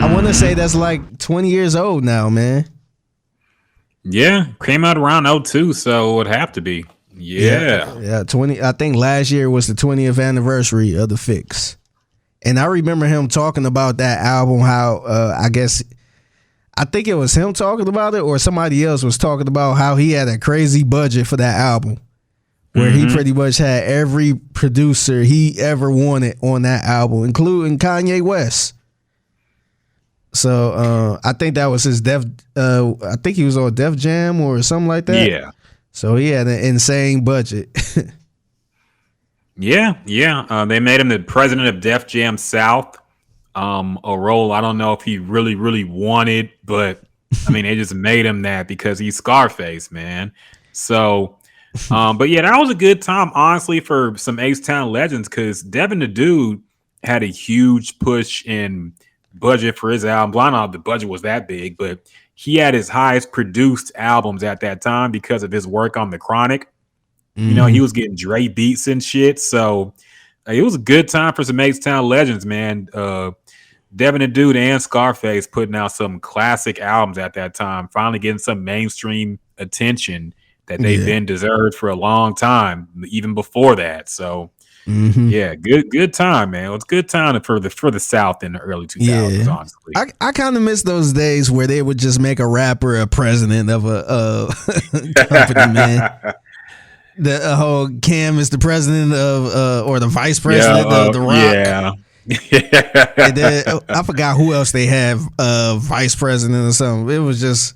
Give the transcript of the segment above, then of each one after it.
I want to say that's like 20 years old now, man. Yeah, came out around 02, so it would have to be. Yeah. 20. I think last year was the 20th anniversary of The Fix. And I remember him talking about that album, how I think it was him talking about it or somebody else was talking about how he had a crazy budget for that album where he pretty much had every producer he ever wanted on that album, including Kanye West. So I think that was his I think he was on Def Jam or something like that. Yeah. So he had an insane budget. Yeah. They made him the president of Def Jam South. A role I don't know if he really, really wanted, but I mean, they just made him that because he's Scarface, man. So, but yeah, that was a good time, honestly, for some H-Town legends because Devin the Dude had a huge push in budget for his album. I don't know if the budget was that big, but he had his highest produced albums at that time because of his work on The Chronic. You know, he was getting Dre beats and shit. So it was a good time for some H-Town legends, man. Devin the Dude and Scarface putting out some classic albums at that time, finally getting some mainstream attention that they've been deserved for a long time, even before that. So yeah, good time, man. It was a good time for the South in the early 2000s, honestly. I kind of miss those days where they would just make a rapper a president of a company, man. The whole Cam is the president of or the vice president of The Rock. Yeah. And then, I forgot who else they have vice president or something. It was just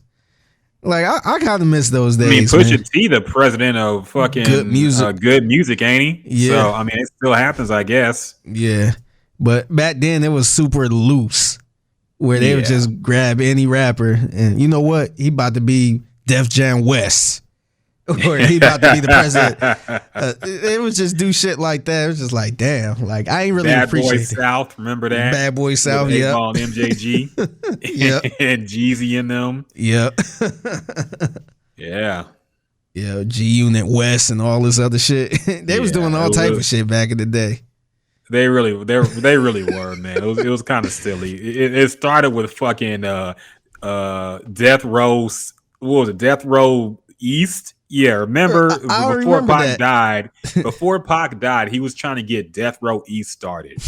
like I kind of miss those days. I mean, Pusha T, the president of fucking good music, ain't he? Yeah. So I mean, it still happens, I guess. Yeah, but back then it was super loose, where they would just grab any rapper, and you know what? He about to be Def Jam West. Or he about to be the president. It was just do shit like that. It was just like, damn. Like I ain't really appreciate it. Bad Boy South, remember that? Bad Boy South, yeah. And MJG, and Jeezy in them. Yep. Yeah. G Unit West and all this other shit. They was doing all type of shit back in the day. They really were, man. It was kind of silly. It started with fucking Death Row. What was it? Death Row East. Yeah, remember before Pac died? Before Pac died, he was trying to get Death Row East started.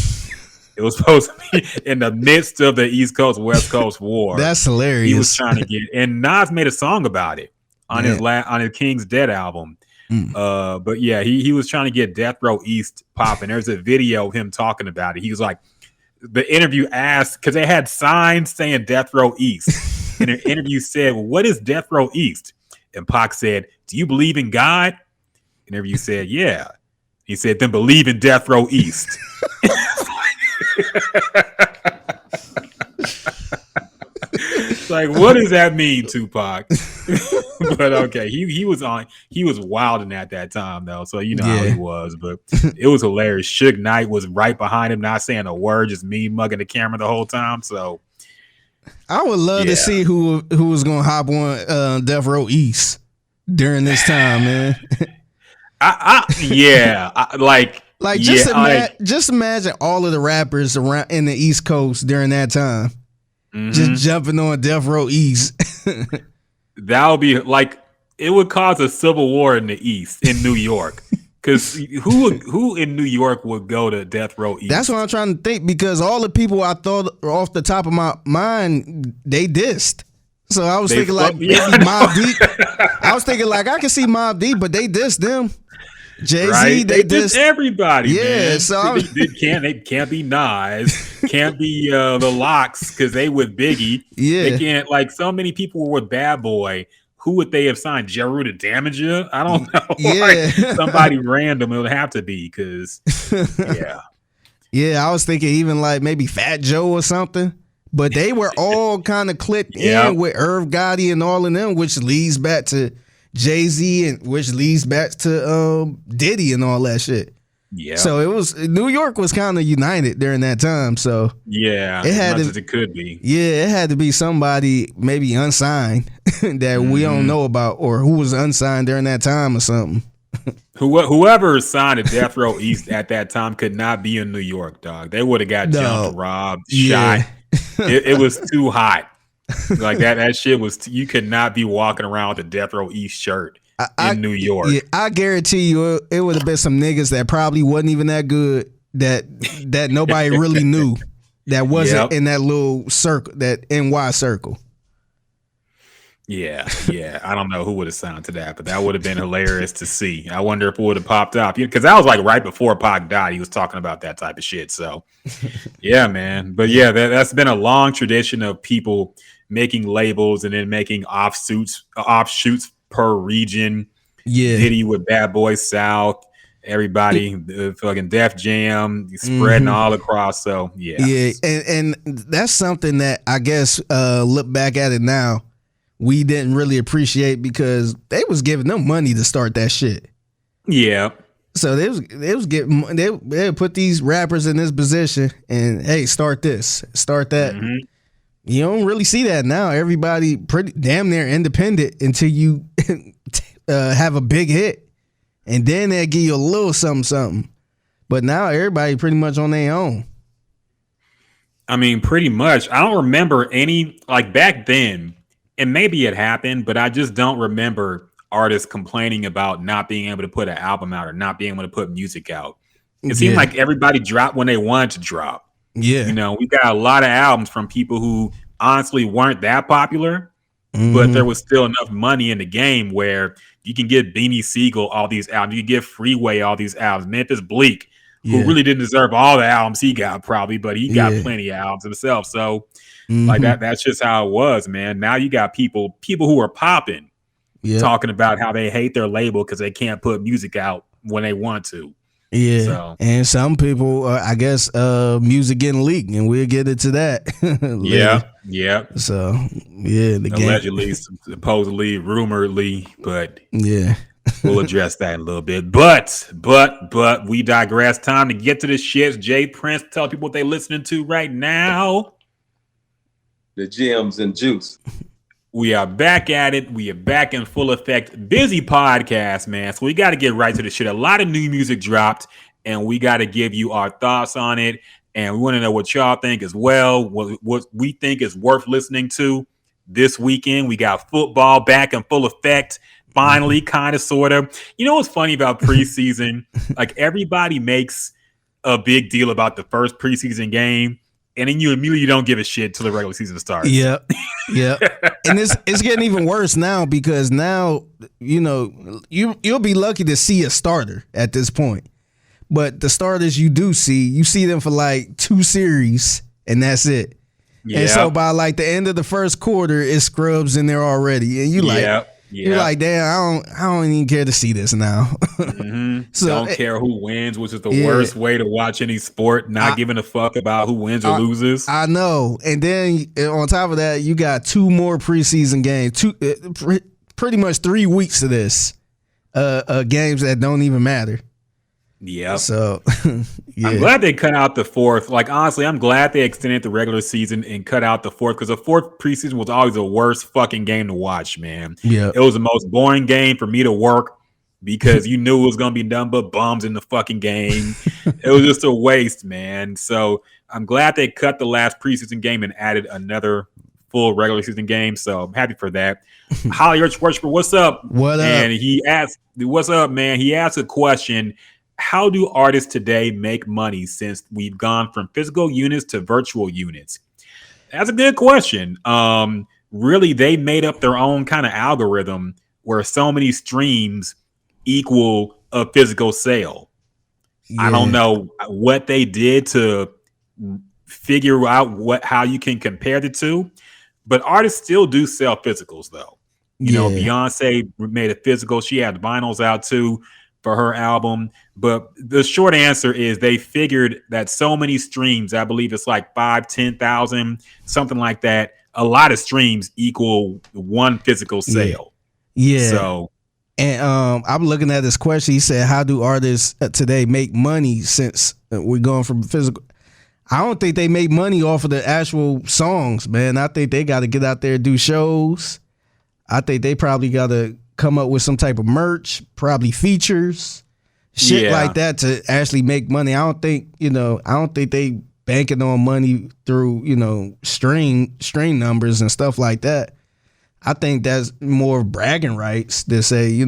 It was supposed to be in the midst of the East Coast West Coast war. That's hilarious. He was trying to get, and Nas made a song about it on his King's Dead album. But yeah, he was trying to get Death Row East popping. There's a video of him talking about it. He was like, the interview asked because they had signs saying Death Row East, and the interview said, well, "What is Death Row East?" And Pac said, "Do you believe in God?" And interview said, "Yeah." He said, "Then believe in Death Row East." Like, what does that mean, Tupac? But okay, he was wilding at that time though, so you know how he was. But it was hilarious. Suge Knight was right behind him, not saying a word, just me mugging the camera the whole time. So I would love to see who was gonna hop on Death Row East during this time, man. Just imagine all of the rappers around in the East Coast during that time, just jumping on Death Row East. That would be like, it would cause a civil war in the East, in New York. Because who in New York would go to Death Row East? That's what I'm trying to think, because all the people I thought off the top of my mind, they dissed. So I was thinking like maybe Mobb Deep. I was thinking like I could see Mobb Deep, but they dissed them. Jay-Z, right? They dissed everybody. Yeah, man. So they can't be Nas, can't be the Locks because they with Biggie. Yeah, they can't, like, so many people were with Bad Boy. Who would they have signed? Jeru to Damager? I don't know. Yeah, like, somebody random it would have to be because yeah. I was thinking even like maybe Fat Joe or something. But they were all kind of clicked in with Irv Gotti and all of them, which leads back to Jay-Z and which leads back to Diddy and all that shit. Yeah. So it was, New York was kind of united during that time. So yeah, it had as it could be. Yeah, it had to be somebody maybe unsigned that we don't know about, or who was unsigned during that time or something. Whoever signed to Death Row East at that time could not be in New York, dog. They would have got jumped, robbed, shot. It was too hot. Like that shit was. You could not be walking around with a Death Row East shirt in New York. Yeah, I guarantee you, it would have been some niggas that probably wasn't even that good that nobody really knew. That wasn't in that little circle, that NY circle. Yeah. I don't know who would have signed to that, but that would have been hilarious to see. I wonder if it would have popped up, because that was like right before Pac died. He was talking about that type of shit. So, yeah, man. But yeah, that's been a long tradition of people making labels and then making offshoots per region. Yeah, Diddy with Bad Boy South. Everybody, fucking Def Jam, spreading all across. So yeah, and that's something that I guess look back at it now, we didn't really appreciate, because they was giving them money to start that shit. Yeah. So they was getting, they put these rappers in this position and, hey, start this, start that. Mm-hmm. You don't really see that now. Everybody pretty damn near independent until you have a big hit, and then they'll give you a little something. But now everybody pretty much on their own. I mean, pretty much. I don't remember any, like back then, and maybe it happened, but I just don't remember artists complaining about not being able to put an album out or not being able to put music out. It seemed like everybody dropped when they wanted to drop. Yeah. You know, we got a lot of albums from people who honestly weren't that popular, but there was still enough money in the game where you can get Beanie Siegel all these albums. You can get Freeway all these albums. Memphis Bleak, who really didn't deserve all the albums he got probably, but he got plenty of albums himself. So like that's just how it was, man. Now you got people who are popping talking about how they hate their label because they can't put music out when they want to. Yeah, so. And some people, I guess, music getting leaked, and we'll get into that. Yeah. So, yeah, the allegedly, supposedly, rumoredly, but yeah, we'll address that in a little bit. But we digress. Time to get to the shits. Jay Prince, tell people what they listening to right now. The gems and juice. We are back at it. We are back in full effect. Busy podcast, man. So we got to get right to the shit. A lot of new music dropped, and we got to give you our thoughts on it. And we want to know what y'all think as well. What we think is worth listening to this weekend. We got football back in full effect. Finally, kind of, sort of. You know what's funny about preseason? Like, everybody makes a big deal about the first preseason game, and then you immediately don't give a shit till the regular season starts. Yeah. And it's getting even worse now, because now, you know, you'll be lucky to see a starter at this point. But the starters you see them for like 2 series, and that's it. Yeah. And so by like the end of the first quarter, it's scrubs in there already. And you're like, damn, I don't even care to see this now. So don't care who wins, which is the worst way to watch any sport, not giving a fuck about who wins or loses. I know. And then on top of that, you got 2 more preseason games, pretty much 3 weeks of this, games that don't even matter. Yeah. So, I'm glad they cut out the 4th. Like, honestly, I'm glad they extended the regular season and cut out the 4th, because the 4th preseason was always the worst fucking game to watch, man. Yeah. It was the most boring game for me to work, because you knew it was going to be nothing but bums in the fucking game. It was just a waste, man. So I'm glad they cut the last preseason game and added another full regular season game. So I'm happy for that. Holly Worshipper, what's up? What up? And he asked, what's up, man? He asked a question. How do artists today make money since we've gone from physical units to virtual units? That's a good question. Really, they made up their own kind of algorithm where so many streams equal a physical sale. I don't know what they did to figure out how you can compare the two, but artists still do sell physicals, though. You know, Beyonce made a physical. She had vinyls out too for her album. But the short answer is they figured that so many streams, I believe it's like 5,000-10,000, something like that. A lot of streams equal one physical sale. Yeah. So, and I'm looking at this question. He said, how do artists today make money since we're going from physical? I don't think they make money off of the actual songs, man. I think they got to get out there and do shows. I think they probably got to come up with some type of merch, probably features, shit like that to actually make money. I don't think they banking on money through, stream numbers and stuff like that. I think that's more bragging rights to say,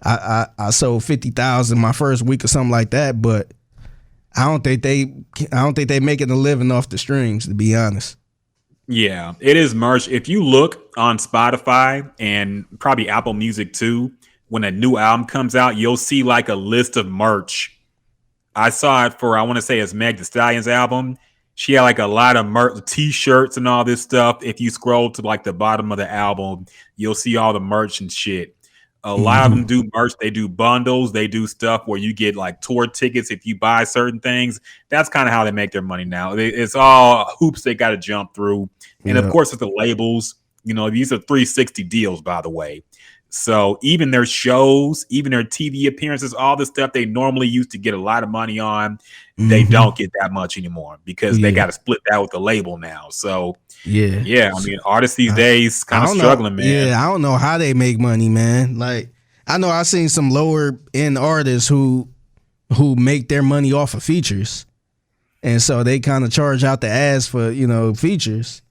I sold 50,000 my first week or something like that, but I don't think they making a living off the streams, to be honest. Yeah, it is merch. If you look on Spotify and probably Apple Music too, when a new album comes out, you'll see like a list of merch. I saw it for, I want to say it's Meg Thee Stallion's album. She had like a lot of merch, t-shirts and all this stuff. If you scroll to like the bottom of the album, you'll see all the merch and shit. A lot of them do merch. They do bundles. They do stuff where you get like tour tickets if you buy certain things. That's kind of how they make their money now. It's all hoops they got to jump through. And of course, with the labels, these are 360 deals, by the way. So even their shows, even their TV appearances, all the stuff they normally used to get a lot of money on, they don't get that much anymore because they got to split that with the label now. So yeah. I mean, artists these days kind of struggling, man. Yeah, I don't know how they make money, man. Like, I know I've seen some lower end artists who make their money off of features, and so they kind of charge out the ass for features.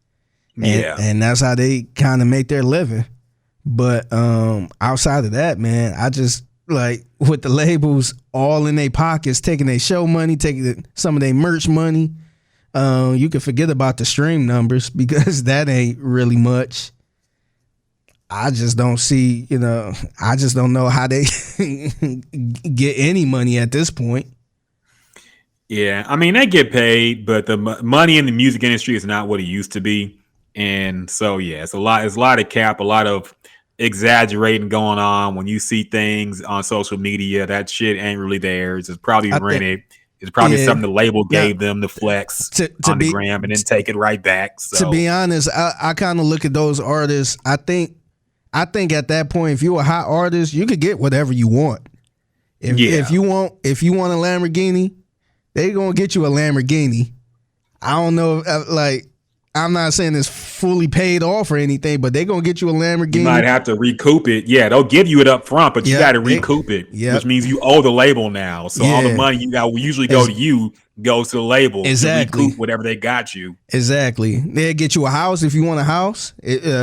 And that's how they kind of make their living. But outside of that, man, I just like with the labels all in their pockets, taking their show money, taking some of their merch money. You can forget about the stream numbers because that ain't really much. I just don't see, I just don't know how they get any money at this point. Yeah, I mean, they get paid, but the money in the music industry is not what it used to be. And so, yeah, it's a lot of cap, a lot of exaggerating going on. When you see things on social media, that shit ain't really theirs. It's probably rented. It's probably something the label gave them to flex on the gram and then take it right back. So. To be honest, I kind of look at those artists. I think at that point, if you're a hot artist, you could get whatever you want. If you want a Lamborghini, they gonna get you a Lamborghini. I don't know, I'm not saying it's fully paid off or anything, but they're going to get you a Lamborghini. You might have to recoup it. Yeah, they'll give you it up front, but you got to recoup it, which means you owe the label now. So all the money you got will usually go to you, goes to the label to recoup whatever they got you. Exactly. They'll get you a house if you want a house,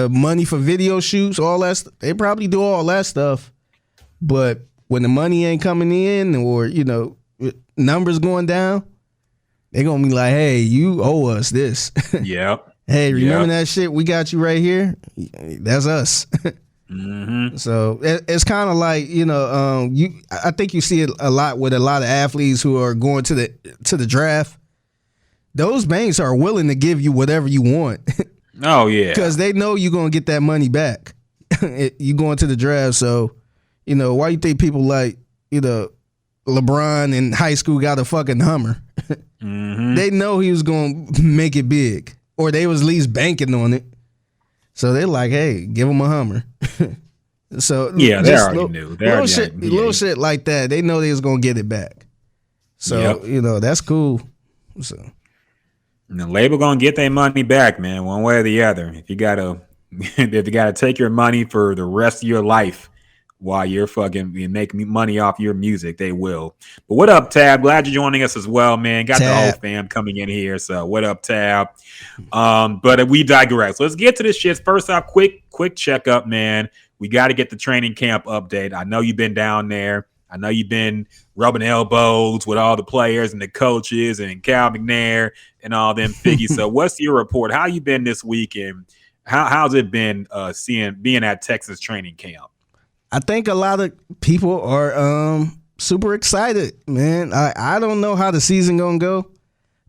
money for video shoots, all that. They probably do all that stuff. But when the money ain't coming in or, numbers going down, they're going to be like, hey, you owe us this. Yep. Hey, remember that shit? We got you right here. That's us. So it's kind of like, I think you see it a lot with a lot of athletes who are going to the draft. Those banks are willing to give you whatever you want. Oh, yeah. Because they know you're going to get that money back. You going to the draft. So, why you think people like, LeBron in high school got a fucking Hummer? They know he was going to make it big, or they was at least banking on it. So they're like, hey, give him a Hummer. So yeah, they already knew. Little shit like that. They know they was going to get it back. So, that's cool. So and the label going to get their money back, man, one way or the other. If you got to take your money for the rest of your life, while you're making money off your music, they will. But what up, Tab? Glad you're joining us as well, man. Got the whole fam coming in here. So what up, Tab? But we digress. Let's get to this shit. First off, quick checkup, man. We got to get the training camp update. I know you've been down there. I know you've been rubbing elbows with all the players and the coaches and Cal McNair and all them Figgy. So what's your report? How you been this week, and how's it been being at Texas training camp? I think a lot of people are super excited, man. I don't know how the season gonna go,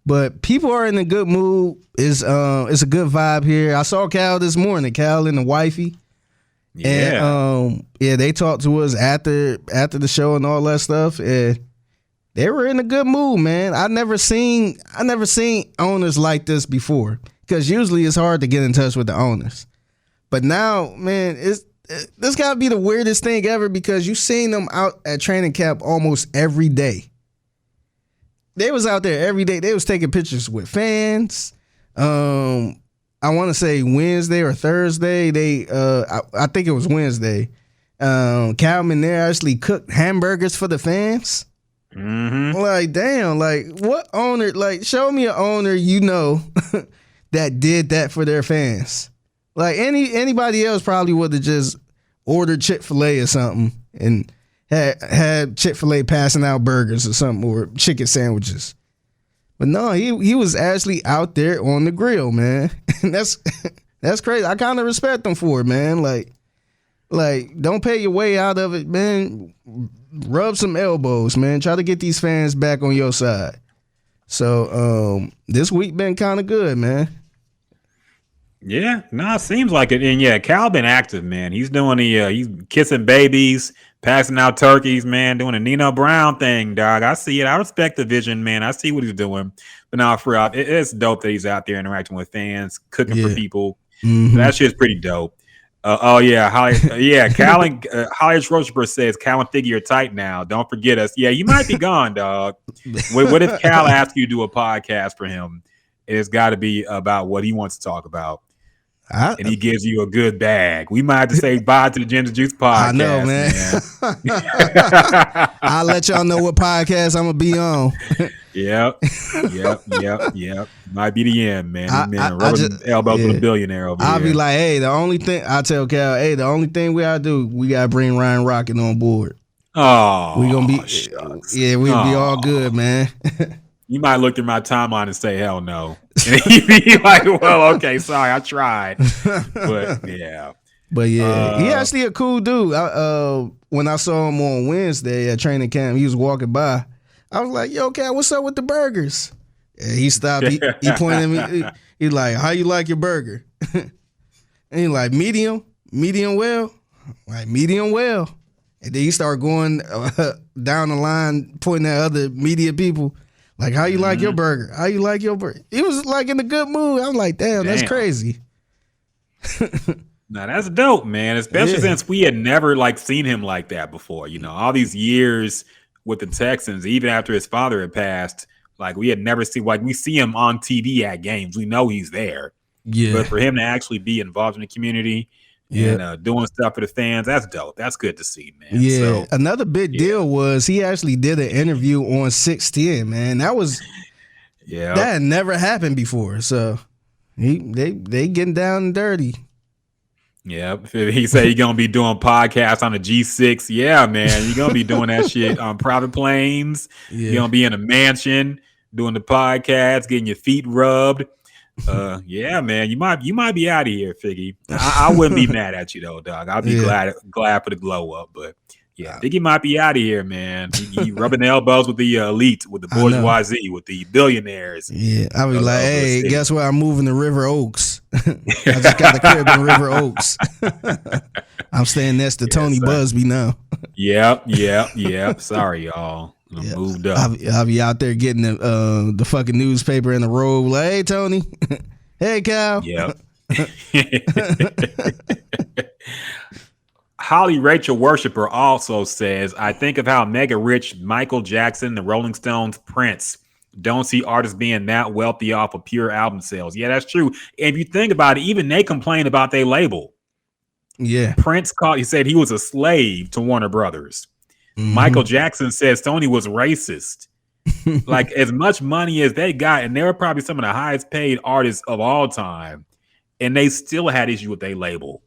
but people are in a good mood. It's a good vibe here. I saw Cal this morning, Cal and the wifey. Yeah. And they talked to us after the show and all that stuff, and they were in a good mood, man. I never seen owners like this before, because usually it's hard to get in touch with the owners. But now, man, this gotta be the weirdest thing ever, because you seen them out at training camp almost every day. They was out there every day. They was taking pictures with fans. I want to say Wednesday or Thursday. I think it was Wednesday. Calvin there actually cooked hamburgers for the fans. Mm-hmm. Like, damn, like what owner? Like, show me an owner that did that for their fans. Like anybody else probably would have just ordered Chick-fil-A or something and had Chick-fil-A passing out burgers or something or chicken sandwiches. But no, he was actually out there on the grill, man. And that's crazy. I kind of respect him for it, man. Like don't pay your way out of it, man. Rub some elbows, man. Try to get these fans back on your side. So this week been kind of good, man. Yeah, no, it seems like it. And yeah, Cal been active, man. He's doing he's kissing babies, passing out turkeys, man, doing a Nino Brown thing, dog. I see it. I respect the vision, man. I see what he's doing. But now, for real, it's dope that he's out there interacting with fans, cooking for people. Mm-hmm. That shit's pretty dope. Cal and Holly Rocheper says Cal and Figgy are tight now. Don't forget us. Yeah, you might be gone, dog. What if Cal asks you to do a podcast for him? It's got to be about what he wants to talk about. And he gives you a good bag. We might have to say bye to the Ginger Juice podcast. I know, man. I'll let y'all know what podcast I'm gonna be on. Yep. Might be the end, man. Rubbing elbows with a billionaire over here. I'll be like, hey, the only thing I tell Cal, the only thing we gotta do, we gotta bring Ryan Rockett on board. Oh, we gonna be, we'll be all good, man. You might look through my timeline and say, hell no. And he'd be like, well, okay, sorry, I tried. But yeah. He actually a cool dude. When I saw him on Wednesday at training camp, he was walking by. I was like, yo, Cal, what's up with the burgers? And he stopped. He pointed at me. He's like, how you like your burger? And he's like, medium well. Like, medium well. And then he started going down the line, pointing at other media people. Like, how you like your burger? How you like your burger? He was like in a good mood. I'm like, damn. That's crazy. Now that's dope, man. Especially since we had never seen him like that before. You know, all these years with the Texans, even after his father had passed, we had never seen. We see him on TV at games. We know he's there. Yeah. But for him to actually be involved in the community and doing stuff for the fans, that's dope. That's good to see, man. Yeah. So, another big deal was he actually did an interview on 610, man. That was that had never happened before. So they getting down and dirty. Yep. He said he's gonna be doing podcasts on the G6. Yeah, man. You're gonna be doing that shit on private planes. You're gonna be in a mansion doing the podcast, getting your feet rubbed. Yeah, man, you might be out of here, Figgy. I wouldn't be mad at you though, dog. I'd be glad for the glow up, but Figgy might be out of here, man. He rubbing elbows with the elite, with the bourgeoisie, with the billionaires. Yeah, I'll be like, hey, guess what? I'm moving to River Oaks. I just got the crib in River Oaks. I'm staying next to Tony Busby now. Yep. Sorry, y'all. Moved up. I'll be out there getting the fucking newspaper in the robe. Like, hey, Tony. Hey, Cal. Yep. Holly Rachel Worshipper also says, I think of how mega rich Michael Jackson, the Rolling Stones, Prince. Don't see artists being that wealthy off of pure album sales. Yeah, that's true. And if you think about it, even they complain about their label. Yeah. Prince he said he was a slave to Warner Brothers. Mm-hmm. Michael Jackson says Sony was racist. As much money as they got, and they were probably some of the highest paid artists of all time, and they still had issue with their label.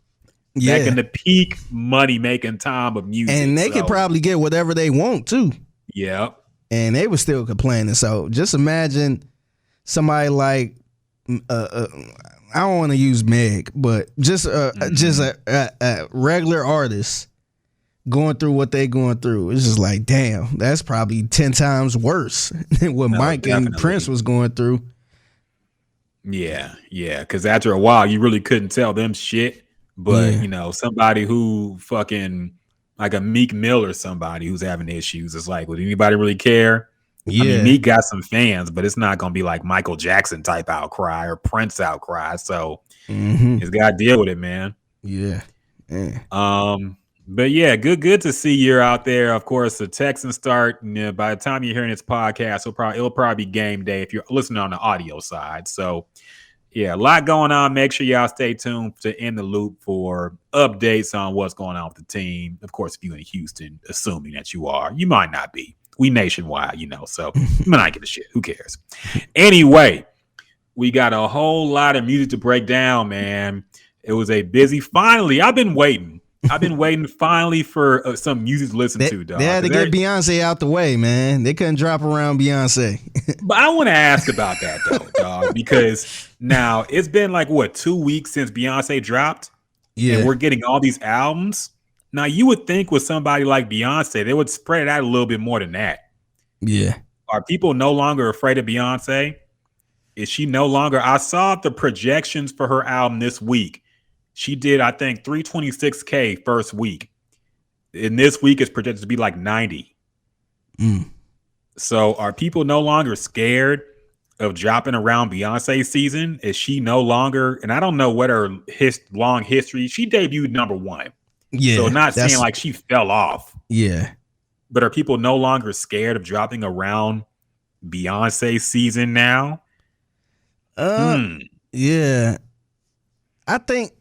Back in the peak money making time of music. And they could probably get whatever they want too. Yep. And they were still complaining. So just imagine somebody like I don't want to use Meg, but just a regular artist going through what they going through. It's just like, damn, that's probably 10 times worse than what Mike and Prince was going through. Yeah. Because after a while, you really couldn't tell them shit. But, somebody who fucking like a Meek Mill or somebody who's having issues, it's like, would anybody really care? Yeah. I mean, Meek got some fans, but it's not going to be like Michael Jackson type outcry or Prince outcry. So he's got to deal with it, man. Yeah. But yeah, good to see you're out there. Of course, the Texans start. By the time you're hearing this podcast, it'll probably be game day if you're listening on the audio side. So yeah, a lot going on. Make sure y'all stay tuned to In the Loop for updates on what's going on with the team. Of course, if you're in Houston, assuming that you are, you might not be. we nationwide, so I mean, I give a shit. Who cares? Anyway, we got a whole lot of music to break down, man. It was a busy. Finally, I've been waiting finally for some music to listen to, dog. They had to get Beyonce out the way, man. They couldn't drop around Beyonce. But I want to ask about that, though, dog, because now it's been like, 2 weeks since Beyonce dropped? Yeah. And we're getting all these albums. Now, you would think with somebody like Beyonce, they would spread it out a little bit more than that. Yeah. Are people no longer afraid of Beyonce? Is she no longer? I saw the projections for her album this week. She did, I think, 326K first week. And this week is projected to be like 90. So are people no longer scared of dropping around Beyonce season? Is she no longer, and I don't know what her long history, she debuted number 1. Yeah. So not saying like she fell off. Yeah. But are people no longer scared of dropping around Beyonce season now? Yeah. I think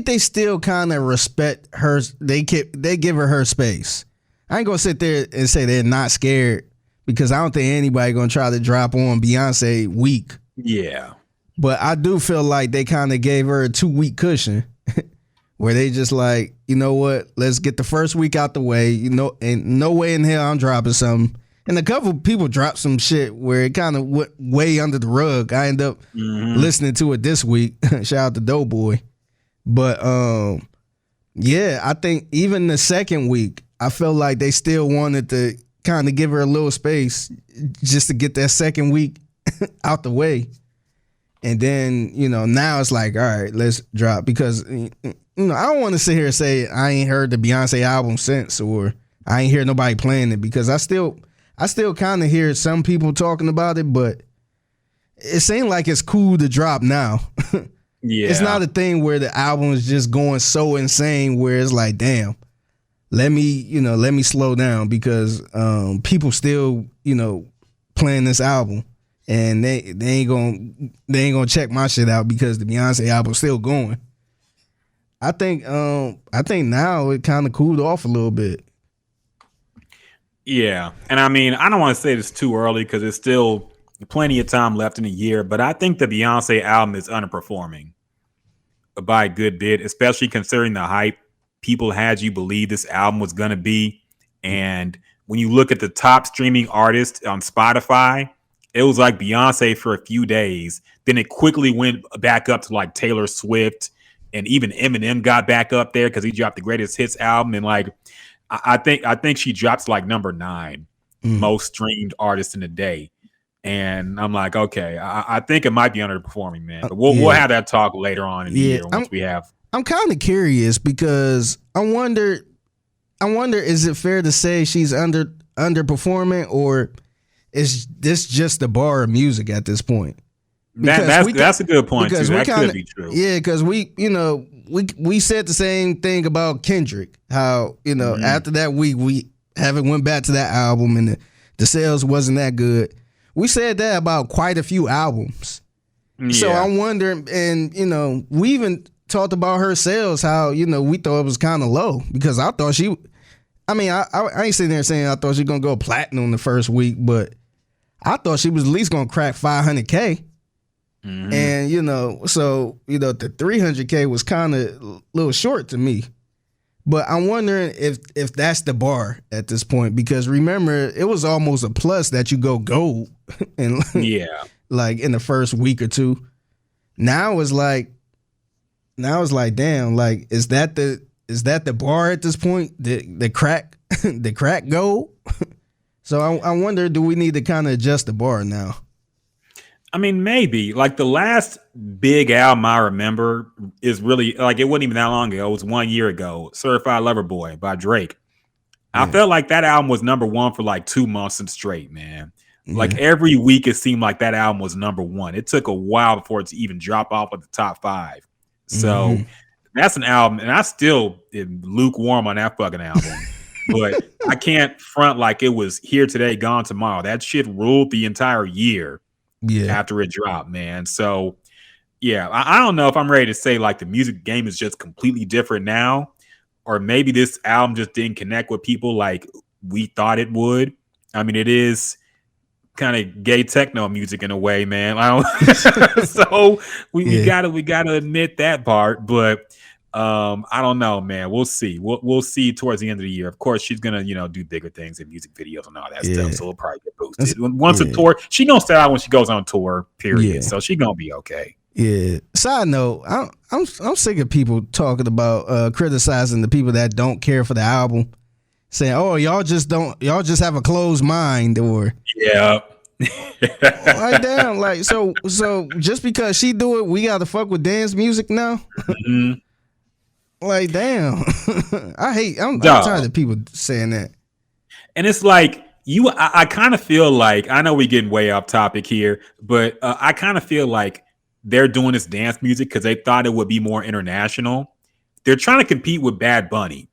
they still kind of respect her. They give her space. I ain't gonna sit there and say they're not scared, because I don't think anybody gonna try to drop on Beyonce weak. Yeah. But I do feel like they kind of gave her a 2-week cushion where they just like, you know what, let's get the first week out the way, and no way in hell I'm dropping something. And a couple people dropped some shit where it kind of went way under the rug. I end up listening to it this week. Shout out to Doughboy. But yeah, I think even the second week, I felt like they still wanted to kind of give her a little space just to get that second week out the way. And then, now it's like, all right, let's drop. Because, I don't want to sit here and say I ain't heard the Beyonce album since, or I ain't hear nobody playing it, because I still kind of hear some people talking about it, but it seems like it's cool to drop now. Yeah. It's not a thing where the album is just going so insane where it's like, damn, let me slow down, because people still, playing this album, and they ain't gonna check my shit out because the Beyonce album's still going. I think now it kind of cooled off a little bit. Yeah. And I mean, I don't want to say this too early because there's still plenty of time left in the year, but I think the Beyonce album is underperforming by a good bit, especially considering the hype people had you believe this album was going to be. And when you look at the top streaming artists on Spotify, it was like Beyonce for a few days. Then it quickly went back up to like Taylor Swift, and even Eminem got back up there because he dropped the greatest hits album. And like, I think she drops like number 9 most streamed artist in a day. And I'm like, okay, I think it might be underperforming, man. But we'll have that talk later on in the year once we have. I'm kind of curious because I wonder, is it fair to say she's underperforming, or is this just the bar of music at this point? That's a good point too. That could be true. Yeah, because we said the same thing about Kendrick. How after that week we haven't went back to that album and the sales wasn't that good. We said that about quite a few albums. Yeah. So I'm wondering, and we even talked about her sales. How we thought it was kind of low, because I thought she. I mean, I ain't sitting there saying I thought she was gonna go platinum the first week, but I thought she was at least gonna crack 500K. And so the 300K was kind of a little short to me, but I'm wondering if that's the bar at this point, because remember it was almost a plus that you go gold, and like in the first week or two. Now it's like damn, like is that the bar at this point? The crack gold. So I wonder, do we need to kind of adjust the bar now? I mean, maybe. Like the last big album I remember is really, like, it wasn't even that long ago. It was 1 year ago. Certified Lover Boy by Drake. I felt like that album was number 1 for like 2 months and straight, man. Like every week it seemed like that album was number 1. It took a while before it to even drop off of the top 5. So that's an album, and I still am lukewarm on that fucking album. But I can't front like it was here today, gone tomorrow. That shit ruled the entire year. After it dropped, man. So I don't know if I'm ready to say like the music game is just completely different now, or maybe this album just didn't connect with people like we thought it would. I mean, it is kind of gay techno music in a way, man. So we gotta admit that part, but I don't know, man. We'll see. We'll see towards the end of the year. Of course, she's gonna do bigger things in music videos and all that stuff. So we'll probably get boosted. Once a tour, she gonna start out when she goes on tour. Period. So she gonna be okay. Yeah. Side note, I'm sick of people talking about criticizing the people that don't care for the album, saying, "Oh, y'all just have a closed mind," or yeah. Like damn, like so just because she do it, we gotta fuck with dance music now. Mm-hmm. Like damn, I'm tired of people saying that. And it's like I kind of feel like, I know we're getting way off topic here, but I kind of feel like they're doing this dance music because they thought it would be more international. They're trying to compete with Bad Bunny,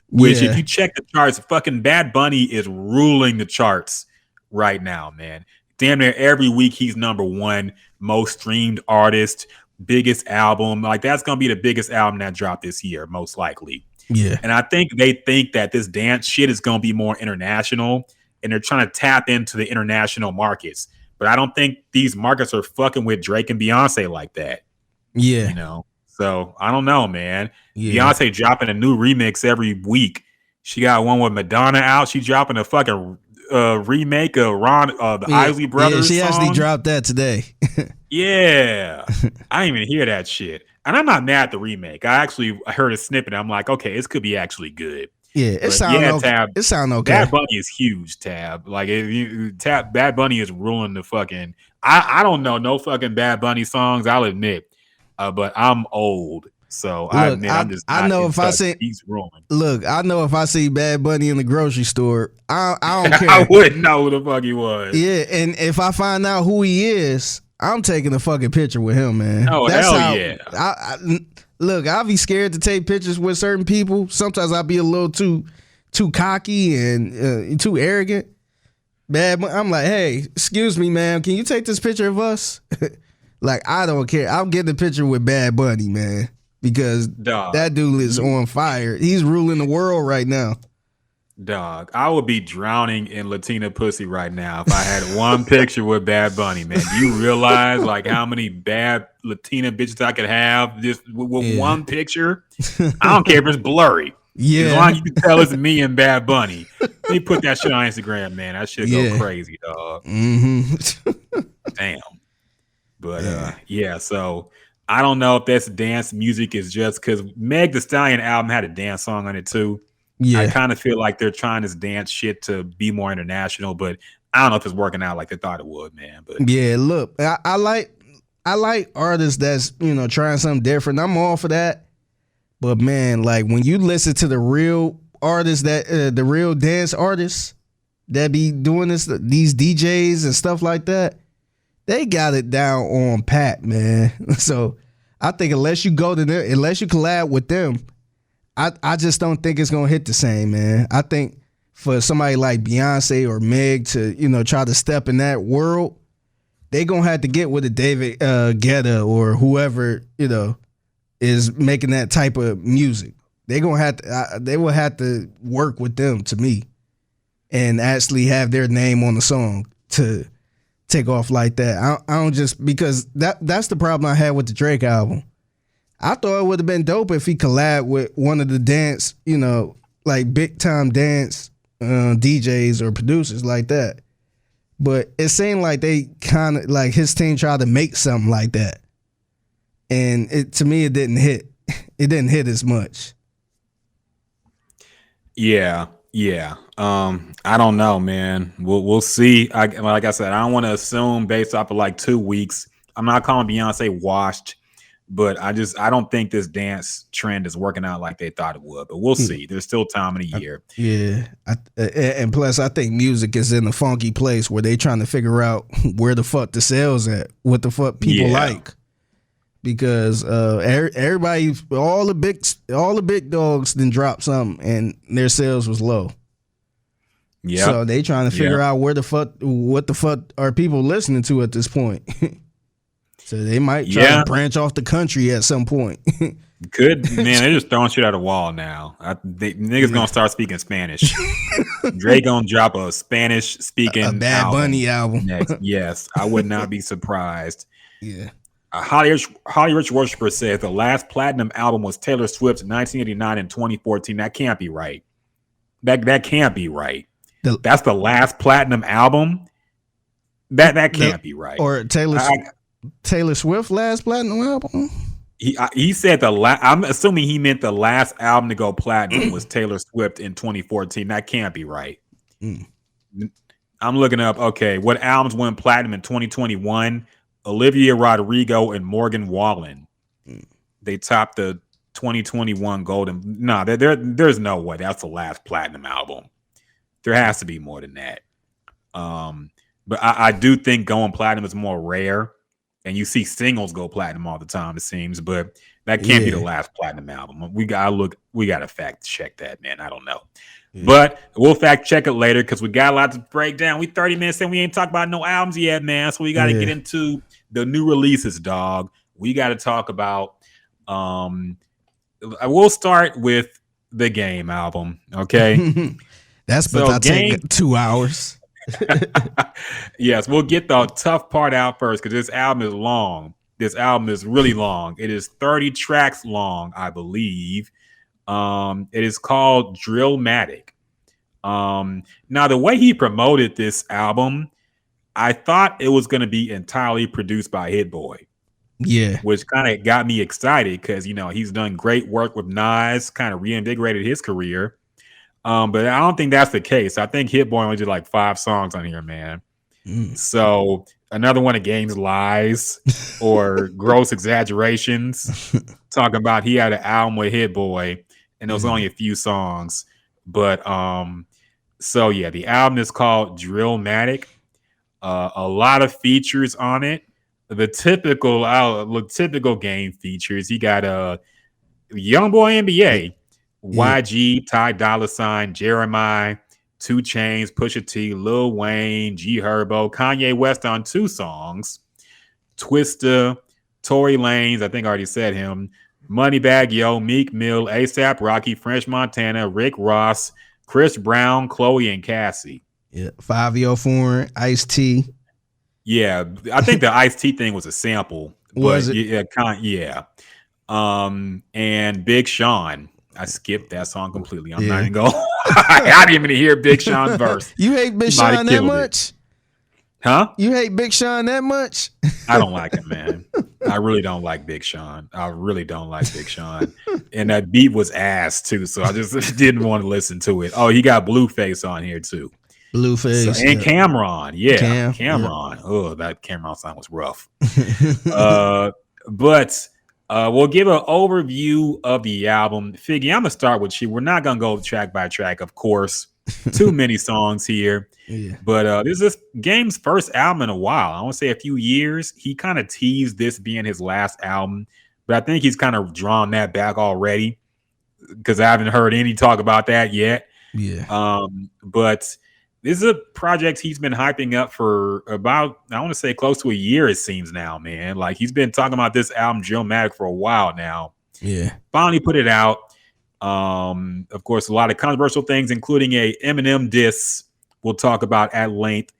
which if you check the charts, fucking Bad Bunny is ruling the charts right now, man. Damn near every week he's number one most streamed artist, biggest album. Like that's gonna be the biggest album that dropped this year, most likely. Yeah. And I think they think that this dance shit is gonna be more international, and they're trying to tap into the international markets. But I don't think these markets are fucking with Drake and Beyonce like that. Yeah. So I don't know, man. Yeah. Beyonce dropping a new remix every week. She got one with Madonna out. She dropping a fucking remake of the Isley Brothers. Yeah, she song. actually dropped that today. Yeah. I didn't even hear that shit. And I'm not mad at the remake. I heard a snippet. I'm like, okay, this could be actually good. Yeah, it sounds Tab, it sound okay. Bad Bunny is huge, Tab. Like Bad Bunny is ruling the fucking. I don't know no fucking Bad Bunny songs, I'll admit. But I'm old. So look, I admit I'm just not, I know if I see he's ruling. Look, I know if I see Bad Bunny in the grocery store, I don't care. I wouldn't know who the fuck he was. Yeah, and if I find out who he is, I'm taking a fucking picture with him, man. Oh, that's hell yeah. Look, I'll be scared to take pictures with certain people. Sometimes I'll be a little too cocky and too arrogant. I'm like, hey, excuse me, man, can you take this picture of us? Like, I don't care. I'll get the picture with Bad Bunny, man. Because that dude is on fire. He's ruling the world right now. Dog, I would be drowning in Latina pussy right now if I had one picture with Bad Bunny, man. Do you realize like how many bad Latina bitches I could have just with one picture? I don't care if it's blurry. Yeah. As long as you can tell it's me and Bad Bunny. Let me put that shit on Instagram, man. That shit go crazy, dog. Mm-hmm. Damn. But so I don't know if this dance music is just because Meg Thee Stallion album had a dance song on it too. Yeah. I kind of feel like they're trying this dance shit to be more international, but I don't know if it's working out like they thought it would, man. But yeah, look, I like artists that's trying something different. I'm all for that. But man, like when you listen to the real artists the real dance artists that be doing these DJs and stuff like that, they got it down on pat, man. So I think unless you go to them, unless you collab with them, I just don't think it's gonna hit the same, man. I think for somebody like Beyonce or Meg to try to step in that world, they gonna have to get with a David Guetta or whoever is making that type of music. They gonna have to. They will have to work with them to me, and actually have their name on the song to take off like that. I don't just because that's the problem I had with the Drake album. I thought it would have been dope if he collabed with one of the dance, like big time dance DJs or producers like that. But it seemed like they kind of like his team tried to make something like that, and to me it didn't hit. It didn't hit as much. Yeah. I don't know, man. We'll see. Like I said, I don't want to assume based off of like 2 weeks. I'm not calling Beyonce washed, but I don't think this dance trend is working out like they thought it would. But we'll see. There's still time in a year. Yeah, and plus I think music is in a funky place where they trying to figure out where the fuck the sales at, what the fuck people like. Because everybody, all the big dogs then dropped something and their sales was low. Yeah. So they trying to figure out what the fuck are people listening to at this point. So they might try to branch off the country at some point. Good man, they're just throwing shit at the wall now. Niggas gonna start speaking Spanish. Drake gonna drop a Spanish speaking a Bad Bunny album next. Yes, I would not be surprised. Yeah. Holly Rich Worshiper says the last platinum album was Taylor Swift's 1989 and 2014. That can't be right. That can't be right. That's the last platinum album. That can't be right. Or Taylor Swift last platinum album. He said I'm assuming he meant the last album to go platinum was Taylor Swift in 2014. That can't be right. I'm looking up. Okay, what albums went platinum in 2021? Olivia Rodrigo and Morgan Wallen. They topped the 2021 golden. No, there's no way that's the last platinum album. There has to be more than that. But I do think going platinum is more rare. And you see singles go platinum all the time, it seems, but that can't be the last platinum album. We gotta fact check that, man. I don't know. Yeah. But we'll fact check it later because we got a lot to break down. We 30 minutes in, we ain't talked about no albums yet, man. So we gotta get into the new releases, dog. We gotta talk about we'll start with the Game album, okay? That's but I'll take 2 hours. Yes, we'll get the tough part out first because this album is long. This album is really long. It is 30 tracks long, I believe. It is called Drillmatic. Now, the way he promoted this album, I thought it was going to be entirely produced by Hit Boy. Yeah. Which kind of got me excited because, he's done great work with Nas, kind of reinvigorated his career. But I don't think that's the case. I think Hit Boy only did like 5 songs on here, man. So another one of Game's lies or gross exaggerations. Talking about he had an album with Hit Boy and there was only a few songs. But so yeah, the album is called Drillmatic. A lot of features on it. The typical Game features. He got a YoungBoy NBA. YG, Ty Dolla $ign, Jeremiah, 2 Chainz, Pusha T, Lil Wayne, G Herbo, Kanye West on 2 songs, Twista, Tory Lanez, I think I already said him, Moneybagg Yo, Meek Mill, ASAP Rocky, French Montana, Rick Ross, Chris Brown, Chloe, and Cassie. Yeah, 5 Foreign, Ice-T. Yeah, I think the Ice-T thing was a sample. Was it? Yeah. And Big Sean. I skipped that song completely. I'm not even going. I didn't even hear Big Sean's verse. You hate Big Sean that much? Huh? You hate Big Sean that much? I don't like him, man. I really don't like Big Sean. And that beat was ass too, so I just didn't want to listen to it. Oh, he got Blueface on here too. Blueface. So, and Cameron. Yeah, Cameron. Yeah. Oh, that Cameron song was rough. But we'll give an overview of the album. Figgy, I'm going to start with you. We're not going to go track by track, of course. Too many songs here. Yeah. But this is Game's first album in a while. I want to say a few years. He kind of teased this being his last album. But I think he's kind of drawn that back already because I haven't heard any talk about that yet. Yeah. But this is a project he's been hyping up for about, I want to say close to a year, it seems now, man. Like he's been talking about this album, Drillmatic, for a while now. Yeah. Finally put it out. Of course, a lot of controversial things, including a Eminem diss we'll talk about at length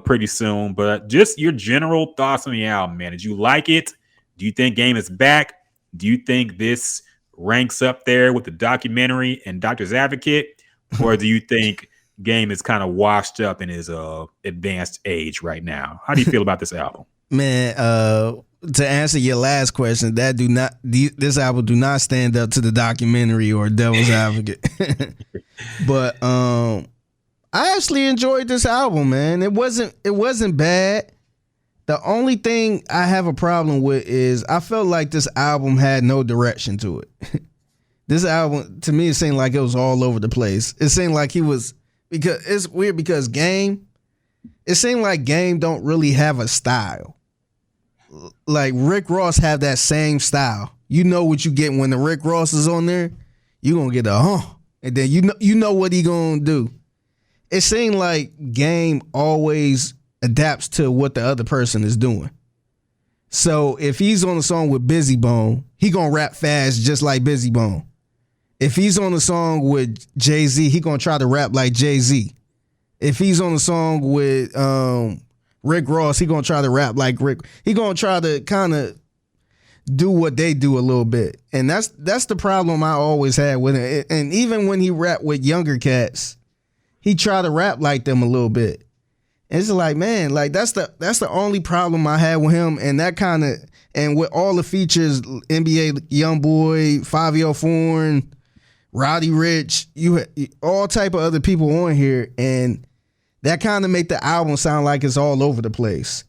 pretty soon. But just your general thoughts on the album, man. Did you like it? Do you think Game is back? Do you think this ranks up there with the documentary and Doctor's Advocate? Or do you think Game is kind of washed up in his advanced age right now? How do you feel about this album? Man, to answer your last question, this album do not stand up to the documentary or Devil's Advocate. But I actually enjoyed this album, man. It wasn't bad. The only thing I have a problem with is I felt like this album had no direction to it. This album, to me, it seemed like it was all over the place. It seemed like he was, because it's weird because Game, it seemed like Game don't really have a style. Like Rick Ross have that same style. You know what you get when the Rick Ross is on there. You gonna get a and then you know what he gonna do. It seemed like Game always adapts to what the other person is doing. So if he's on a song with Busy Bone, he gonna rap fast just like Busy Bone. If he's on a song with Jay-Z, he gonna try to rap like Jay-Z. If he's on a song with Rick Ross, he gonna try to rap like Rick. He gonna try to kind of do what they do a little bit. And that's the problem I always had with it. And even when he rap with younger cats, he try to rap like them a little bit. And it's like, man, like that's the only problem I had with him. And that kind of, and with all the features, NBA Youngboy, 5 Foreign, Roddy Ricch, you had all type of other people on here, and that kind of make the album sound like it's all over the place.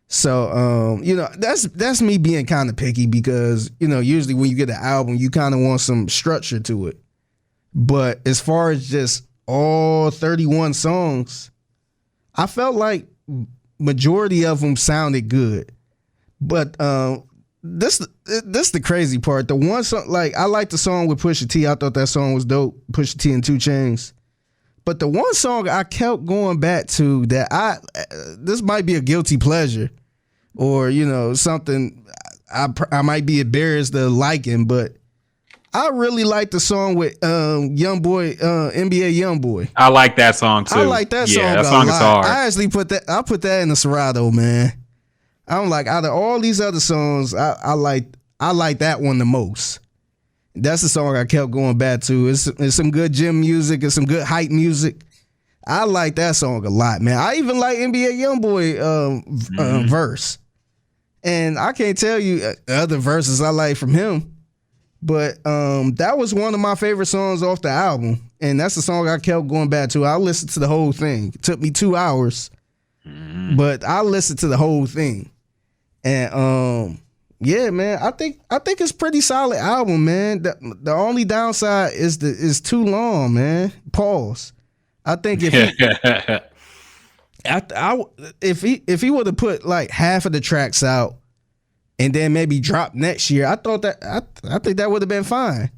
So, that's me being kind of picky because, usually when you get an album, you kind of want some structure to it. But as far as just all 31 songs, I felt like majority of them sounded good. But this the crazy part. The one song, like, I like the song with Pusha T. I thought that song was dope. Pusha T and 2 Chainz. But the one song I kept going back to that this might be a guilty pleasure, or something I might be embarrassed of liking, but I really like the song with NBA Youngboy. I like that song too. I like that song. Yeah, that song is hard. I actually put that in the Serato, man. I'm like, out of all these other songs, I like that one the most. That's the song I kept going back to. It's some good gym music and some good hype music. I like that song a lot, man. I even like NBA Youngboy verse. And I can't tell you other verses I like from him. But that was one of my favorite songs off the album. And that's the song I kept going back to. I listened to the whole thing. It took me 2 hours. But I listened to the whole thing. And yeah, man, I think it's pretty solid album, man. The only downside is too long, man. Pause. I think if he would have put like half of the tracks out and then maybe drop next year, I think that would have been fine.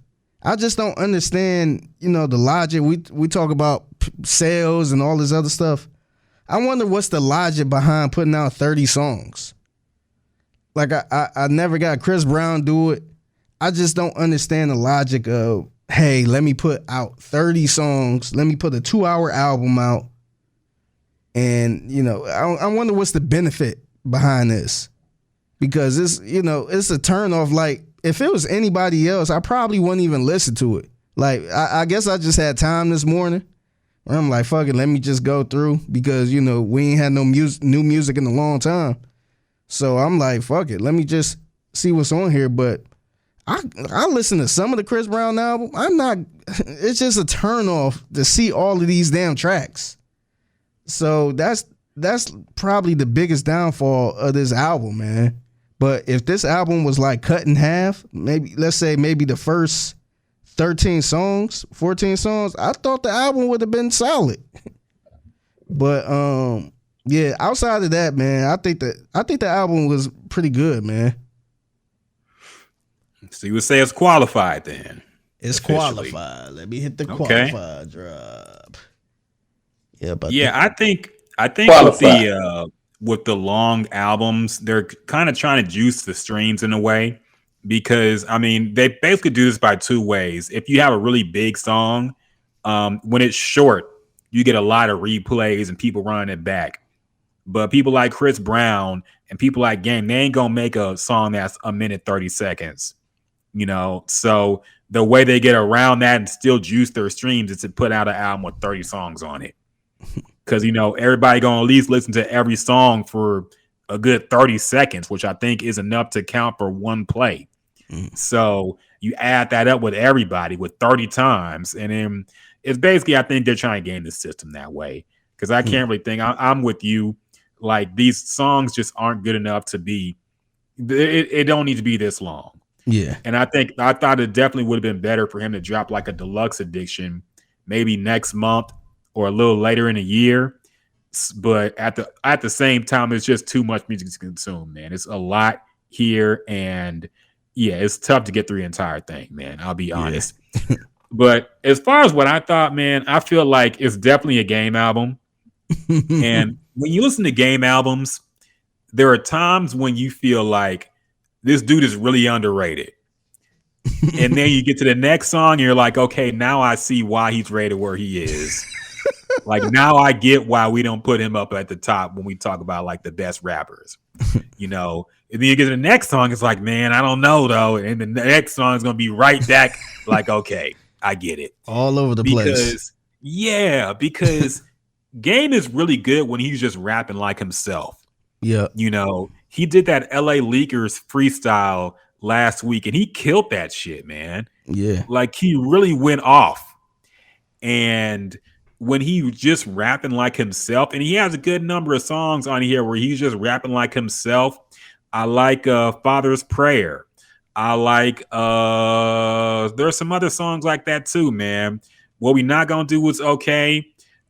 I just don't understand, the logic. We talk about sales and all this other stuff. I wonder what's the logic behind putting out 30 songs. Like I never got Chris Brown do it. I just don't understand the logic of, hey, let me put out 30 songs. Let me put a 2-hour album out. And, I wonder what's the benefit behind this. Because it's a turn off. Like, if it was anybody else, I probably wouldn't even listen to it. Like, I guess I just had time this morning. Where I'm like, fuck it, let me just go through. Because, we ain't had no new music in a long time. So I'm like, fuck it, let me just see what's on here. But I listen to some of the Chris Brown album. It's just a turn off to see all of these damn tracks. So that's probably the biggest downfall of this album, man. But if this album was like cut in half, let's say the first 13 songs, 14 songs, I thought the album would have been solid. But yeah, outside of that, man, I think the album was pretty good, man. So you would say it's qualified then? It's officially qualified. Let me hit the qualified drop. I think with the long albums, they're kind of trying to juice the streams in a way, because they basically do this by 2 ways. If you have a really big song, when it's short, you get a lot of replays and people running it back. But people like Chris Brown and people like Game, they ain't gonna make a song that's a minute 30 seconds. So the way they get around that and still juice their streams is to put out an album with 30 songs on it. Because, everybody going to at least listen to every song for a good 30 seconds, which I think is enough to count for one play. So you add that up with everybody with 30 times. And then it's basically, I think they're trying to game the system that way. Because I can't really think, I'm with you. Like, these songs just aren't good enough to be, it don't need to be this long. Yeah. And I thought it definitely would have been better for him to drop like a deluxe edition, maybe next month or a little later in the year. But at the same time, it's just too much music to consume, man. It's a lot here. And yeah, it's tough to get through the entire thing, man. I'll be honest. But as far as what I thought, man, I feel like it's definitely a Game album. And when you listen to Game albums, there are times when you feel like this dude is really underrated. And then you get to the next song and you're like, okay, now I see why he's rated where he is. Like, now I get why we don't put him up at the top when we talk about like the best rappers, you know. And then you get to the next song, it's like, man, I don't know though. And the next song is gonna be right back, like, okay, I get it. All over the place. Yeah, because Game is really good when he's just rapping like himself. Yeah. You know, he did that LA Leakers freestyle last week and he killed that shit, man. Yeah. Like, he really went off. And when he was just rapping like himself, and he has a good number of songs on here where he's just rapping like himself. I like Father's Prayer. I like there's some other songs like that too, man. What We Not Gonna Do was okay.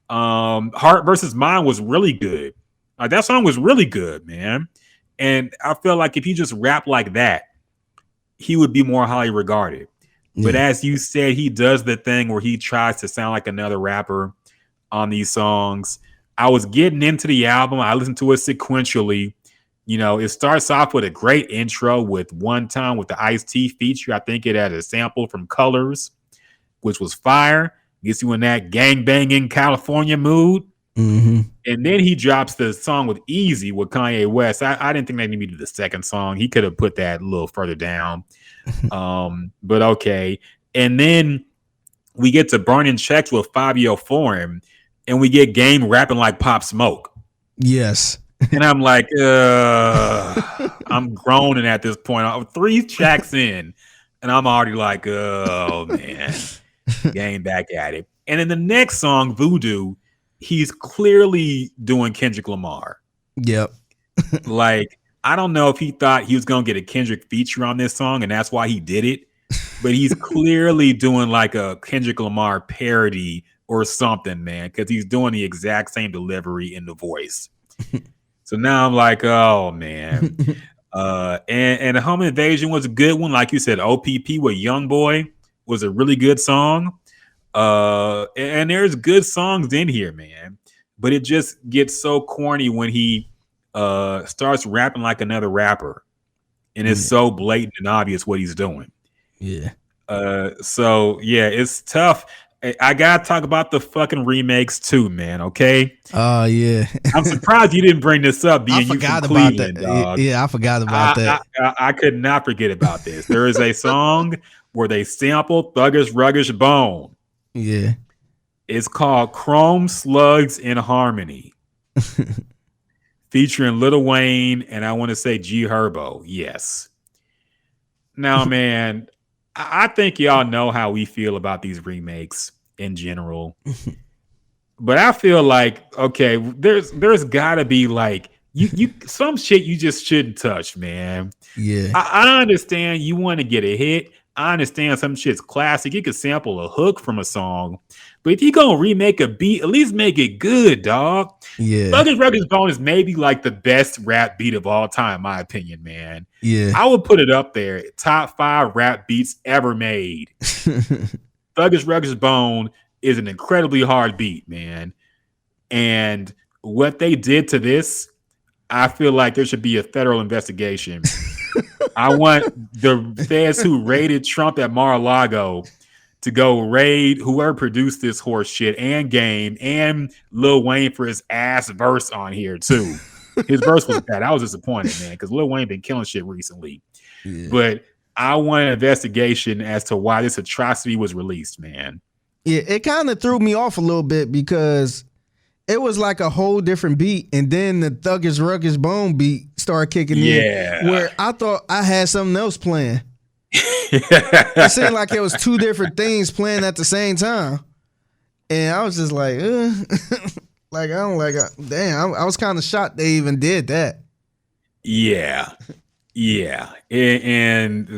Heart versus Mind was really good. That song was really good, man. And I feel like if he just rapped like that, he would be more highly regarded. But as you said, he does the thing where he tries to sound like another rapper on these songs. I was getting into the album. I listened to it sequentially. You know, it starts off with a great intro with One Time with the Ice-T feature. I think it had a sample from Colors, which was fire. Gets you in that gangbanging California mood. Mm-hmm. And then he drops the song with Easy with Kanye West. I didn't think they needed the second song. He could have put that a little further down. But okay. And then we get to Burning Checks with Fabio Foreign, and we get Game rapping like Pop Smoke. Yes. And I'm like, I'm groaning at this point. I'm 3 tracks in, and I'm already like, oh, man. Game back at it. And in the next song, Voodoo, he's clearly doing Kendrick Lamar. Yep. Like, I don't know if he thought he was going to get a Kendrick feature on this song, and that's why he did it. But he's clearly doing like a Kendrick Lamar parody or something, man, because he's doing the exact same delivery in the voice. So now I'm like, oh, man. And Home Invasion was a good one. Like you said, OPP with Young Boy was a really good song. And there's good songs in here, man. But it just gets so corny when he starts rapping like another rapper. And it's so blatant and obvious what he's doing. Yeah. So, yeah, it's tough. I got to talk about the fucking remakes too, man, okay? Oh, yeah. I'm surprised you didn't bring this up, being I you forgot from about Cleveland, that. dog. Yeah, I forgot about that. I could not forget about this. There is a song where they sample Thuggish Ruggish Bone. Yeah. It's called Chrome Slugs in Harmony. Featuring Lil Wayne and I want to say G Herbo. Yes. Now, man, I think y'all know how we feel about these remakes in general. But I feel like, okay, there's gotta be like you some shit you just shouldn't touch, man. Yeah. I understand you want to get a hit. I understand some shit's classic. You could sample a hook from a song. But if you gonna remake a beat, at least make it good, dog. Yeah. Thuggish Ruggish Bone is maybe like the best rap beat of all time, in my opinion, man. Yeah. I would put it up there. Top 5 rap beats ever made. Thuggish Ruggish Bone is an incredibly hard beat, man. And what they did to this, I feel like there should be a federal investigation. I want the feds who raided Trump at Mar-a-Lago to go raid whoever produced this horse shit and Game and Lil Wayne for his ass verse on here too. His verse was bad. I was disappointed, man, because Lil Wayne been killing shit recently. Yeah. But I want an investigation as to why this atrocity was released, man. Yeah, it kind of threw me off a little bit because it was like a whole different beat, and then the Thuggish Ruggish Bone beat started kicking in, where I thought I had something else playing. It seemed like it was 2 different things playing at the same time, and I was just like, like I don't like, damn. I was kind of shocked they even did that. Yeah, and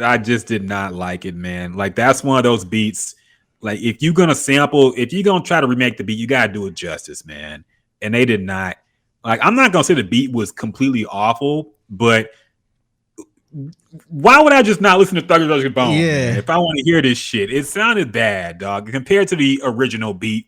I just did not like it, man. Like that's one of those beats. Like if you're gonna sample, if you're gonna try to remake the beat, you gotta do it justice, man. And they did not. Like I'm not gonna say the beat was completely awful, but why would I just not listen to Thuggish Ruggish Bone? Yeah. Man? If I want to hear this shit, it sounded bad, dog. Compared to the original beat,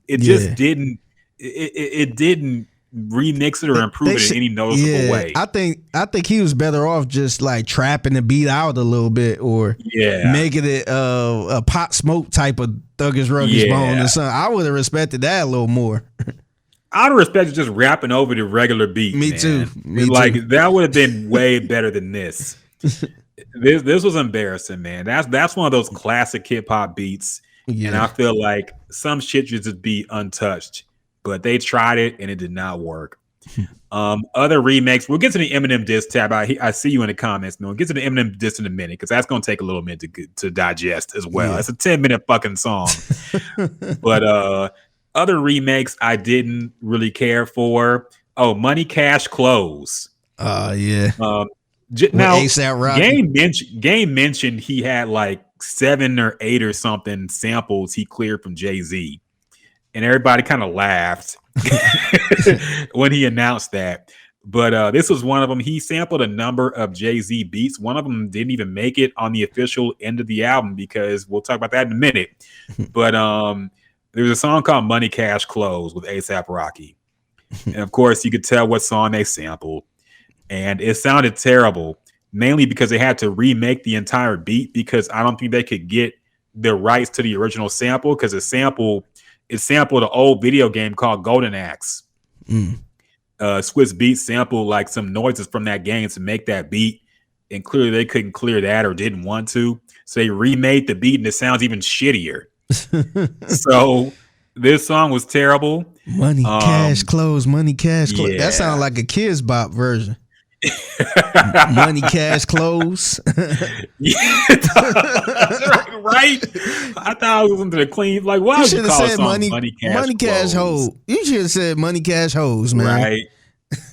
it just didn't. It didn't remix it or improve it in any noticeable way. I think he was better off just like trapping the beat out a little bit, or making it a Pop Smoke type of Thuggish Ruggish Bone or something. I would have respected that a little more. I'd have respected just rapping over the regular beat. Me too. That would have been way better than this. This was embarrassing, man. That's one of those classic hip hop beats, and I feel like some shit should just be untouched. But they tried it and it did not work. Other remakes, we'll get to the Eminem diss tab. I see you in the comments. No, we'll get to the Eminem diss in a minute because that's going to take a little minute to digest as well. It's a 10-minute fucking song. But other remakes I didn't really care for. Oh, Money, Cash, Clothes. Yeah. Now, A$AP Rocky. Game mentioned he had like 7 or 8 or something samples he cleared from Jay-Z. And everybody kind of laughed when he announced that. But this was one of them. He sampled a number of Jay-Z beats. One of them didn't even make it on the official end of the album because we'll talk about that in a minute. But there's a song called Money, Cash, Clothes with A$AP Rocky. And, of course, you could tell what song they sampled. And it sounded terrible, mainly because they had to remake the entire beat because I don't think they could get the rights to the original sample because it sampled an old video game called Golden Axe. Swiss Beats sampled like some noises from that game to make that beat, and clearly they couldn't clear that or didn't want to, so they remade the beat and it sounds even shittier. So this song was terrible. Money, cash, clothes. Money, cash, clothes. Yeah. That sounds like a Kids Bop version. Money, cash, clothes. Right? I thought I was into the clean. Like, why would you call it money, cash, hoes? You should have said money, cash, hoes, man. Right.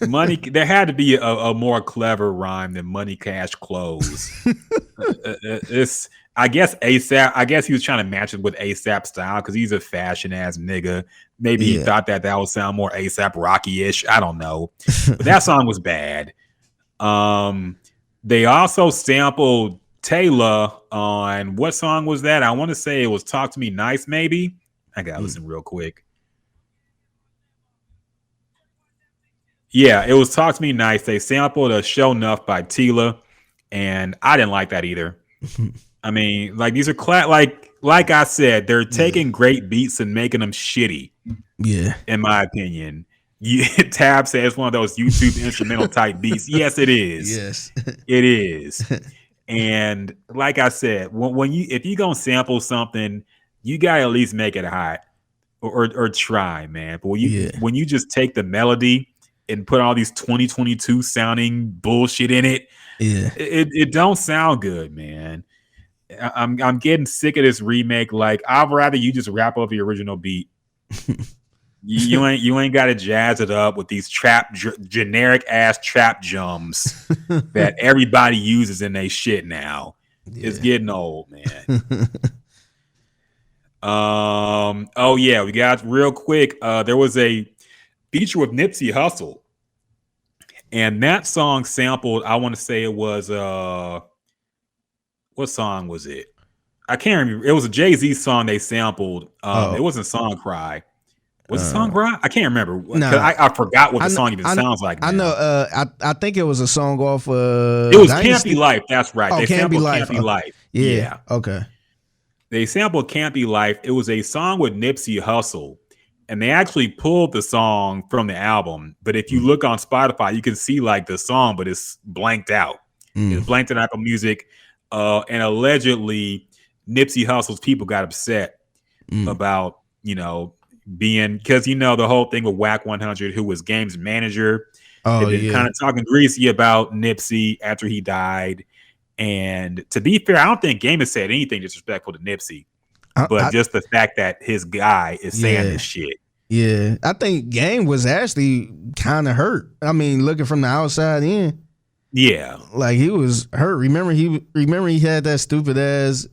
Money. There had to be a more clever rhyme than money, cash, clothes. It's. I guess A$AP. I guess he was trying to match it with A$AP style because he's a fashion ass nigga. Maybe he thought that would sound more A$AP Rocky-ish. I don't know, but that song was bad. They also sampled Taylor on what song was that? I want to say it was "Talk to Me Nice." Maybe I gotta listen real quick. Yeah, it was "Talk to Me Nice." They sampled a "Show Enough" by Tila, and I didn't like that either. I mean, like these are like I said, they're taking great beats and making them shitty. Yeah, in my opinion. Tab says it's one of those YouTube instrumental type beats. Yes, it is. Yes, it is. And like I said, if you gonna sample something, you gotta at least make it hot or try, man. But when you just take the melody and put all these 2022 sounding bullshit in it, it don't sound good, man. I'm getting sick of this remake. Like, I'd rather you just rap over the original beat. You ain't got to jazz it up with these generic ass trap jumps that everybody uses in their shit now. Yeah. It's getting old, man. Oh yeah, we got real quick. There was a feature with Nipsey Hussle, and that song sampled. I want to say it was what song was it? I can't remember. It was a Jay-Z song they sampled. It wasn't Song Cry. Was it Song Cry? I can't remember. I forgot what the song even sounds like now. I know. I think it was a song off. It was Can't Be Life. That's right. They sampled Can't Be Life. Yeah. Okay. They sampled Can't Be Life. It was a song with Nipsey Hussle, and they actually pulled the song from the album. But if you look on Spotify, you can see like the song, but it's blanked out. It's blanked in Apple Music. And allegedly, Nipsey Hussle's people got upset about, being, because the whole thing with Whack 100, who was Game's manager, kind of talking greasy about Nipsey after he died. And to be fair, I don't think Game has said anything disrespectful to Nipsey, but just the fact that his guy is saying this shit. Yeah, I think Game was actually kind of hurt. I mean, looking from the outside in. Yeah, like he was hurt. Remember he had that stupid ass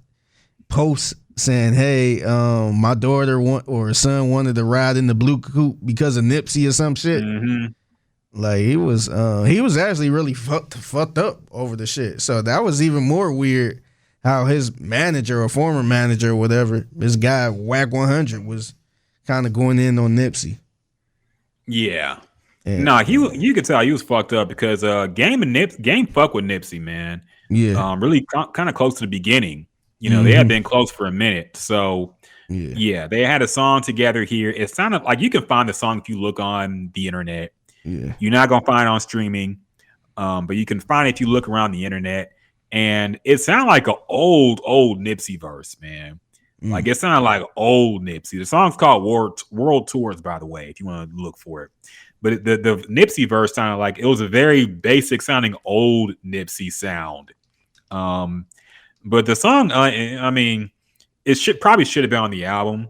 post saying, "Hey, my daughter or son wanted to ride in the blue coupe because of Nipsey or some shit." Mm-hmm. Like he was actually really fucked up over the shit. So that was even more weird. How his manager or former manager or whatever, this guy Whack 100 was kind of going in on Nipsey. Yeah. No, you could tell he was fucked up because Game fuck with Nipsey, man. Yeah, Really kind of close to the beginning. You know, they had hmm been close for a minute. So yeah, yeah, they had a song together here. It sounded like you can find the song if you look on the internet. yeah, You're not gonna find it on streaming, but you can find it if you look around the internet. And it sounded like an old Nipsey verse, man. Like mm. it sounded like old Nipsey. The song's called World Tours, by the way, if you want to look for it. But the Nipsey verse sounded like it was a very basic sounding old Nipsey sound. But the song, I mean, it probably should have been on the album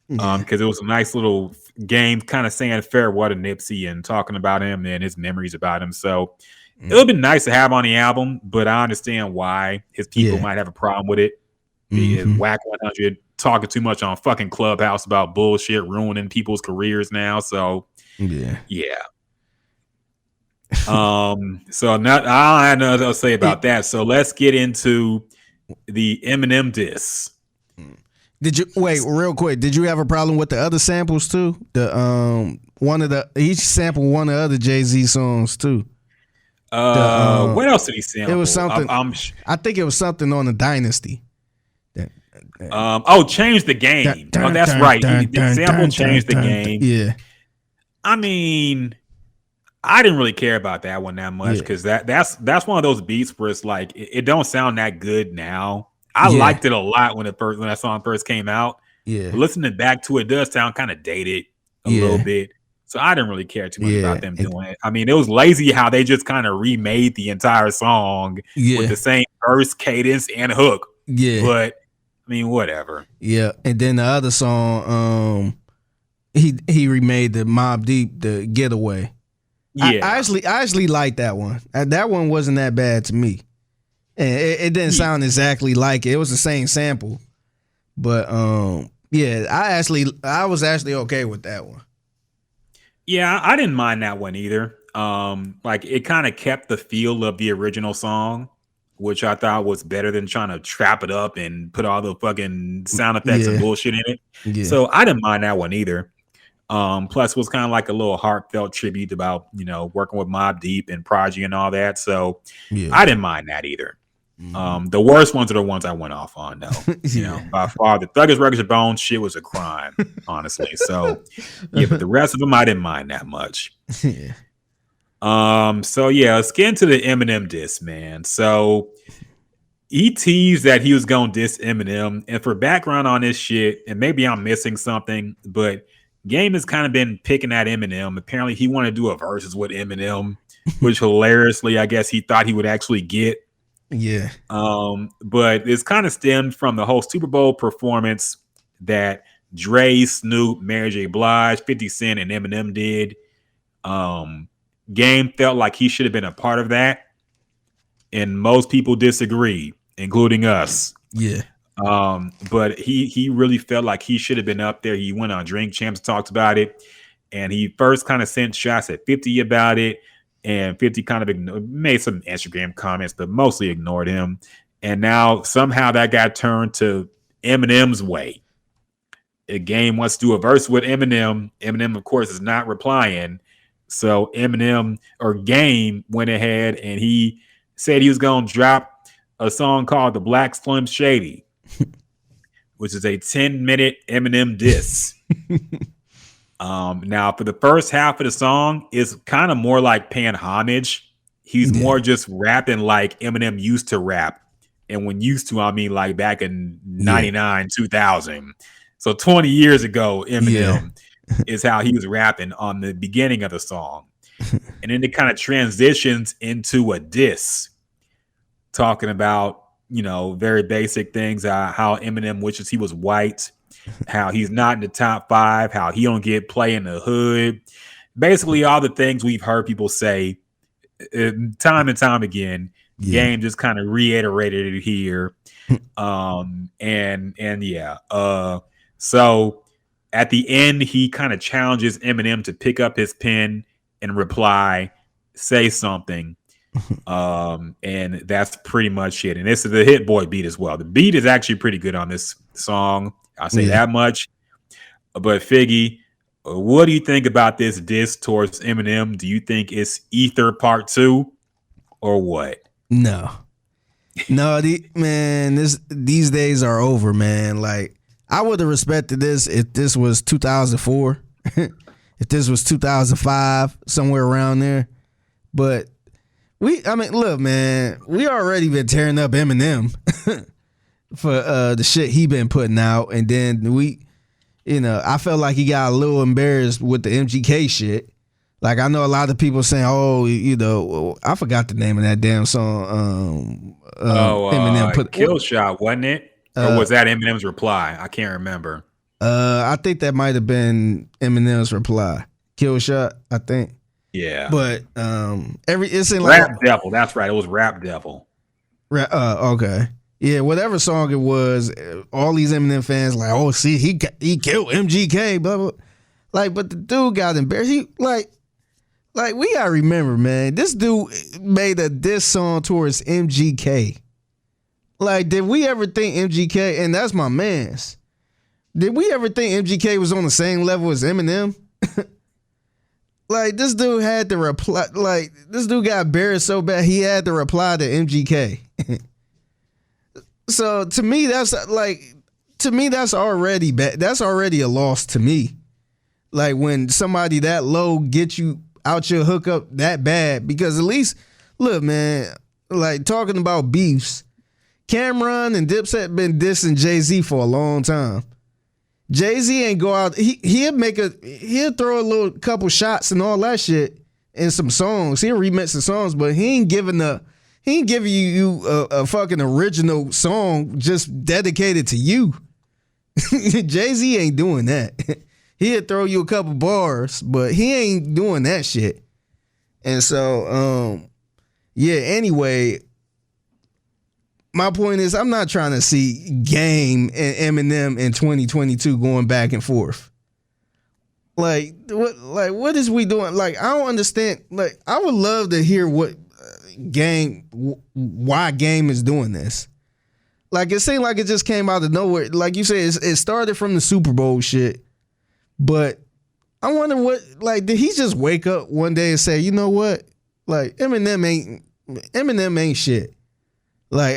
Yeah. because it was a nice little game, kind of saying farewell to Nipsey and talking about him and his memories about him. So it would have been nice to have on the album, but I understand why his people Yeah. might have a problem with it. Being Mhm. whack 100 talking too much on fucking Clubhouse about bullshit, ruining people's careers now. So Yeah. yeah. So not I don't have nothing to say about that. So let's get into the Eminem diss. Did you wait real quick? Did you have a problem with the other samples too? The one of the each sample one of the other Jay-Z songs too. What else did he sample? It was something. I'm I think it was something on the Dynasty. Change the game. Oh, that's right. The sample changed the game. Yeah. I mean, I didn't really care about that one that much because that's one of those beats where it's like it don't sound that good now. I liked it a lot when that song first came out. Yeah. But listening back to it does sound kind of dated a little bit. So I didn't really care too much about them doing it. I mean, it was lazy how they just kind of remade the entire song with the same verse, cadence, and hook. Yeah. But I mean, whatever. Yeah. And then the other song, he remade the Mobb Deep, the Getaway. Yeah. I actually liked that one. That one wasn't that bad to me. And it didn't sound exactly like it. It was the same sample. But I was actually okay with that one. Yeah, I didn't mind that one either. Like it kind of kept the feel of the original song, which I thought was better than trying to trap it up and put all the fucking sound effects and bullshit in it. Yeah. So I didn't mind that one either. Plus it was kind of like a little heartfelt tribute about, working with Mobb Deep and Prodigy and all that. So I didn't mind that either. The worst ones are the ones I went off on though. By far the Thuggish Ruggish and Bones shit was a crime, honestly. So but the rest of them I didn't mind that much. So let's get into the Eminem diss, man. So he teased that he was gonna diss Eminem, and for background on this shit, and maybe I'm missing something, but Game has kind of been picking at Eminem. Apparently he wanted to do a versus with Eminem, which hilariously I guess he thought he would actually get. Yeah. But it's kind of stemmed from the whole Super Bowl performance that Dre, Snoop, Mary J. Blige, 50 Cent, and Eminem did. Game felt like he should have been a part of that, and most people disagreed, including us. Yeah. But he really felt like he should have been up there. He went on Drink Champs, talked about it, and he first kind of sent shots at 50 about it. And 50 kind of made some Instagram comments, but mostly ignored him. And now somehow that got turned to Eminem's way. The Game wants to do a verse with Eminem. Eminem, of course, is not replying. So Eminem or Game went ahead and he said he was going to drop a song called The Black Slim Shady, which is a 10-minute Eminem diss. Now for the first half of the song, it's kind of more like paying homage. He's more just rapping like Eminem used to rap. And when used to, I mean like back in 99, 2000. So 20 years ago, Eminem is how he was rapping on the beginning of the song. And then it kind of transitions into a diss, talking about, very basic things, how Eminem wishes he was white, how he's not in the top 5, how he don't get play in the hood. Basically all the things we've heard people say time and time again. Game just kind of reiterated it here. So at the end he kind of challenges Eminem to pick up his pen and reply, say something. And that's pretty much it. And this is the Hit Boy beat as well. The beat is actually pretty good on this song, I'll say that much. But Figgy, What do you think about this diss towards Eminem? Do you think it's Ether Part 2 or what? No. No, these days are over, man. Like, I would have respected this if this was 2004, if this was 2005, somewhere around there. But look, man, we already been tearing up Eminem for the shit he been putting out, and then I felt like he got a little embarrassed with the MGK shit. Like, I know a lot of people saying, "Oh, I forgot the name of that damn song." Eminem put Kill Shot, wasn't it? Or was that Eminem's reply? I can't remember. I think that might have been Eminem's reply. Kill Shot, I think. Yeah. But it's in Rap Devil. That's right. It was Rap Devil. Okay. Yeah, whatever song it was, all these Eminem fans like, oh, see, he killed MGK, blah blah. Like, but the dude got embarrassed. He like we gotta remember, man, this dude made a diss song towards MGK. Like, did we ever think MGK, and that's my man's, did we ever think MGK was on the same level as Eminem? Like, this dude had to reply, like, this dude got embarrassed so bad he had to reply to MGK. So to me, that's already bad. That's already a loss to me. Like, when somebody that low gets you out your hookup that bad, because at least, look, man, like, talking about beefs, Cameron and Dipset been dissing Jay-Z for a long time. Jay-Z ain't go out. He'll throw a little couple shots and all that shit in some songs. He'll remix the songs, but he ain't giving you a fucking original song just dedicated to you. Jay-Z ain't doing that. He'll throw you a couple bars, but he ain't doing that shit. And so, anyway, my point is, I'm not trying to see Game and Eminem in 2022 going back and forth. Like, what is we doing? Like, I don't understand. Like, I would love to hear why Game is doing this. Like, it seemed like it just came out of nowhere. Like you said, it started from the Super Bowl shit. But I wonder did he just wake up one day and say, you know what? Like, Eminem ain't shit. Like,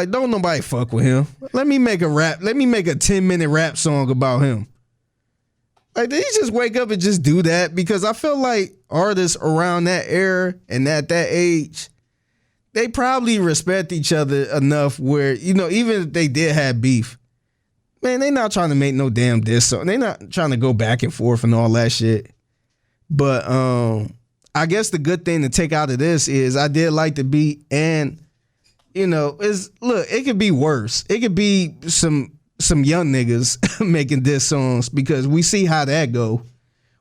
don't nobody fuck with him. Let me make a 10-minute rap song about him. Like, did he just wake up and just do that? Because I feel like artists around that era and at that age, they probably respect each other enough where, even if they did have beef, man, they not trying to make no damn diss song. They not trying to go back and forth and all that shit. But I guess the good thing to take out of this is I did like the beat, and it could be worse. It could be some young niggas making diss songs, because we see how that go,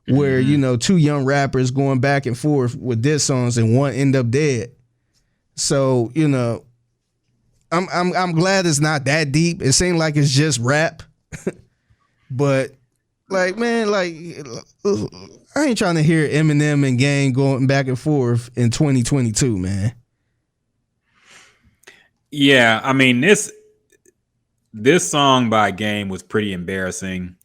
where two young rappers going back and forth with diss songs and one end up dead. So I'm glad it's not that deep. It seems like it's just rap, but like, man, like, I ain't trying to hear Eminem and Game going back and forth in 2022, man. Yeah, I mean, this song by Game was pretty embarrassing.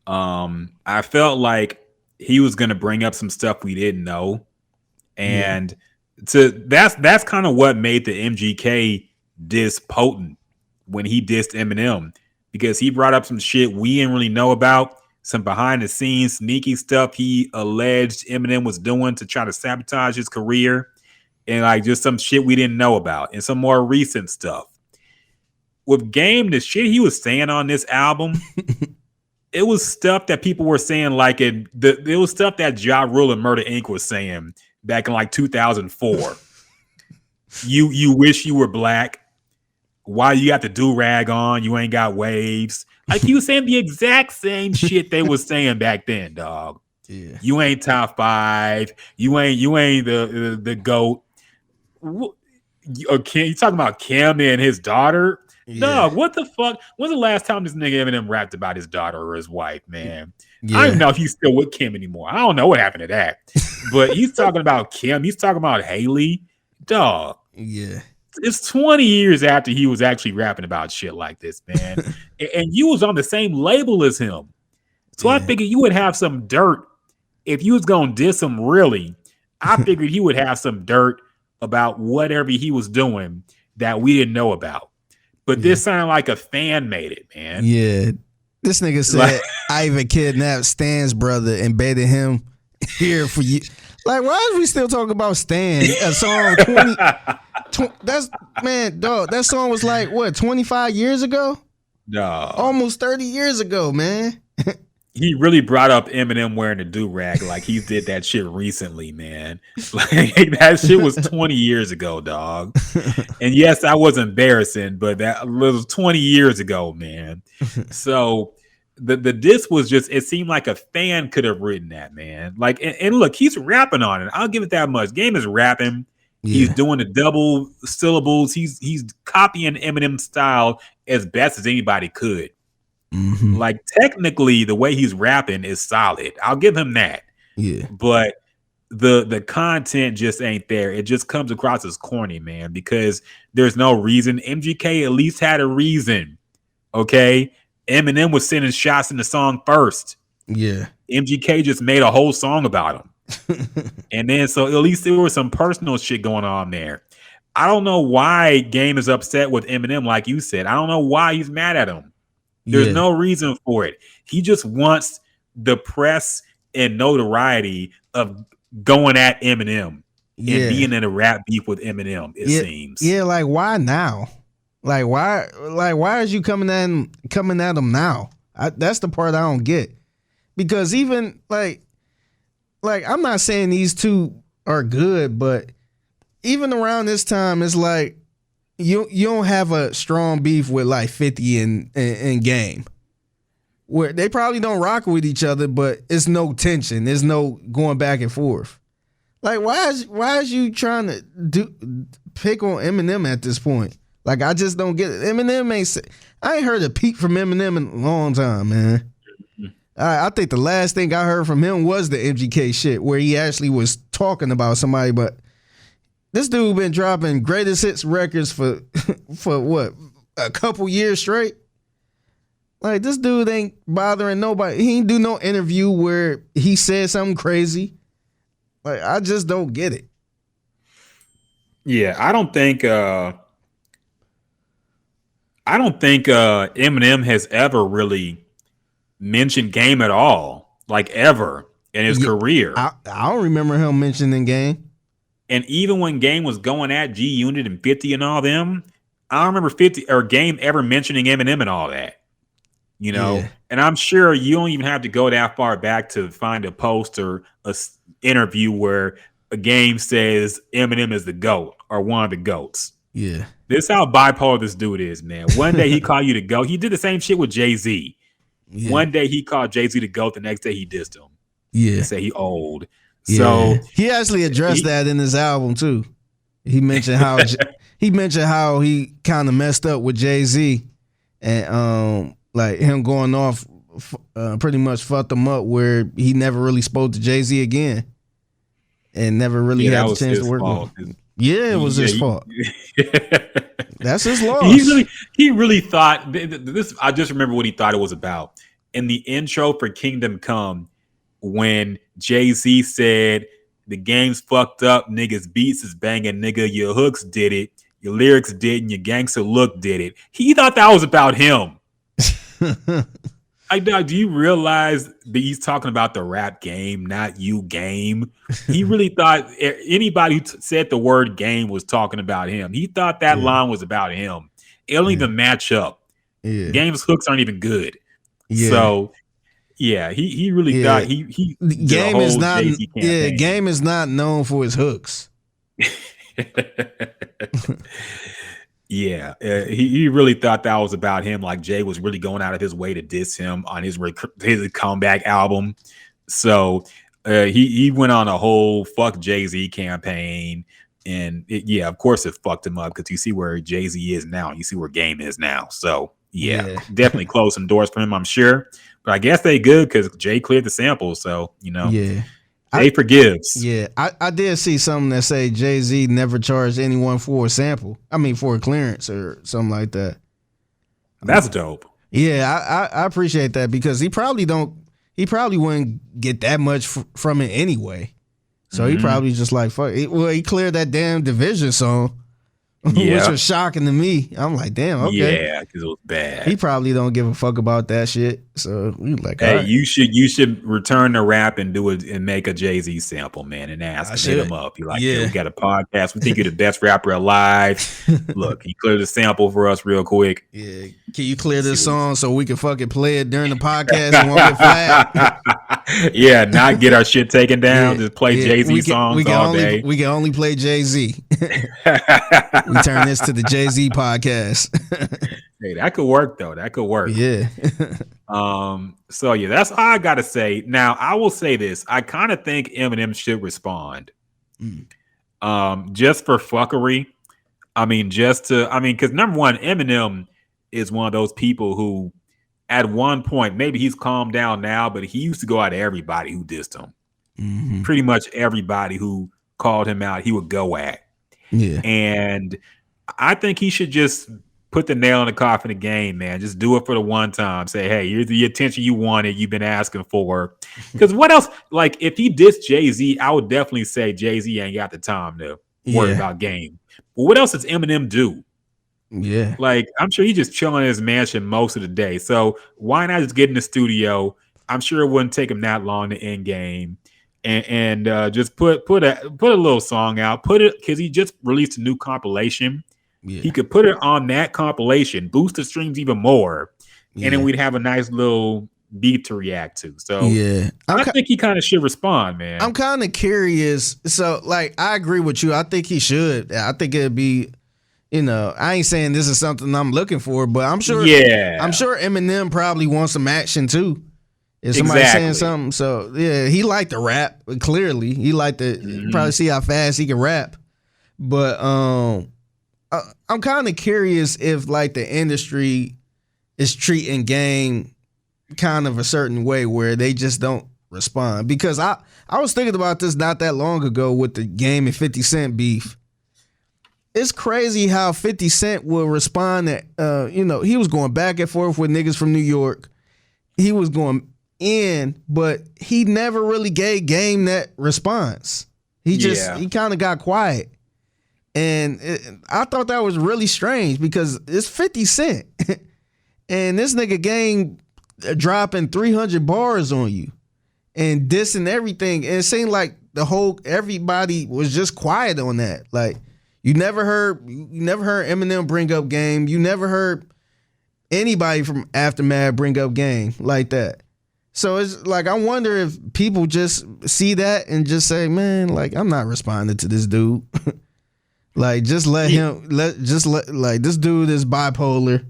I felt like he was gonna bring up some stuff we didn't know, and that's kind of what made the MGK diss potent when he dissed Eminem, because he brought up some shit we didn't really know about, some behind the scenes sneaky stuff he alleged Eminem was doing to try to sabotage his career, and like just some shit we didn't know about, and some more recent stuff. With Game, the shit he was saying on this album, it was stuff that people were saying, like it was stuff that Ja Rule and Murder Inc. was saying back in like 2004. You wish you were black. Why you got the do-rag on? You ain't got waves. Like, he was saying the exact same shit they was saying back then, dog. Yeah. You ain't top 5. You ain't the GOAT. Okay, you talking about Kim and his daughter? Yeah. Dog, what the fuck? When's the last time this nigga Eminem rapped about his daughter or his wife, man? Yeah. I don't know if he's still with Kim anymore. I don't know what happened to that. But he's talking about Kim. He's talking about Haley. Dog. Yeah. It's 20 years after he was actually rapping about shit like this, man. And you was on the same label as him. So I figured you would have some dirt if you was gonna diss him. Really, I figured he would have some dirt about whatever he was doing that we didn't know about. But this sounded like a fan made it, man. Yeah. This nigga said, I even kidnapped Stan's brother and baited him here for you. Like, why is we still talking about Stan? A song 20 that's, man, dog, that song was like, what, 25 years ago? No. Almost 30 years ago, man. He really brought up Eminem wearing a do-rag like he did that shit recently, man. Like that shit was 20 years ago, dog. And yes, that was embarrassing, but that was 20 years ago, man. So the diss was just, it seemed like a fan could have written that, man. Like, and look, he's rapping on it. I'll give it that much. Game is rapping. Yeah. He's doing the double syllables. He's copying Eminem style as best as anybody could. Mm-hmm. Like technically the way he's rapping is solid. I'll give him that. Yeah. But the content just ain't there. It just comes across as corny, man, because there's no reason. MGK at least had a reason. Okay. Eminem was sending shots in the song first. Yeah. MGK just made a whole song about him. And then so at least there was some personal shit going on there. I don't know why Game is upset with Eminem, like you said. I don't know why he's mad at him. There's no reason for it. He just wants the press and notoriety of going at Eminem and being in a rap beef with Eminem, it seems. Yeah, like why now? Like why is you coming at him now? That's the part I don't get. Because even like I'm not saying these two are good, but even around this time, it's like you don't have a strong beef with like 50 and Game, where they probably don't rock with each other, but it's no tension. There's no going back and forth. Like why is you trying to pick on Eminem at this point? Like I just don't get it. Eminem I ain't heard a peep from Eminem in a long time, man. I think the last thing I heard from him was the MGK shit, where he actually was talking about somebody, but this dude been dropping greatest hits records for what, a couple years straight? Like this dude ain't bothering nobody. He ain't do no interview where he said something crazy. Like I just don't get it. Yeah, I don't think Eminem has ever really mentioned Game at all, like ever in his career. I don't remember him mentioning Game. And even when Game was going at G Unit and 50 and all them, I don't remember 50 or Game ever mentioning Eminem and all that. You know, and I'm sure you don't even have to go that far back to find a post or a interview where a Game says Eminem is the GOAT or one of the GOATs. Yeah. This is how bipolar this dude is, man. One day he called you the GOAT. He did the same shit with Jay-Z. Yeah. One day he called Jay-Z the GOAT. The next day he dissed him. Yeah. And say he old. Yeah. So he actually addressed that in his album too. He mentioned how he kind of messed up with Jay-Z and like him going off pretty much fucked him up, where he never really spoke to Jay-Z again and never really had the chance to work with him. Yeah, it was his fault. That's his loss. He really thought this. I just remember what he thought it was about in the intro for Kingdom Come, when Jay-Z said the game's fucked up, niggas beats is banging, nigga, your hooks did it, your lyrics did, and your gangster look did it. He thought that was about him. Do you realize that he's talking about the rap game, not you, Game? He really thought anybody who said the word Game was talking about him. He thought that line was about him. It don't even match up. Yeah. Game's hooks aren't even good. Yeah. So yeah, he really thought he Game is not Game is not known for his hooks. Yeah, he really thought that was about him. Like Jay was really going out of his way to diss him on his comeback album. So he went on a whole fuck Jay-Z campaign, and of course it fucked him up, because you see where Jay-Z is now, and you see where Game is now. So definitely closed some doors for him, I'm sure. But I guess they good because Jay cleared the sample, so Jay forgives. Yeah, I did see something that say Jay-Z never charged anyone for a sample. I mean, for a clearance or something like that. That's dope. Yeah, I appreciate that, because he probably don't he probably wouldn't get that much from it anyway. So he probably just like, fuck it. Well, he cleared that damn Division song. Which was shocking to me. I'm like, damn, okay. Yeah, because it was bad. He probably don't give a fuck about that shit. So we like, hey, right. you should return to rap and do it and make a Jay-Z sample, man, and hit him up. You're like, yeah, we got a podcast. We think you're the best rapper alive. Look, he cleared the sample for us real quick. Yeah, can you clear this song so we can fucking play it during the podcast and won't get flagged? Yeah, not get our shit taken down. Just play Jay-Z songs all day. We can only play Jay-Z. We turn this to the Jay-Z podcast. Hey, that could work though. That could work. Yeah. So yeah, that's all I gotta say. Now I will say this. I kind of think Eminem should respond. Just for fuckery. Because number one, Eminem is one of those people who at one point, maybe he's calmed down now, but he used to go at everybody who dissed him. Pretty much everybody who called him out, he would go at. Yeah. And I think he should just put the nail in the coffin of the game, man. Just do it for the one time. Say, hey, here's the attention you wanted, you've been asking for. Because what else? Like, if he dissed Jay-Z, I would definitely say Jay-Z ain't got the time to worry about game. But what else does Eminem do? Yeah. Like, I'm sure he's just chilling in his mansion most of the day. So why not just get in the studio? I'm sure it wouldn't take him that long to end game. And just put a little song out. Put it because he just released a new compilation. Yeah. He could put it on that compilation, boost the streams even more, and then we'd have a nice little beat to react to. So yeah, I think he kind of should respond, man. I'm kind of curious. So like, I agree with you. I think he should. I think it'd be, I ain't saying this is something I'm looking for, but I'm sure. Yeah, I'm sure Eminem probably wants some action too. If somebody's saying something, so yeah, he liked to rap. Clearly, he liked to probably see how fast he can rap. But I'm kind of curious if like the industry is treating Game kind of a certain way where they just don't respond. Because I was thinking about this not that long ago with the Game and 50 Cent beef. It's crazy how 50 Cent will respond that he was going back and forth with niggas from New York. He was going in, but he never really gave Game that response. He kind of got quiet. And I thought that was really strange because it's 50 Cent. And this nigga Game dropping 300 bars on you and dissing everything. And it seemed like everybody was just quiet on that. Like you never heard Eminem bring up Game. You never heard anybody from Aftermath bring up Game like that. So it's like, I wonder if people just see that and just say, man, like, I'm not responding to this dude. Like, just let this dude is bipolar.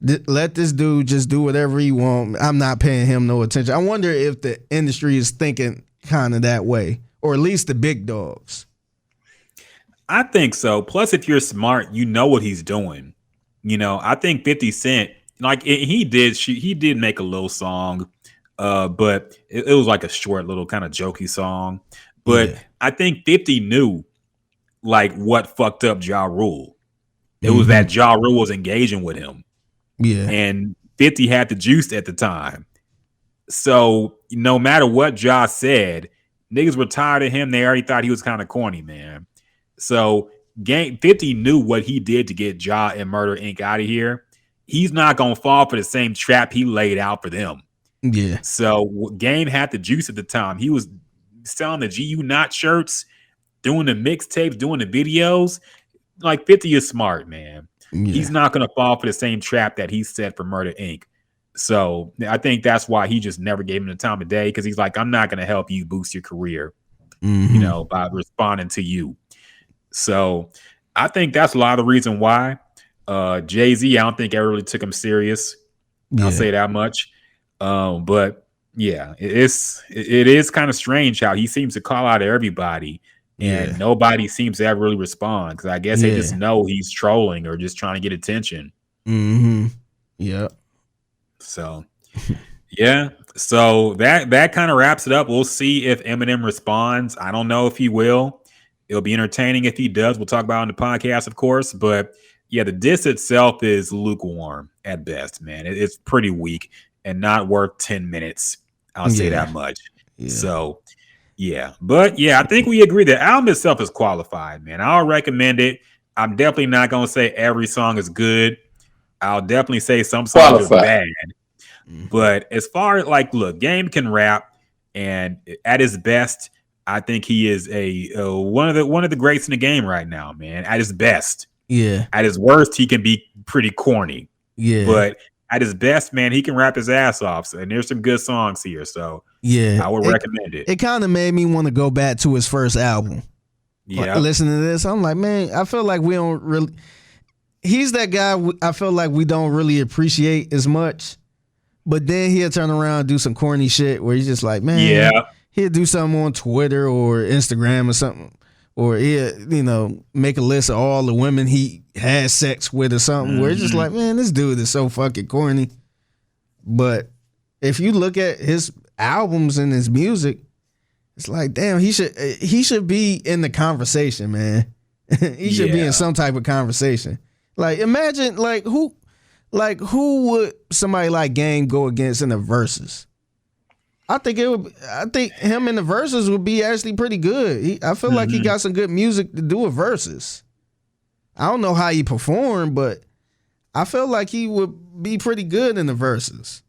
Let this dude just do whatever he wants. I'm not paying him no attention. I wonder if the industry is thinking kind of that way, or at least the big dogs. I think so. Plus, if you're smart, you know what he's doing. I think 50 Cent, like he did make a little song. But it was like a short little kind of jokey song. But I think 50 knew like what fucked up Ja Rule. It was that Ja Rule was engaging with him. Yeah. And 50 had the juice at the time. So no matter what Ja said, niggas were tired of him. They already thought he was kind of corny, man. So 50 knew what he did to get Ja and Murder Inc. out of here. He's not gonna fall for the same trap he laid out for them. Yeah. So Game had the juice at the time. He was selling the GU Not shirts, doing the mixtapes, doing the videos. Like 50 is smart, man. Yeah. He's not going to fall for the same trap that he set for Murder Inc. So I think that's why he just never gave him the time of day, because he's like, I'm not going to help you boost your career, by responding to you. So I think that's a lot of the reason why. Jay-Z, I don't think ever really took him serious. I'll say that much. But yeah, it is kind of strange how he seems to call out everybody and nobody seems to ever really respond, because I guess they just know he's trolling or just trying to get attention. Yeah. So so that kind of wraps it up. We'll see if Eminem responds. I don't know if he will. It'll be entertaining if he does. We'll talk about it on the podcast, of course. But yeah, the diss itself is lukewarm at best, man. It's pretty weak and not worth 10 minutes I'll say Yeah. that much. Yeah. So, yeah. But yeah, I think we agree the album itself is qualified, man. I'll recommend it. I'm definitely not going to say every song is good. I'll definitely say some songs are bad. But as far as like, look, Game can rap, and at his best, I think he is a one of the greats in the game right now, man. At his best. Yeah. At his worst, he can be pretty corny. Yeah. But at his best, man, he can rap his ass off. So, and there's some good songs here. So yeah, I would recommend it. It kind of made me want to go back to his first album. Yeah. Like, listen to this. I'm like, man, I feel like we don't really. He's that guy I feel like we don't really appreciate as much. But then he'll turn around and do some corny shit where he's just like, man, he'll do something on Twitter or Instagram or something. Or he'll, make a list of all the women he had sex with or something. Where it's just like, man, this dude is so fucking corny. But if you look at his albums and his music, it's like, damn, he should be in the conversation, man. He should be in some type of conversation. Like, imagine, who would somebody like Game go against in the verses? I think him in the verses would be actually pretty good. I feel like he got some good music to do with verses. I don't know how he performed, but I feel like he would be pretty good in the verses.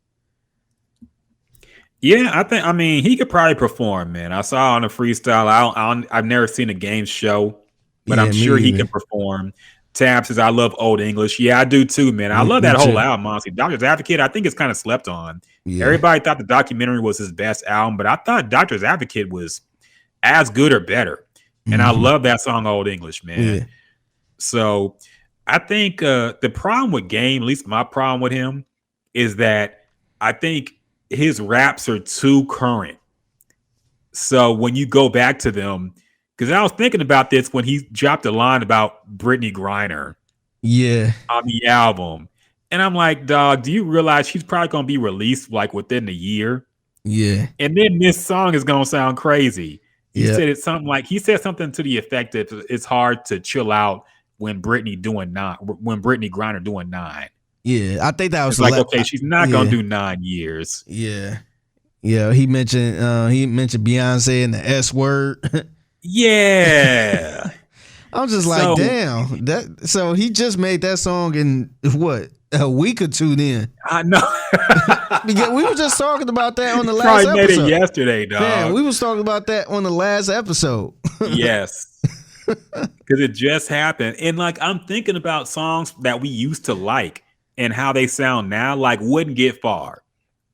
Yeah, he could probably perform, man. I saw on a freestyle. I've never seen a Game show, but I'm sure he can perform. Tab says, I love Old English. Yeah, I do too, man. I love that whole album, honestly. Doctor's Advocate, I think it's kind of slept on. Yeah. Everybody thought the documentary was his best album, but I thought Doctor's Advocate was as good or better. And I love that song, Old English, man. Yeah. So I think the problem with Game, at least my problem with him, is that I think his raps are too current. So when you go back to them, because I was thinking about this when he dropped a line about Brittany Griner on the album. And I'm like, dog, do you realize she's probably going to be released like within a year? Yeah. And then this song is going to sound crazy. He said something to the effect that it's hard to chill out when Brittany Griner doing 9. Yeah, I think that was like, okay, she's not going to do 9 years. Yeah. Yeah, he mentioned Beyonce and the S word. Yeah. I'm just like, damn. So he just made that song in what, a week or two then? I know. Because we were just talking about that on the last episode. Probably made it yesterday, dog. Man, we was talking about that on the last episode. Yes. Because it just happened. And like, I'm thinking about songs that we used to like and how they sound now, like Wouldn't Get Far.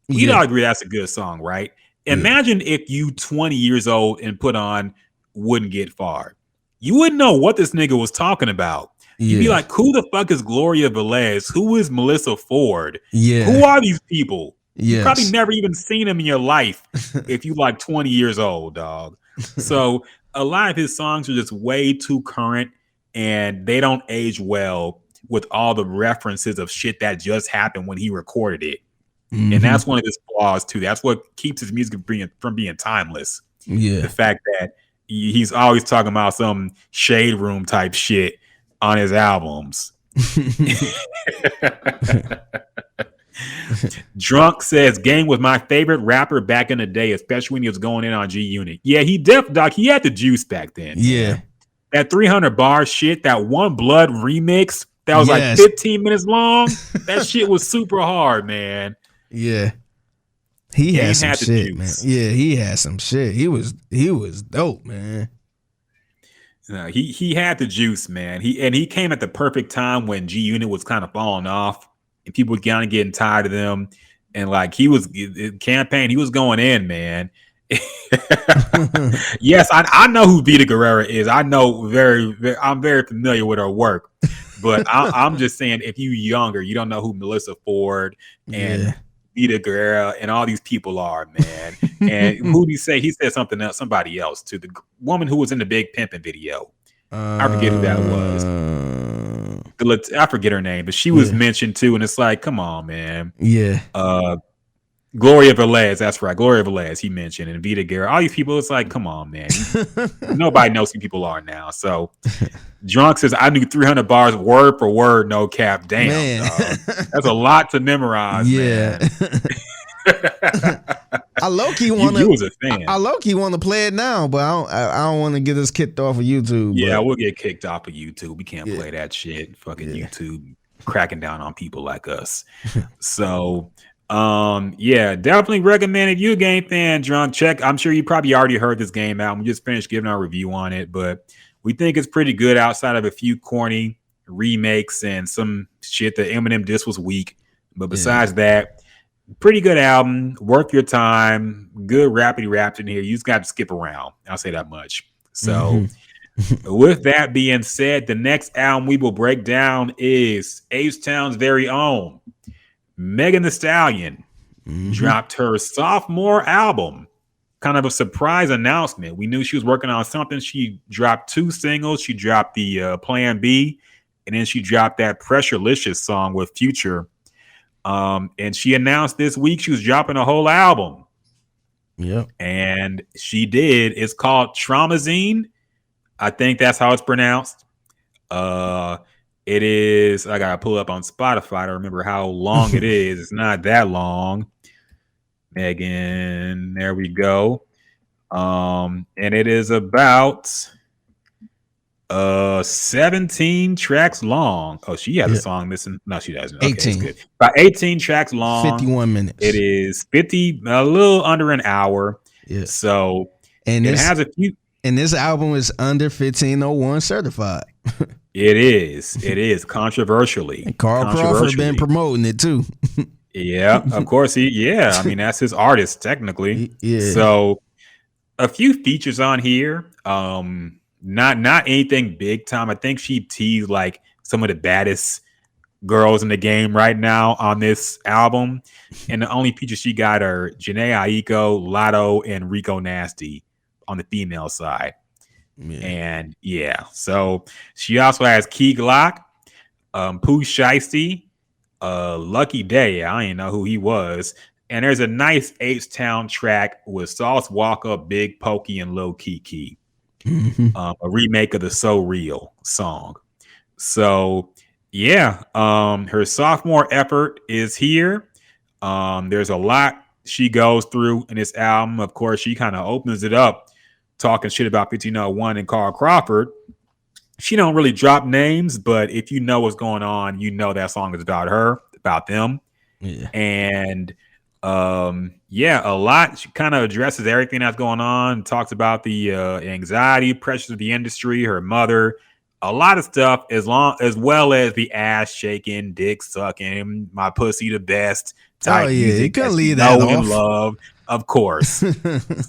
We'd all agree that's a good song, right? Imagine if you 20 years old and put on Wouldn't Get Far. You wouldn't know what this nigga was talking about. You'd be like, who the fuck is Gloria Velez? Who is Melissa Ford? Yeah. Who are these people? You've probably never even seen them in your life if you like 20 years old, dog. So a lot of his songs are just way too current and they don't age well with all the references of shit that just happened when he recorded it. And that's one of his flaws too. That's what keeps his music from being timeless. Yeah. The fact that he's always talking about some shade room type shit on his albums. Drunk says Game was my favorite rapper back in the day, especially when he was going in on G Unit. Yeah, he had the juice back then. Yeah. Man. That 300 bar shit, that One Blood remix that was like 15 minutes long. That shit was super hard, man. Yeah. He had some shit, man. Yeah, he had some shit. He was dope, man. He had the juice, man. He came at the perfect time when G Unit was kind of falling off and people were kind of getting tired of them. And like he was going in, man. Yes, I know who Vita Guerrera is. I know I'm very familiar with her work. But I'm just saying, if you younger, you don't know who Melissa Ford and Vita Guerrera and all these people are, man. And who did he say? He said something else, somebody else too. The woman who was in the Big Pimpin' video. I forget who that was. I forget her name, but she was mentioned too. And it's like, come on, man. Yeah. Gloria Velez, that's right. Gloria Velez, he mentioned, and Vita Guerrera. All these people, it's like, come on, man. Nobody knows who people are now. So Drunk says, I knew 300 bars word for word, no cap. Damn, dog. That's a lot to memorize, man. I low-key You want was a to. fan. I low-key want to play it now, but I don't want to get us kicked off of YouTube. Yeah, but we'll get kicked off of YouTube. We can't play that shit. Fucking Yeah. YouTube cracking down on people like us. So, yeah, definitely recommend if you're a game fan, Drunk. Check. I'm sure you probably already heard this game out. We just finished giving our review on it, but we think it's pretty good outside of a few corny remakes and some shit. The Eminem disc was weak, but besides that, pretty good album, worth your time. Good rapidy raps in here. You just got to skip around. I'll say that much. So, with that being said, the next album we will break down is H-Town's very own Megan Thee Stallion. Dropped her sophomore album. Kind of a surprise announcement. We knew she was working on something. She dropped 2 singles. She dropped the Plan B, and then she dropped that Pressurelicious song with Future. And she announced this week she was dropping a whole album. Yep. And she did. It's called Traumazine. I think that's how it's pronounced. It is. I gotta pull up on Spotify to remember how long it is. It's not that long. Megan, there we go. And it is about 17 tracks long. Oh, she has a song missing. No, she doesn't. Okay, 18. it's good. About 18 tracks long. 51 minutes. It is a little under an hour. Yeah. So and it has a few. And this album is under 1501 certified. It is controversially. And Carl Crawford been promoting it too. Yeah, of course I mean, that's his artist technically. Yeah. So a few features on here. Not anything big time. I think she teased like some of the baddest girls in the game right now on this album. And the only features she got are Jhené Aiko, Lotto, and Rico Nasty on the female side. And so she also has Key Glock, Pooh Shiesty, Lucky Day. I didn't know who he was. And there's a nice H-Town track with Sauce Walker, Big Pokey, and Lil Kiki. A remake of the So Real song. So her sophomore effort is here. There's a lot she goes through in this album. Of course, she kind of opens it up talking shit about 1501 and Carl Crawford. She don't really drop names, but if you know what's going on, you know that song is about her, about them. Yeah. And a lot. She kind of addresses everything that's going on, talks about the anxiety, pressures of the industry, her mother, a lot of stuff, as well as the ass shaking, dick sucking, my pussy the best type music. You couldn't leave that off. And love, of course.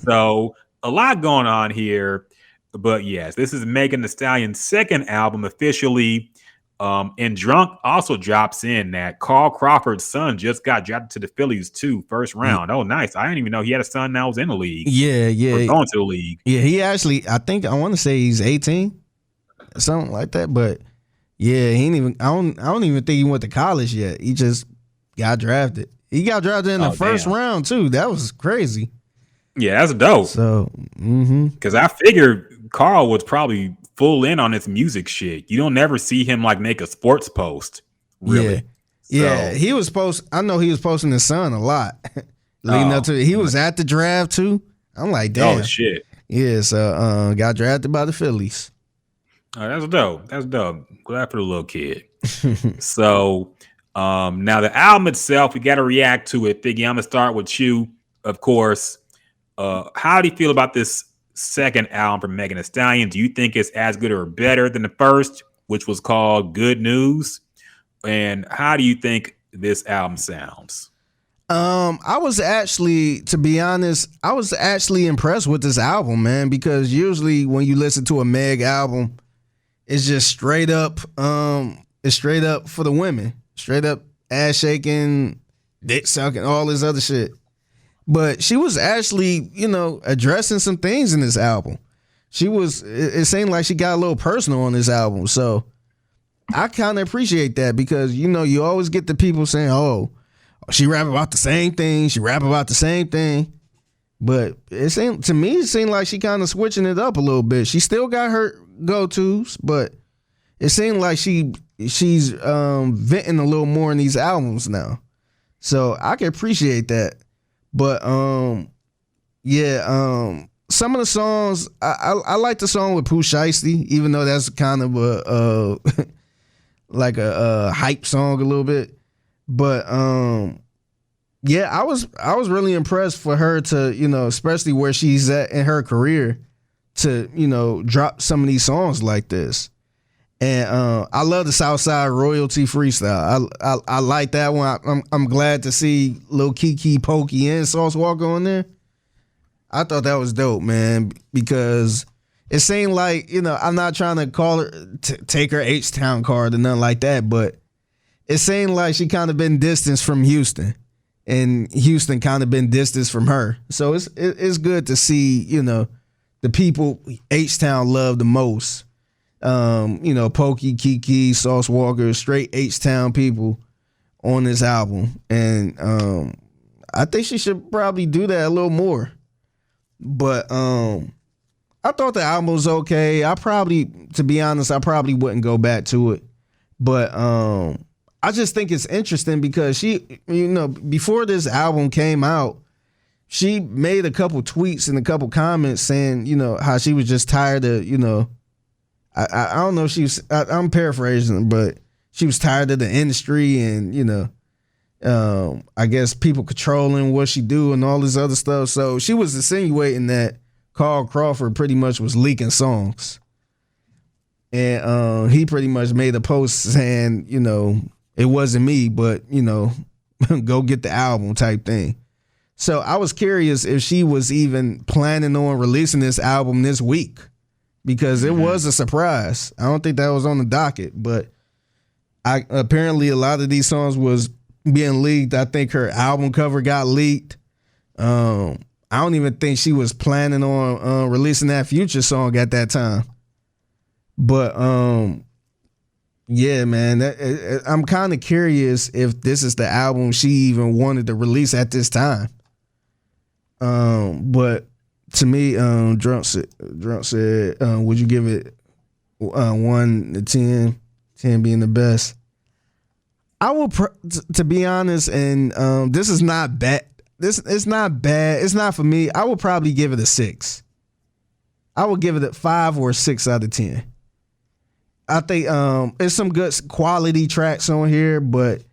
So a lot going on here. But yes, this is Megan Thee Stallion's second album officially. And Drunk also drops in that Carl Crawford's son just got drafted to the Phillies too, first round. Oh, nice. I didn't even know he had a son that was in the league. Yeah. Or going to the league. Yeah, he actually, I want to say he's 18, something like that. But yeah, he ain't even. I don't even think he went to college yet. He just got drafted. He got drafted in the first round too. That was crazy. Yeah, that's dope. So, because I figured Carl was probably full in on his music shit. You don't never see him like make a sports post. Really. Yeah. He was I know he was posting his son a lot leading up to it. He was at the draft too. I'm like, damn. Oh shit. Yeah. So got drafted by the Phillies. Oh, that's dope. That's dope. Glad for the little kid. So now the album itself, we got to react to it. Figgy, I'm gonna start with you, of course. How do you feel about this second album from Megan Thee Stallion? Do you think it's as good or better than the first, which was called Good News? And how do you think this album sounds? I was actually, to be honest, impressed with this album, man, because usually when you listen to a Meg album, it's just straight up, it's straight up for the women, straight up ass shaking, dick sucking, all this other shit. But she was actually, addressing some things in this album. It seemed like she got a little personal on this album. So I kind of appreciate that because, you always get the people saying, oh, she rap about the same thing. She rap about the same thing. But it seemed like she kind of switching it up a little bit. She still got her go-tos, but it seemed like she's venting a little more in these albums now. So I can appreciate that. But yeah, some of the songs I like the song with Pooh Shiesty, even though that's kind of a like a hype song a little bit. But yeah, I was really impressed for her to, you know, especially where she's at in her career, to, you know, drop some of these songs like this. And I love the Southside Royalty freestyle. I like that one. I'm glad to see Lil Keke, Pokey, and Sauce Walker on there. I thought that was dope, man, because it seemed like, you know, I'm not trying to call her take her H-Town card or nothing like that, but it seemed like she kind of been distanced from Houston, and Houston kind of been distanced from her. So it's good to see, you know, the people H-Town love the most. You know, Pokey, Keke, Sauce Walker, straight H-Town people on this album. And I think she should probably do that a little more. But I thought the album was okay. To be honest, I probably wouldn't go back to it. But I just think it's interesting because she, you know, before this album came out, she made a couple tweets and a couple comments saying, you know, how she was just tired of, you know, I don't know if she was, I'm paraphrasing, but she was tired of the industry and, you know, I guess people controlling what she do and all this other stuff. So she was insinuating that Carl Crawford pretty much was leaking songs. And he pretty much made a post saying, you know, it wasn't me, but, you know, go get the album type thing. So I was curious if she was even planning on releasing this album this week, because it was a surprise. I don't think that was on the docket, but apparently a lot of these songs was being leaked. I think her album cover got leaked. I don't even think she was planning on releasing that Future song at that time. But yeah, man, I'm kind of curious if this is the album she even wanted to release at this time. But to me, Drunk said, would you give it 1 to 10, 10 being the best? I will, to be honest, and this is not bad. It's not bad. It's not for me. I would probably give it a 6. I would give it a 5 or a 6 out of 10. I think it's some good quality tracks on here, but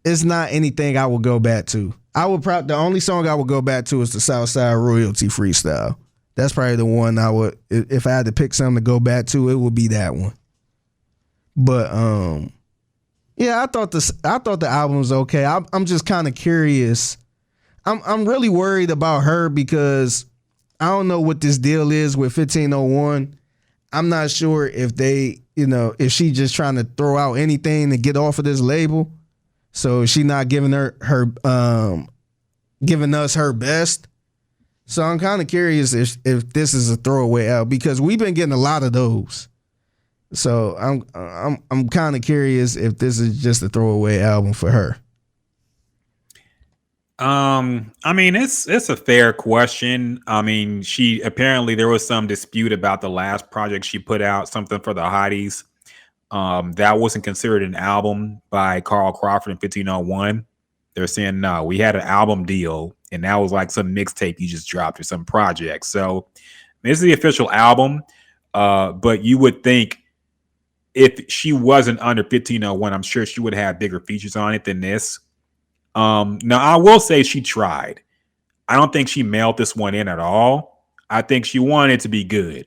it's not anything I would go back to. The only song I would go back to is the Southside Royalty freestyle. That's probably the one I would, if I had to pick something to go back to, it would be that one. But yeah, I thought the album was okay. I'm just kind of curious. I'm really worried about her because I don't know what this deal is with 1501. I'm not sure if they, you know, if she just trying to throw out anything to get off of this label. So she not giving giving us her best. So I'm kind of curious if this is a throwaway album, because we've been getting a lot of those. So I'm kind of curious if this is just a throwaway album for her. I mean, it's a fair question. I mean, there was some dispute about the last project she put out, something for the Hotties. That wasn't considered an album by Carl Crawford in 1501. They're saying, no, we had an album deal, and that was like some mixtape you just dropped or some project. So this is the official album. But you would think if she wasn't under 1501, I'm sure she would have bigger features on it than this. Now, I will say she tried. I don't think she mailed this one in at all. I think she wanted it to be good.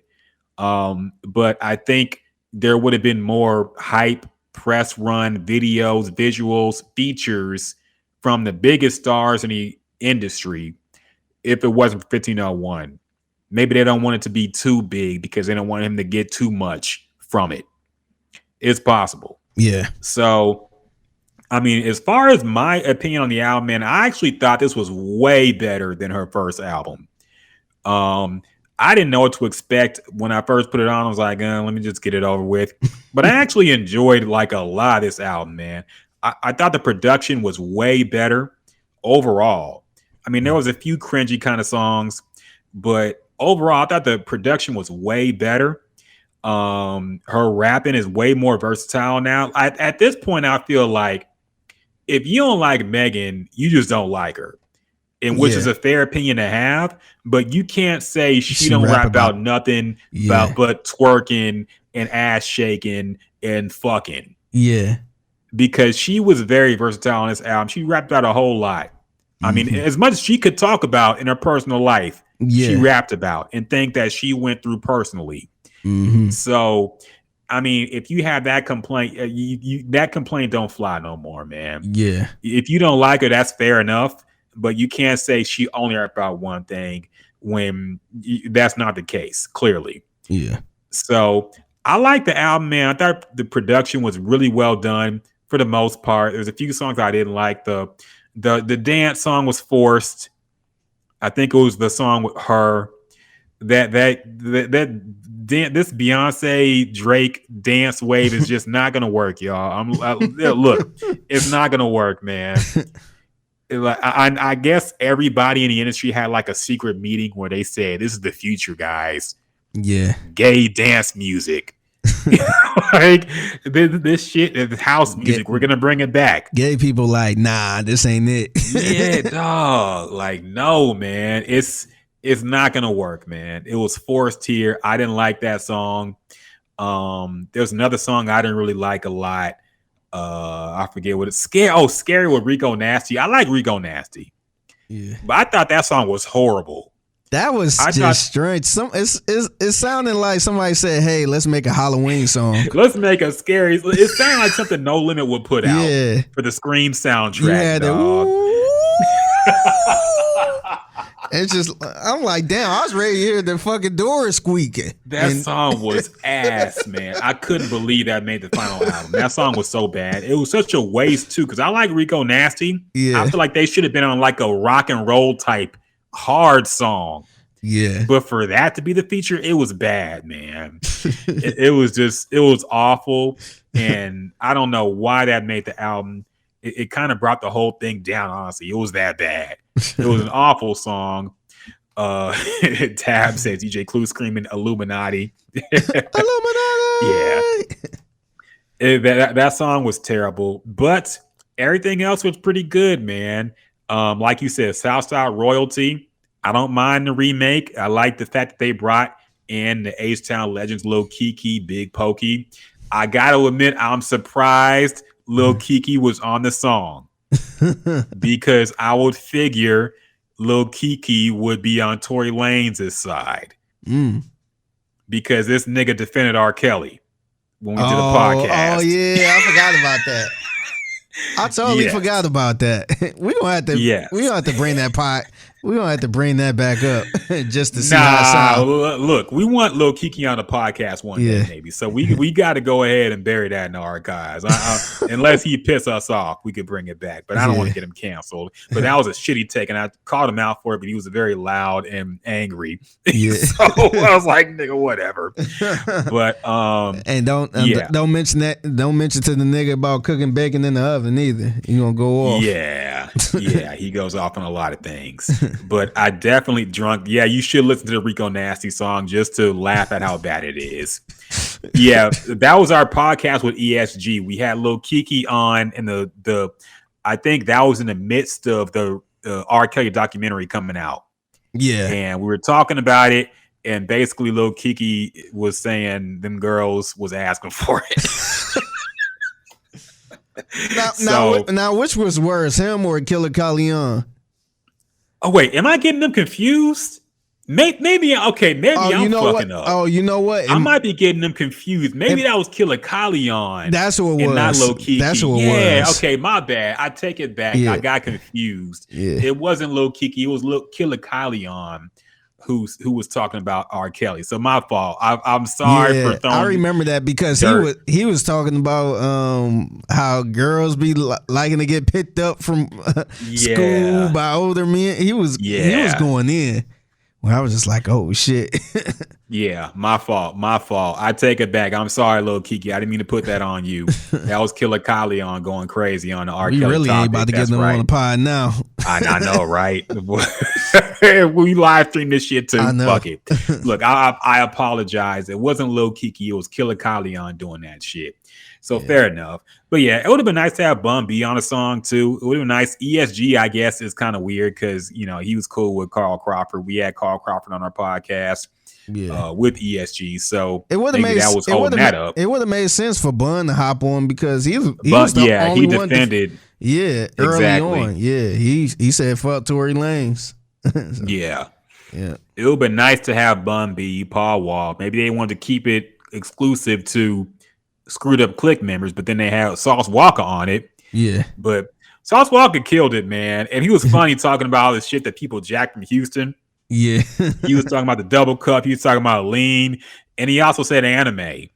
But I think there would have been more hype, press run, videos, visuals, features from the biggest stars in the industry if it wasn't for 1501. Maybe they don't want it to be too big because they don't want him to get too much from it. It's possible. Yeah. So, I mean, as far as my opinion on the album, man, I actually thought this was way better than her first album. I didn't know what to expect when I first put it on. I was like, let me just get it over with. But I actually enjoyed like a lot of this album, man. I thought the production was way better overall. I mean, there was a few cringy kind of songs, but overall, I thought the production was way better. Her rapping is way more versatile now. At this point, I feel like if you don't like Megan, you just don't like her. and which is a fair opinion to have. But you can't say she don't rap about nothing but twerking and ass shaking and fucking. Yeah. Because she was very versatile on this album. She rapped about a whole lot. I mean, as much as she could talk about in her personal life, she rapped about and think that she went through personally. So, I mean, if you have that complaint, that complaint don't fly no more, man. Yeah. If you don't like her, that's fair enough. But you can't say she only rapped about one thing when that's not the case, clearly. Yeah. So I like the album, man. I thought the production was really well done for the most part. There's a few songs I didn't like. The dance song was forced. I think it was the song with her. This Beyonce Drake dance wave is just not gonna work, y'all. Look, it's not gonna work, man. I guess everybody in the industry had like a secret meeting where they said, "This is the future, guys." Yeah, gay dance music. Like this shit is house music. We're gonna bring it back. Gay people like, nah, this ain't it. Yeah, dog. Like, no, man. It's not gonna work, man. It was forced here. I didn't like that song. There's another song I didn't really like a lot. I forget what it's Scary with Rico Nasty. I like Rico Nasty. Yeah. But I thought that song was horrible. That was just strange. It sounded like somebody said, "Hey, let's make a Halloween song. Let's make a scary." It sounded like something No Limit would put out for the Scream soundtrack. Dog. It's just, I'm like, damn, I was ready to hear the fucking door squeaking. That song was ass, man. I couldn't believe that made the final album. That song was so bad. It was such a waste too, because I like Rico Nasty. Yeah. I feel like they should have been on like a rock and roll type hard song. Yeah. But for that to be the feature, it was bad, man. it was awful. And I don't know why that made the album. It kind of brought the whole thing down, honestly. It was that bad. It was an awful song. Tab says DJ Clue screaming Illuminati. Illuminati. Yeah. That song was terrible. But everything else was pretty good, man. Like you said, Southside Royalty. I don't mind the remake. I like the fact that they brought in the H-Town legends, Lil Keke, Big Pokey. I got to admit, I'm surprised Lil Keke was on the song because I would figure Lil Keke would be on Tory Lanez's side because this nigga defended R. Kelly when we did the podcast. Oh, yeah. I forgot about that. I totally forgot about that. We're gonna have to bring that pot. We're gonna have to bring that back up just to see how it sounds. Look, we want Lil Keke on the podcast one day, maybe. So we got to go ahead and bury that in the archives. Unless he piss us off, we could bring it back. But I don't want to get him canceled. But that was a shitty take, and I called him out for it. But he was very loud and angry. Yeah. So I was like, nigga, whatever. But and don't mention that. Don't mention to the nigga about cooking bacon in the oven either. You gonna go off? Yeah, he goes off on a lot of things. But I definitely drunk. Yeah, you should listen to the Rico Nasty song just to laugh at how bad it is. Yeah, that was our podcast with ESG. We had Lil Keke on, and the I think that was in the midst of the R. Kelly documentary coming out. Yeah, and we were talking about it, and basically Lil Keke was saying them girls was asking for it. Now, which was worse, him or Killer Calion? Oh wait, am I getting them confused? Maybe I'm fucking up. Oh, you know what? I might be getting them confused. Maybe that was Killer Calion. That's what it was. And not Lil Keke. That's what it was. Yeah, okay, my bad. I take it back. I got confused. Yeah. It wasn't Lil Keke. It was Killer Calion who was talking about R. Kelly. So my fault. I'm sorry for throwing. I remember that because he was talking about how girls be liking to get picked up from school by older men. He was going in. Well, I was just like, oh shit. Yeah, my fault. I take it back. I'm sorry, Lil Keke. I didn't mean to put that on you. That was Killer Calion going crazy on the R. Kelly really topic. Ain't about to get them on the pod now. I know, right? We live stream this shit too. Fuck it. Look, I apologize. It wasn't Lil Keke. It was Killer Calion doing that shit. So fair enough. But yeah, it would have been nice to have Bun B on a song too. It would have been nice. ESG, I guess, is kind of weird because he was cool with Carl Crawford. We had Carl Crawford on our podcast with ESG, so it would have made that was holding that up. It would have made sense for Bun to hop on because he was the only he one defended. Early on. Yeah, he said fuck Tory Lanez. So, yeah. It would have been nice to have Bun B, Paul Wall. Maybe they wanted to keep it exclusive to Screwed Up Click members, but then they had Sauce Walker on it. Yeah. But Sauce Walker killed it, man. And he was funny talking about all the shit that people jacked from Houston. Yeah. He was talking about the double cup. He was talking about lean. And he also said anime,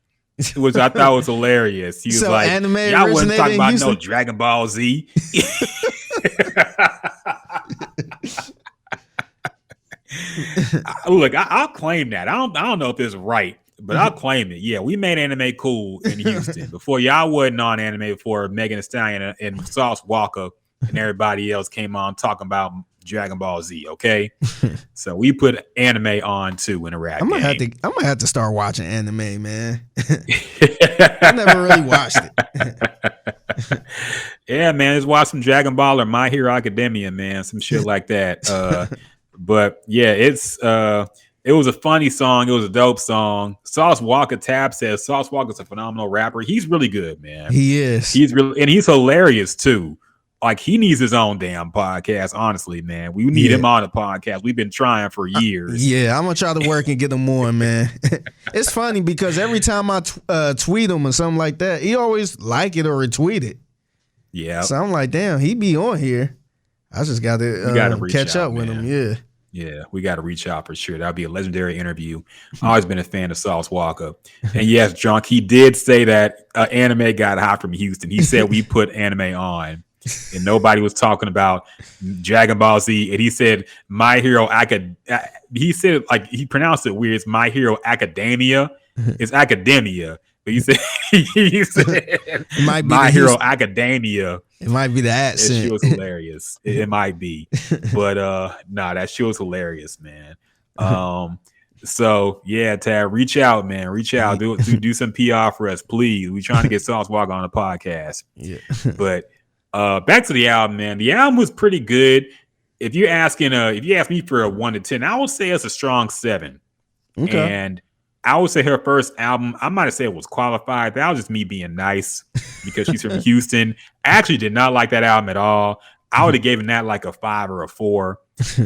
which I thought was hilarious. He was like, y'all wasn't talking about no Dragon Ball Z. Look, I'll claim that. I don't know if it's right, but I'll claim it. Yeah, we made anime cool in Houston before y'all wasn't on anime before Megan Thee Stallion and Sauce Walker and everybody else came on talking about Dragon Ball Z. Okay, so we put anime on too in a rap. I might have to start watching anime, man. I never really watched it. Yeah, man, just watch some Dragon Ball or My Hero Academia, man, some shit like that. But yeah, it was a funny song. It was a dope song. Sauce Walker Tab says Sauce Walker's a phenomenal rapper. He's really good, man. He is. He's hilarious too. Like he needs his own damn podcast. Honestly, man, we need him on the podcast. We've been trying for years. Yeah, I'm gonna try to work and get him on, man. It's funny because every time I tweet him or something like that, he always like it or retweet it. Yeah. So I'm like, damn, he be on here. I just got to catch up with him. Yeah. Yeah, we got to reach out for sure. That'll be a legendary interview. Always been a fan of Sauce Walker. And yes, Drunk, he did say that anime got hot from Houston. He said we put anime on. And nobody was talking about Dragon Ball Z. And he said My Hero he said like he pronounced it weird. It's My Hero Academia. It's Academia. But he said it might be My Hero Academia. It might be the accent. That shit was hilarious. It might be. But that shit was hilarious, man. So yeah, Tab, reach out, man. Reach out. Do some PR for us, please. We're trying to get Sauce Walker on the podcast. Yeah. But back to the album, man. The album was pretty good. If you ask me for a 1 to 10, I would say it's a strong 7. Okay. And I would say her first album, I might have said it was qualified. That was just me being nice because she's from Houston. I actually did not like that album at all. I would have given that like a 5 or a 4.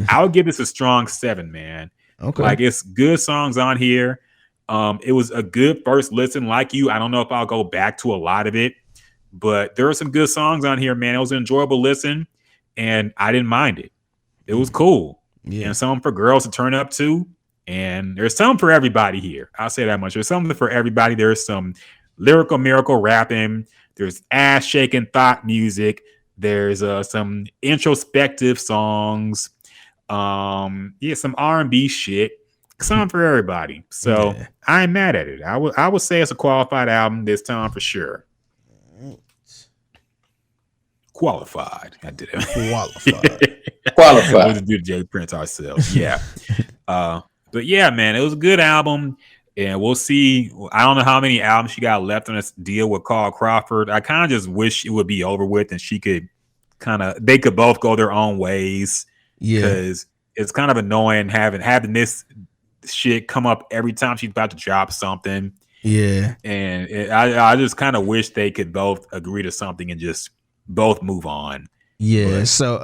I would give this a strong 7, man. Okay. Like it's good songs on here. It was a good first listen. Like you, I don't know if I'll go back to a lot of it, but there are some good songs on here, man. It was an enjoyable listen and I didn't mind it. It was cool. Yeah. And something for girls to turn up to. And there's something for everybody here. I'll say that much. There's something for everybody. There's some lyrical miracle rapping. There's ass shaking thought music. There's some introspective songs. Some R&B shit. Something for everybody. So I ain't mad at it. I would say it's a qualified album this time for sure. Qualified. I did it. Qualified. We'll do Jay Prince ourselves. Yeah. But yeah, man, it was a good album, and we'll see. I don't know how many albums she got left on this deal with Carl Crawford. I kind of just wish it would be over with, and they could both go their own ways. Yeah, because it's kind of annoying having this shit come up every time she's about to drop something. Yeah, and I just kind of wish they could both agree to something and just both move on. Yeah. So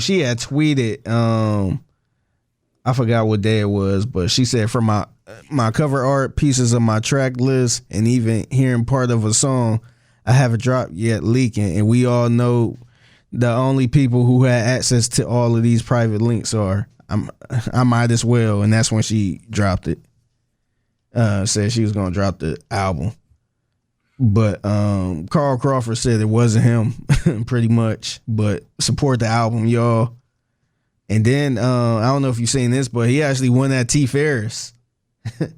she had tweeted. I forgot what day it was, but she said for my cover art, pieces of my track list, and even hearing part of a song, I haven't dropped yet leaking. And we all know the only people who had access to all of these private links are I might as well. And that's when she dropped it. Said she was going to drop the album. But Carl Crawford said it wasn't him pretty much, but support the album, y'all. And then I don't know if you've seen this, but he actually won that T Ferris.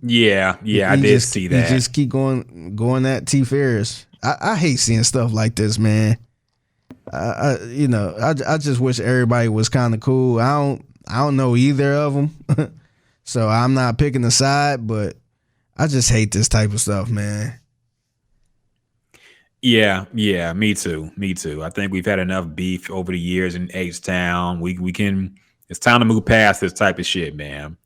Yeah, I did see that. He just keep going at T Ferris. I hate seeing stuff like this, man. I just wish everybody was kind of cool. I don't know either of them, so I'm not picking a side. But I just hate this type of stuff, man. Yeah, me too. Me too. I think we've had enough beef over the years in H Town. We can. It's time to move past this type of shit, man.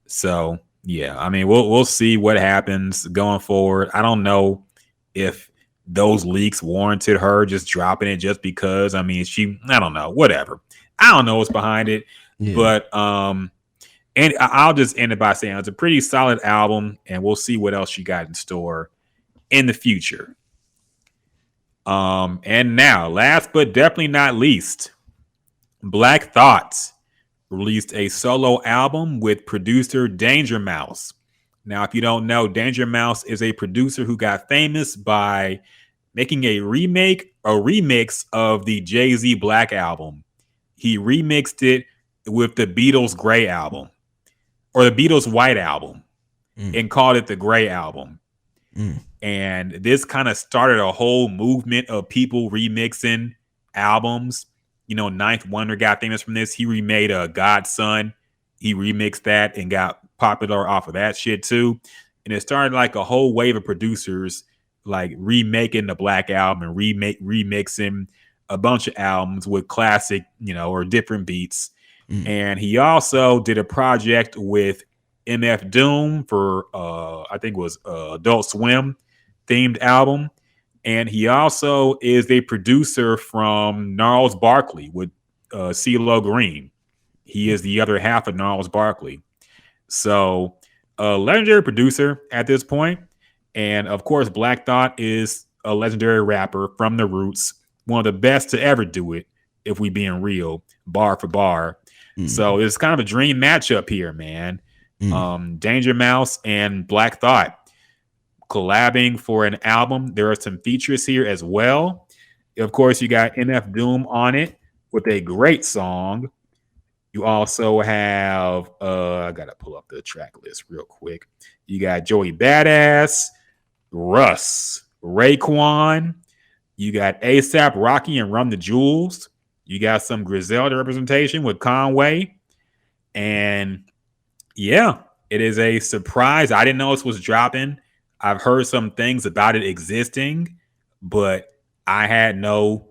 So yeah, I mean, we'll see what happens going forward. I don't know if those leaks warranted her just dropping it just because. I mean, I don't know, whatever. I don't know what's behind it, Yeah. but and I'll just end it by saying it's a pretty solid album, and we'll see what else she got in store in the future. And now, last but definitely not least, Black Thought released a solo album with producer Danger Mouse. Now, if you don't know, Danger Mouse is a producer who got famous by making a remix of the Jay-Z Black album. He remixed it with the Beatles Gray album or the Beatles White album and called it the Gray album. And this kind of started a whole movement of people remixing albums. You know, Ninth Wonder got famous from this. He remade Godson. He remixed that and got popular off of that shit too. And it started like a whole wave of producers like remaking the Black album and remixing a bunch of albums with classic, or different beats. And he also did a project with MF Doom for I think it was Adult Swim themed album. And he also is a producer from Gnarls Barkley with CeeLo Green. He is the other half of Gnarls Barkley. So a legendary producer at this point. And of course, Black Thought is a legendary rapper from the roots. One of the best to ever do it, if we being real, bar for bar. So it's kind of a dream matchup here, man. Danger Mouse and Black Thought collabing for an album. There are some features here as well. Of course, you got NF Doom on it with a great song. You also have I gotta pull up the track list real quick. You got Joey Badass, Russ, Raekwon. You got ASAP Rocky and Run the Jewels. You got some Griselda representation with Conway. And yeah, it is a surprise. I didn't know this was dropping. I've heard some things about it existing, but I didn't know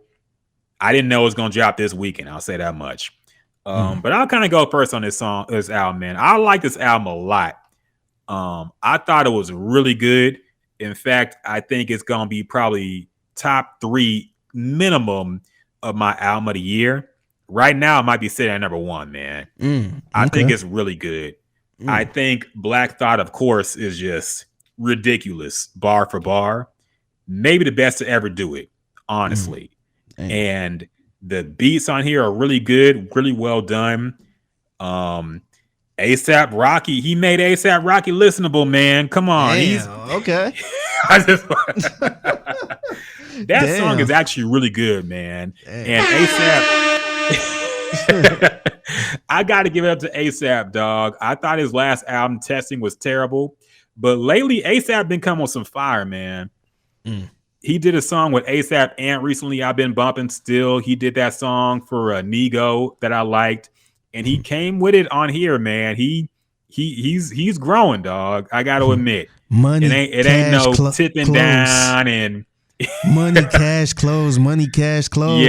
it was going to drop this weekend. I'll say that much. But I'll kind of go first on this album, man. I like this album a lot. I thought it was really good. In fact, I think it's going to be probably top 3 minimum of my album of the year. Right now, it might be sitting at number 1, man. I think it's really good. I think Black Thought, of course, is just ridiculous, bar for bar. Maybe the best to ever do it, honestly. And the beats on here are really good, really well done. ASAP Rocky, he made ASAP Rocky listenable, man. Come on. Okay. That song is actually really good, man. And ASAP, I got to give it up to ASAP, dog. I thought his last album, Testing, was terrible. But lately, ASAP been coming with some fire, man. He did a song with ASAP Ant recently I've been bumping still. He did that song for Nego that I liked. And he came with it on here, man. He's growing, dog. I got to admit. Money, it ain't no tipping clothes. Down and money, cash, clothes. Money, cash, clothes.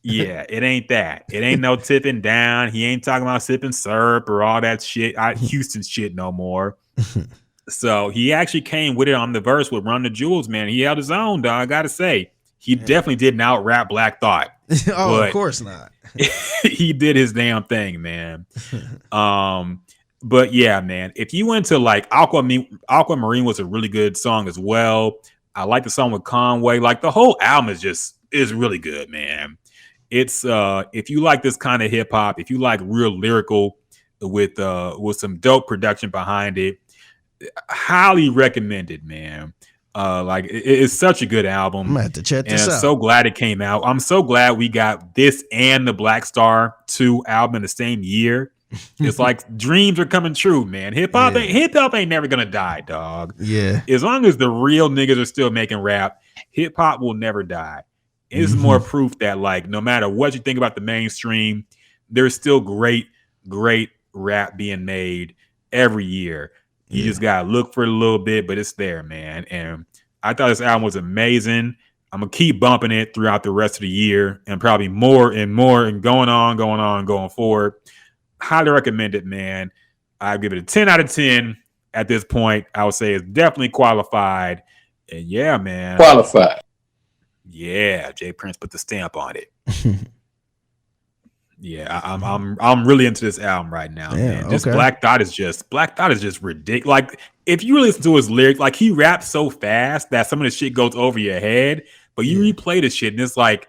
Yeah. It ain't that. It ain't no tipping down. He ain't talking about sipping syrup or all that shit. Houston shit no more. So he actually came with it on the verse with Run the Jewels, man. He held his own, dog. I gotta say, he definitely didn't out rap Black Thought. Of course not. He did his damn thing, man. But yeah, man, if you went to like Aquamarine was a really good song as well. I like the song with Conway. Like the whole album is really good, man. It's if you like this kind of hip hop, if you like real lyrical with some dope production behind it, highly recommended, man. Like it's such a good album. I'm gonna have to check this out. out. I'm so glad it came out. I'm so glad we got this and the Black Star 2 album in the same year. It's like dreams are coming true, man. Hip hop ain't never gonna die, dog. Yeah. As long as the real niggas are still making rap, hip hop will never die. It's more proof that like no matter what you think about the mainstream, there's still great rap being made every year. You just gotta look for it a little bit, but it's there, man. And I thought this album was amazing. I'm gonna keep bumping it throughout the rest of the year, and probably more and more, and going forward. Highly recommend it, man. I give it a 10 out of 10 at this point. I would say it's definitely qualified. And yeah, man. Qualified. Yeah, Jay Prince put the stamp on it. Yeah, I'm really into this album right now, man. Just okay. Black Thought is just ridiculous. Like, if you listen to his lyrics, like, he raps so fast that some of the shit goes over your head, but you replay the shit and it's like,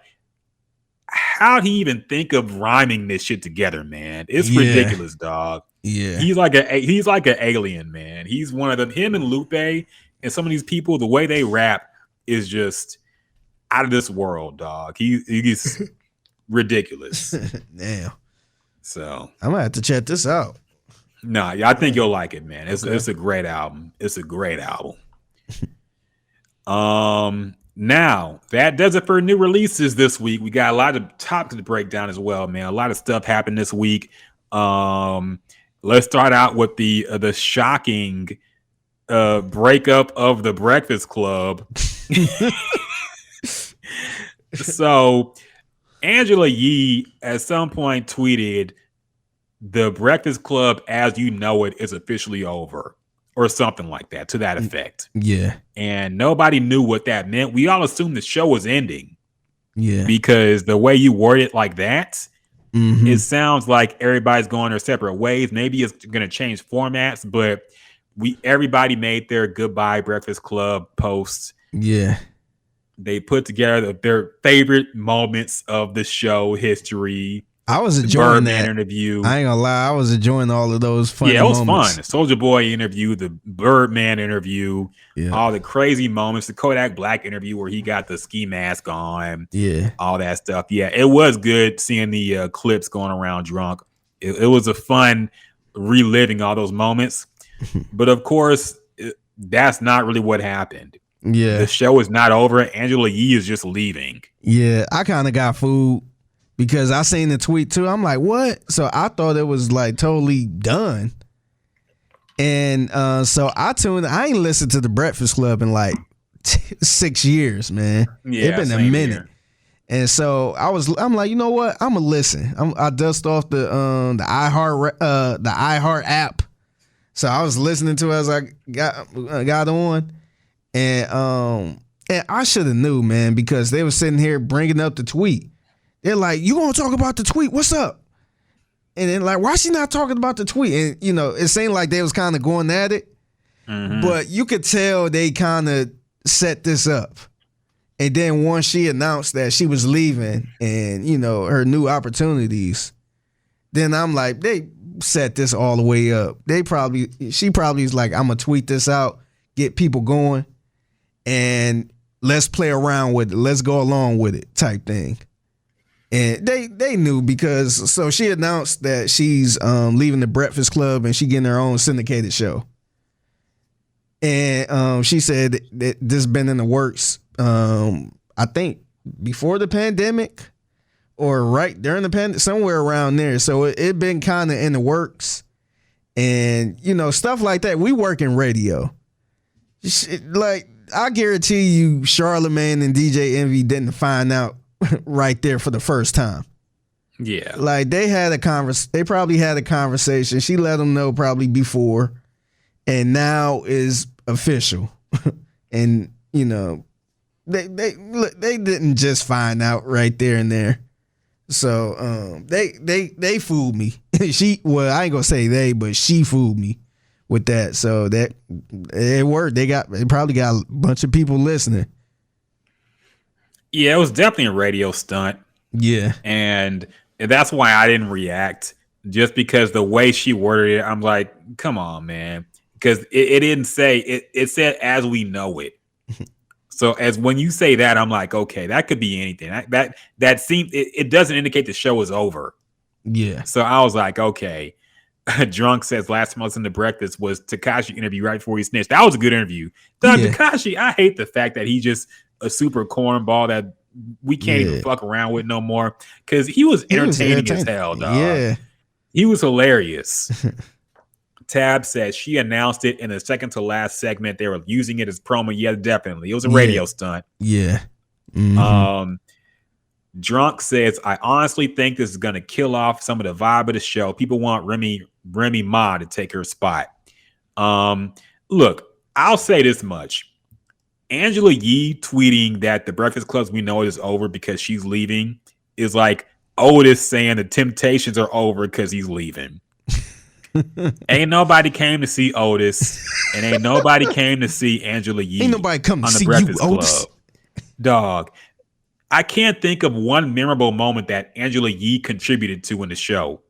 how'd he even think of rhyming this shit together, man? It's ridiculous, dog. Yeah. He's like an alien, man. He's one of them. Him and Lupe and some of these people, the way they rap is just out of this world, dog. He's ridiculous. Damn. So I'm gonna have to check this out. Nah, I think you'll like it, man. It's a great album. It's a great album. Now that does it for new releases this week. We got a lot of topics to break down as well, man. A lot of stuff happened this week. Let's start out with the shocking breakup of the Breakfast Club. So Angela Yee at some point tweeted, "The Breakfast Club as you know it is officially over," or something like that, to that effect. Yeah. And nobody knew what that meant. We all assumed the show was ending. Yeah. Because the way you word it like that, it sounds like everybody's going their separate ways. Maybe it's going to change formats, but everybody made their goodbye Breakfast Club posts. Yeah. They put together their favorite moments of the show history. I was enjoying that interview. I ain't gonna lie, I was enjoying all of those funny moments. Yeah, it was fun. The Soulja Boy interview, the Birdman interview, all the crazy moments, the Kodak Black interview where he got the ski mask on, all that stuff. Yeah, it was good seeing the clips going around drunk. It was a fun reliving all those moments. But of course, that's not really what happened. Yeah. The show is not over. Angela Yee is just leaving. Yeah, I kind of got fooled because I seen the tweet too. I'm like, what? So I thought it was like totally done. And so I ain't listened to the Breakfast Club in like 6 years, man. Yeah, it's been a minute. Here. And so I'm like, you know what? I'm gonna listen. I dust off the iHeart app. So I was listening to it as I got on. And I should have knew, man, because they were sitting here bringing up the tweet. They're like, you gonna talk about the tweet? What's up? And then like, why she not talking about the tweet? And you know, it seemed like they was kind of going at it, but you could tell they kind of set this up. And then once she announced that she was leaving and you know her new opportunities, then I'm like, they set this all the way up. She probably is like, I'm gonna tweet this out, get people going, and let's play around with it. Let's go along with it type thing. And they knew because so she announced that she's leaving the Breakfast Club and she getting her own syndicated show. And she said that this has been in the works, I think before the pandemic or right during the pandemic, somewhere around there. So it been kind of in the works. And, you know, stuff like that. We work in radio. Like, I guarantee you Charlamagne and DJ Envy didn't find out right there for the first time. Yeah. Like they probably had a conversation. She let them know probably before, and now is official. And you know, they didn't just find out right there and there. So they fooled me. I ain't gonna say they, but she fooled me with that. So that it worked. They probably got a bunch of people listening. Yeah, it was definitely a radio stunt. Yeah. And that's why I didn't react, just because the way she worded it, I'm like, come on, man. Because it didn't say, it said as we know it. So as when you say that, I'm like, okay, that could be anything. That seems, it doesn't indicate the show is over. Yeah. So I was like, okay. Drunk says last time I listened to Breakfast was Tekashi interview right before he snitched. That was a good interview. Tekashi, I hate the fact that he just a super cornball that we can't even fuck around with no more, because he was entertaining as hell, dog. Yeah. He was hilarious. Tab says she announced it in the second to last segment. They were using it as promo. Yeah, definitely. It was a radio stunt. Yeah. Drunk says, I honestly think this is going to kill off some of the vibe of the show. People want Remy Ma to take her spot. Look, I'll say this much. Angela Yee tweeting that the Breakfast Club we know is over because she's leaving is like Otis saying the Temptations are over because he's leaving. Ain't nobody came to see Otis, and ain't nobody came to see Angela Yee. Ain't nobody come to on the see Breakfast you, Club. Otis. Dog. I can't think of one memorable moment that Angela Yee contributed to in the show.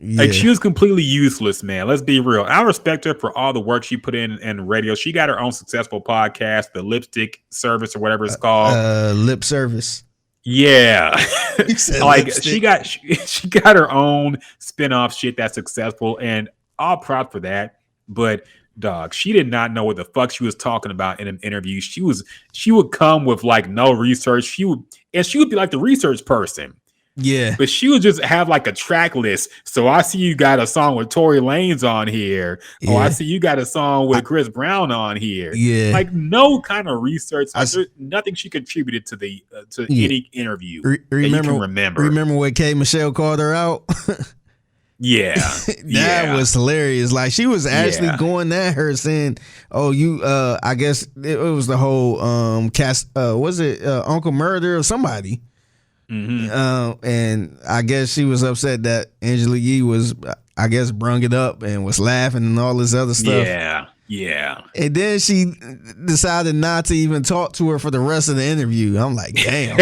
Like, she was completely useless, man. Let's be real. I respect her for all the work she put in radio. She got her own successful podcast, the Lipstick Service or whatever it's called. Lip Service. Yeah. Like lipstick. she got her own spin-off shit that's successful, and all props for that. But dog, she did not know what the fuck she was talking about in an interview. She would come with like no research. She would be like the research person. Yeah. But she would just have like a track list. So I see you got a song with Tory Lanez on here. Yeah. Oh, I see you got a song with Chris Brown on here. Yeah. Like no kind of research. Nothing she contributed to the any interview. Remember when K. Michelle called her out? Yeah. That was hilarious. Like, she was actually going at her saying, oh, you I guess it was the whole cast was it Uncle Murder or somebody? Mm-hmm. And I guess she was upset that Angela Yee was, I guess, brung it up and was laughing and all this other stuff. Yeah. And then she decided not to even talk to her for the rest of the interview. I'm like, damn.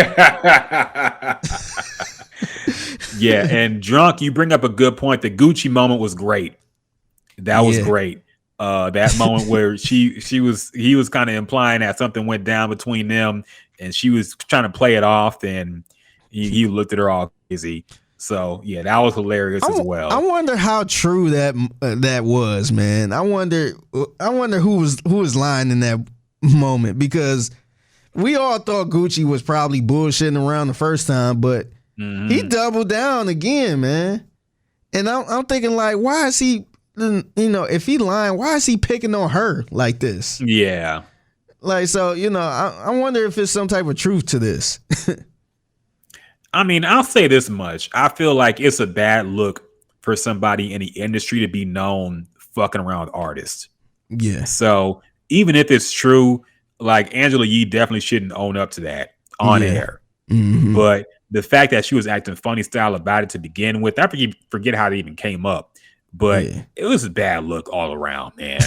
Yeah, and Drunk, you bring up a good point. The Gucci moment was great. That was great. That moment where he was kind of implying that something went down between them, and she was trying to play it off, and he looked at her all crazy. So yeah, that was hilarious as well. I wonder how true that was, man. I wonder who was lying in that moment, because we all thought Gucci was probably bullshitting around the first time, but he doubled down again, man. And I'm thinking, like, why is he, if he lying, why is he picking on her like this? Yeah. Like, so, I wonder if it's some type of truth to this. I mean, I'll say this much. I feel like it's a bad look for somebody in the industry to be known fucking around with artists. Yeah. So even if it's true, like, Angela Yee definitely shouldn't own up to that on air. Mm-hmm. But the fact that she was acting funny style about it to begin with, I forget how it even came up. But it was a bad look all around, man.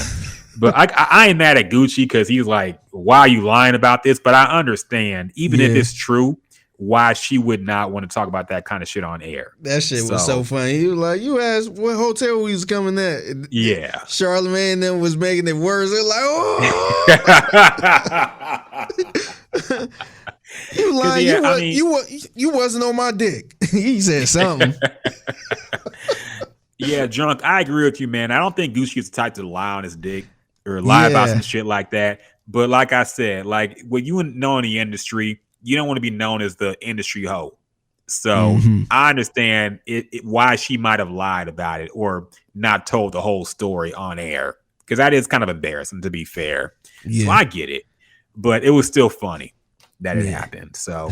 But I ain't mad at Gucci because he's like, why are you lying about this? But I understand, even if it's true, why she would not want to talk about that kind of shit on air. That shit was so funny. He was like, you asked what hotel we was coming at. Yeah. Charlamagne and them was making it worse. They're like, oh. You lying. You wasn't on my dick. He said something. Yeah, Drunk, I agree with you, man. I don't think Gucci is the type to lie on his dick or lie about some shit like that. But like I said, like, when you know in the industry, you don't want to be known as the industry hoe. So I understand why she might have lied about it or not told the whole story on air, because that is kind of embarrassing, to be fair. Yeah. So I get it, but it was still funny that it happened. So,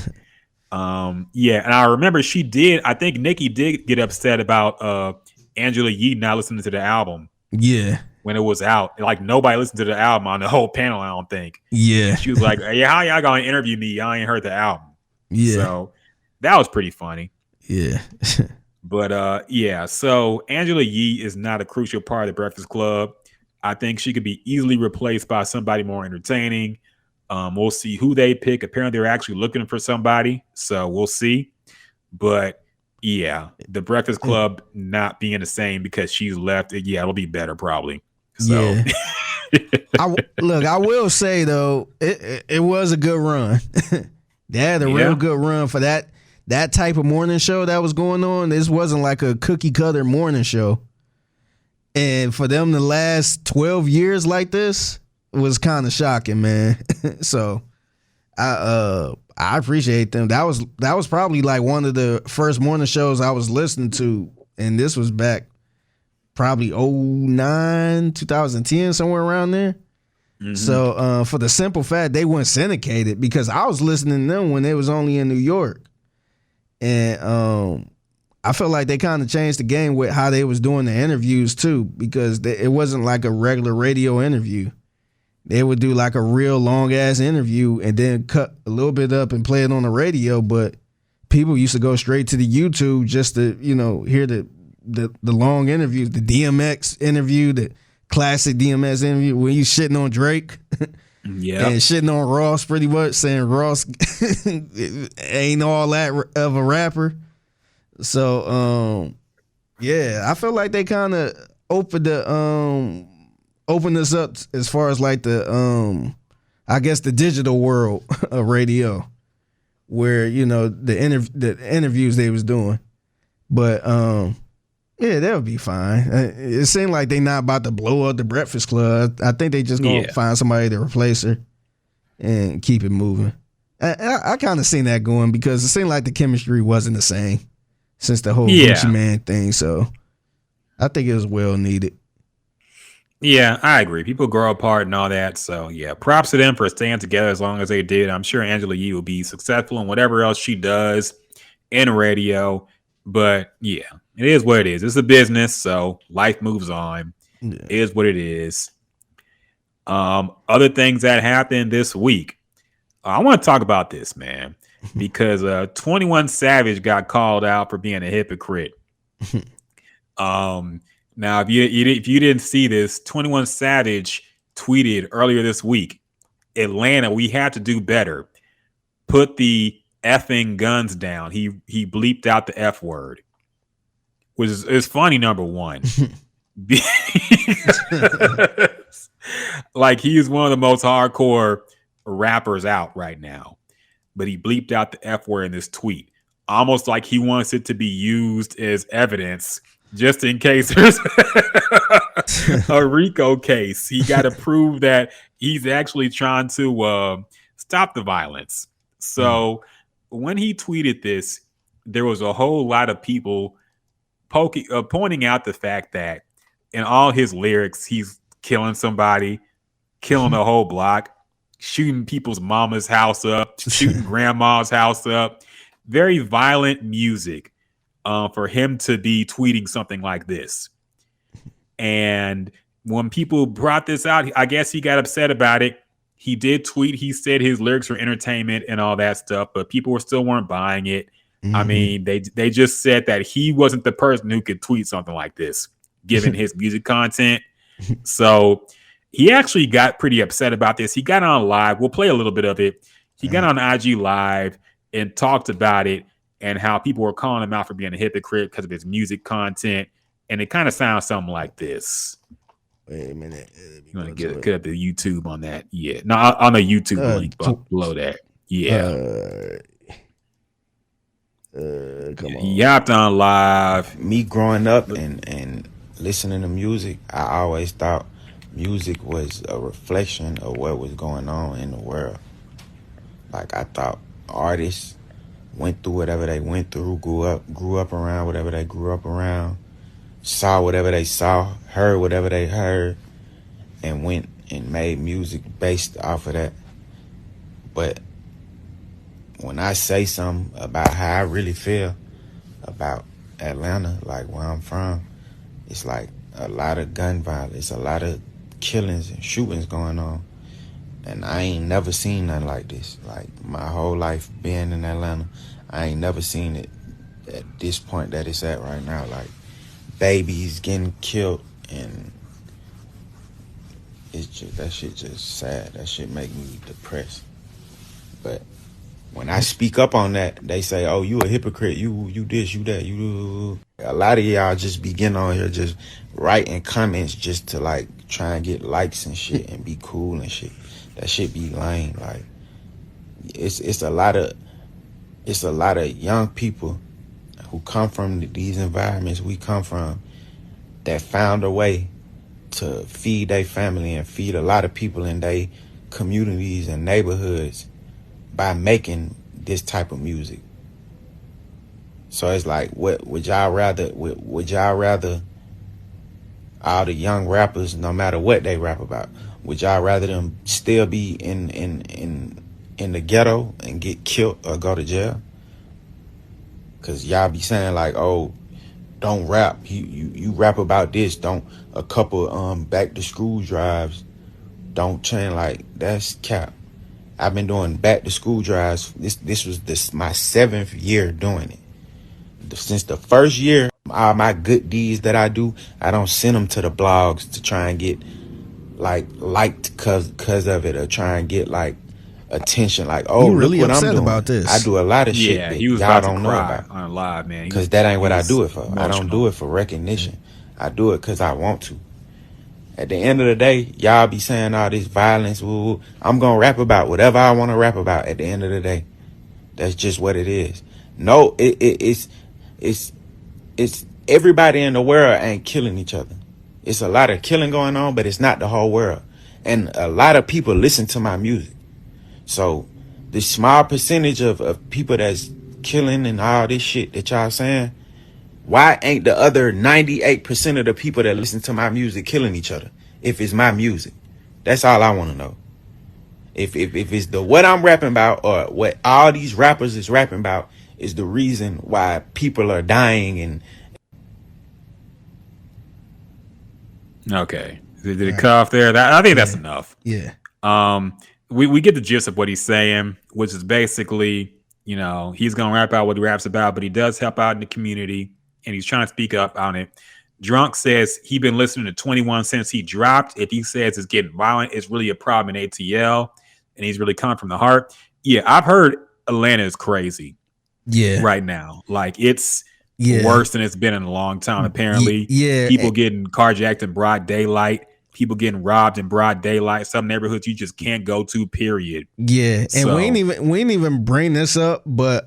and I remember I think Nicki did get upset about Angela Yee not listening to the album. Yeah. When it was out. Like, nobody listened to the album on the whole panel, I don't think. Yeah. And she was like, hey, how y'all gonna interview me? Y'all ain't heard the album. Yeah. So that was pretty funny. Yeah. But so Angela Yee is not a crucial part of the Breakfast Club. I think she could be easily replaced by somebody more entertaining. We'll see who they pick. Apparently they're actually looking for somebody, so we'll see. But yeah, the Breakfast Club not being the same because she's left, it'll be better probably. So I will say though, it was a good run. They had a real good run for that type of morning show that was going on. This wasn't like a cookie cutter morning show. And for them to last 12 years like this was kind of shocking, man. So I appreciate them. That was probably like one of the first morning shows I was listening to, and this was back probably 2009, 2010, somewhere around there. So for the simple fact they weren't syndicated, because I was listening to them when they was only in New York, and I feel like they kind of changed the game with how they was doing the interviews too, because it wasn't like a regular radio interview. They would do like a real long ass interview and then cut a little bit up and play it on the radio. But people used to go straight to the YouTube just to, hear the long interviews, the DMX interview, the classic DMX interview when you shitting on Drake. Yeah. And shitting on Ross, pretty much saying Ross ain't all that of a rapper. So I feel like they kind of opened us up as far as like the I guess the digital world of radio, where the interviews they was doing. But that would be fine. It seemed like they not about to blow up the Breakfast Club. I think they just gonna find somebody to replace her and keep it moving. I kind of seen that going, because it seemed like the chemistry wasn't the same since the whole Gucci Man thing. So I think it was well needed. Yeah, I agree. People grow apart and all that. So yeah, props to them for staying together as long as they did. I'm sure Angela Yee will be successful in whatever else she does in radio. But yeah, it is what it is. It's a business, so life moves on. Yeah. It is what it is. Other things that happened this week. I want to talk about this, man, because 21 Savage got called out for being a hypocrite. Now, if you didn't see this, 21 Savage tweeted earlier this week, Atlanta, we have to do better. Put the effing guns down. He bleeped out the F word, which is funny, number one. Like, he is one of the most hardcore rappers out right now, but he bleeped out the F word in this tweet, almost like he wants it to be used as evidence just in case there's a RICO case. He got to prove that he's actually trying to stop the violence. So when he tweeted this, there was a whole lot of people pointing out the fact that in all his lyrics, he's killing somebody, killing a whole block, shooting people's mama's house up, shooting grandma's house up. Very violent music for him to be tweeting something like this. And when people brought this out, I guess he got upset about it. He did tweet. He said his lyrics were entertainment and all that stuff, but people still weren't buying it. I mean, they just said that he wasn't the person who could tweet something like this, given his music content. So he actually got pretty upset about this. He got on live. We'll play a little bit of it. He got on IG Live and talked about it and how people were calling him out for being a hypocrite because of his music content. And it kind of sounds something like this. Wait a minute. You want to get up the YouTube on that? Yeah. No, on the YouTube link below that. Yeah. Come on. He hopped on live. Me growing up and listening to music, I always thought music was a reflection of what was going on in the world. Like, I thought artists went through whatever they went through, grew up around whatever they grew up around, saw whatever they saw, heard whatever they heard, and went and made music based off of that. But when I say something about how I really feel about Atlanta, like where I'm from, it's like a lot of gun violence, a lot of killings and shootings going on. And I ain't never seen nothing like this. Like, my whole life being in Atlanta, I ain't never seen it at this point that it's at right now. Like, babies getting killed, and it's just, that shit just sad. That shit make me depressed. But when I speak up on that, they say, oh, you a hypocrite, you this, you that, you. A lot of y'all just be getting on here just writing comments just to, like, try and get likes and shit and be cool and shit. That shit be lame. Like, it's a lot of young people who come from these environments we come from that found a way to feed their family and feed a lot of people in their communities and neighborhoods by making this type of music. So it's like, what would y'all rather all the young rappers, no matter what they rap about, would y'all rather them still be in the ghetto and get killed or go to jail? Cause y'all be saying like, oh, don't rap. You rap about this. Don't a couple back to school drives. Don't change, like that's cap. I've been doing back to school drives. This was my 7th year doing it. Since the first year, all my good deeds that I do, I don't send them to the blogs to try and get like liked cause of it, or try and get like attention. Like, oh, you really look what upset I'm doing. about this. I do a lot of shit Yeah, that he was y'all about to don't know cry about on live, man. because that ain't what I do it for. I don't emotional. do it for recognition. I do it because I want to. At the end of the day, y'all be saying all this violence. Woo, I'm gonna rap about whatever I want to rap about. At the end of the day, that's just what it is. No, it's everybody in the world ain't killing each other. It's a lot of killing going on, but it's not the whole world. And a lot of people listen to my music. So the small percentage of people that's killing and all this shit that y'all saying, why ain't the other 98% of the people that listen to my music killing each other if it's my music? That's all I want to know. If it's the what I'm rapping about or what all these rappers is rapping about is the reason why people are dying and Okay. Did it cut off there? I think that's enough. Yeah. We get the gist of what he's saying, which is basically, you know, he's gonna rap out what he raps about, but he does help out in the community and he's trying to speak up on it. Drunk says he been listening to 21 since he dropped. If he says it's getting violent, it's really a problem in ATL, and he's really coming from the heart. Yeah, I've heard Atlanta is crazy. Yeah. Right now, like it's worse than it's been in a long time. Apparently, people getting carjacked in broad daylight. People getting robbed in broad daylight. Some neighborhoods you just can't go to. Period. Yeah, and we ain't even bring this up, but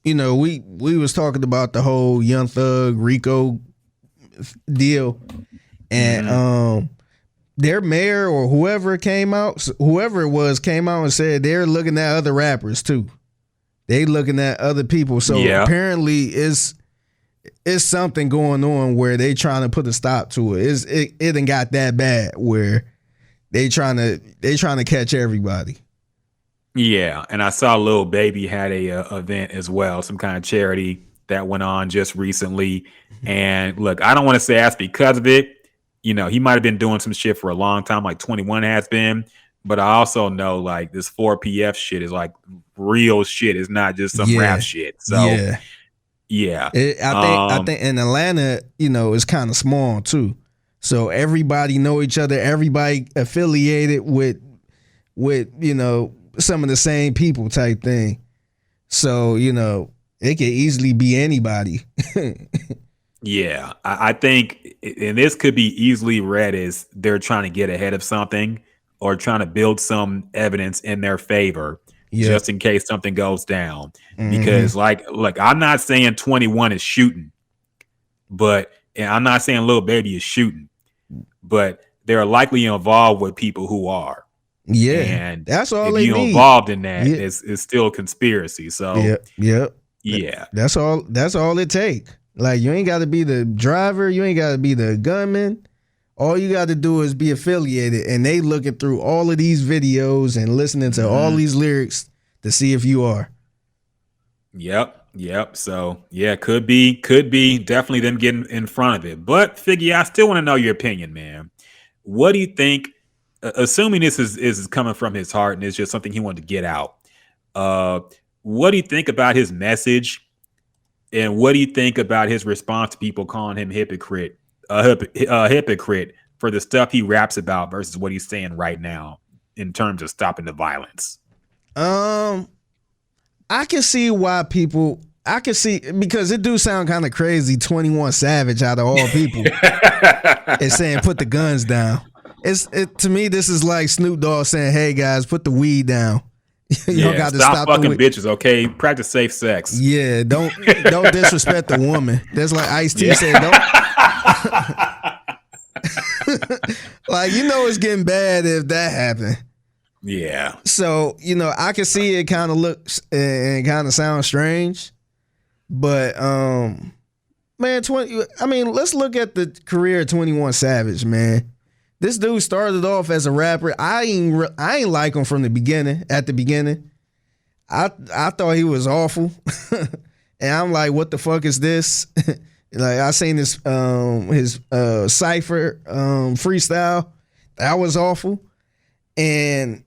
you know, we was talking about the whole Young Thug Rico deal, and their mayor or whoever it was came out and said they're looking at other rappers too. They looking at other people, so apparently it's something going on where they trying to put a stop to it. It done got that bad where they trying to catch everybody. Yeah, and I saw Lil Baby had a event as well, some kind of charity that went on just recently. And look, I don't want to say that's because of it. You know, he might have been doing some shit for a long time, like 21 has been. But I also know like this 4PF shit is like real shit. It's not just some rap shit. So I think in Atlanta, you know, it's kind of small too. So everybody know each other. Everybody affiliated with you know, some of the same people type thing. So, you know, it could easily be anybody. Yeah, I think, and this could be easily read as they're trying to get ahead of something or trying to build some evidence in their favor just in case something goes down. Because look, I'm not saying 21 is shooting, and I'm not saying Lil Baby is shooting, but they're likely involved with people who are. Yeah, and that's all if they you're need. Involved in that, it's still a conspiracy. So yeah, that's all it take. Like, you ain't got to be the driver, you ain't got to be the gunman. All you got to do is be affiliated, and they looking through all of these videos and listening to all these lyrics to see if you are. Yep. So yeah, could be definitely them getting in front of it. But Figgy, I still want to know your opinion, man. What do you think? Assuming this is coming from his heart and it's just something he wanted to get out. What do you think about his message? And what do you think about his response to people calling him hypocrite for the stuff he raps about versus what he's saying right now in terms of stopping the violence? I can see why people. I can see, because it do sound kind of crazy. 21 Savage out of all people is saying put the guns down. To me, this is like Snoop Dogg saying, "Hey guys, put the weed down." Y'all got to stop fucking bitches, okay? Practice safe sex. Yeah, don't disrespect the woman. That's like Ice-T said. Don't. Like, you know, it's getting bad if that happened. Yeah. So, you know, I can see it kind of looks and kind of sounds strange, but man, let's look at the career of 21 Savage, man. This dude started off as a rapper. I ain't like him from the beginning. At the beginning, I thought he was awful, and I'm like, what the fuck is this? Like I seen his cipher freestyle, that was awful, and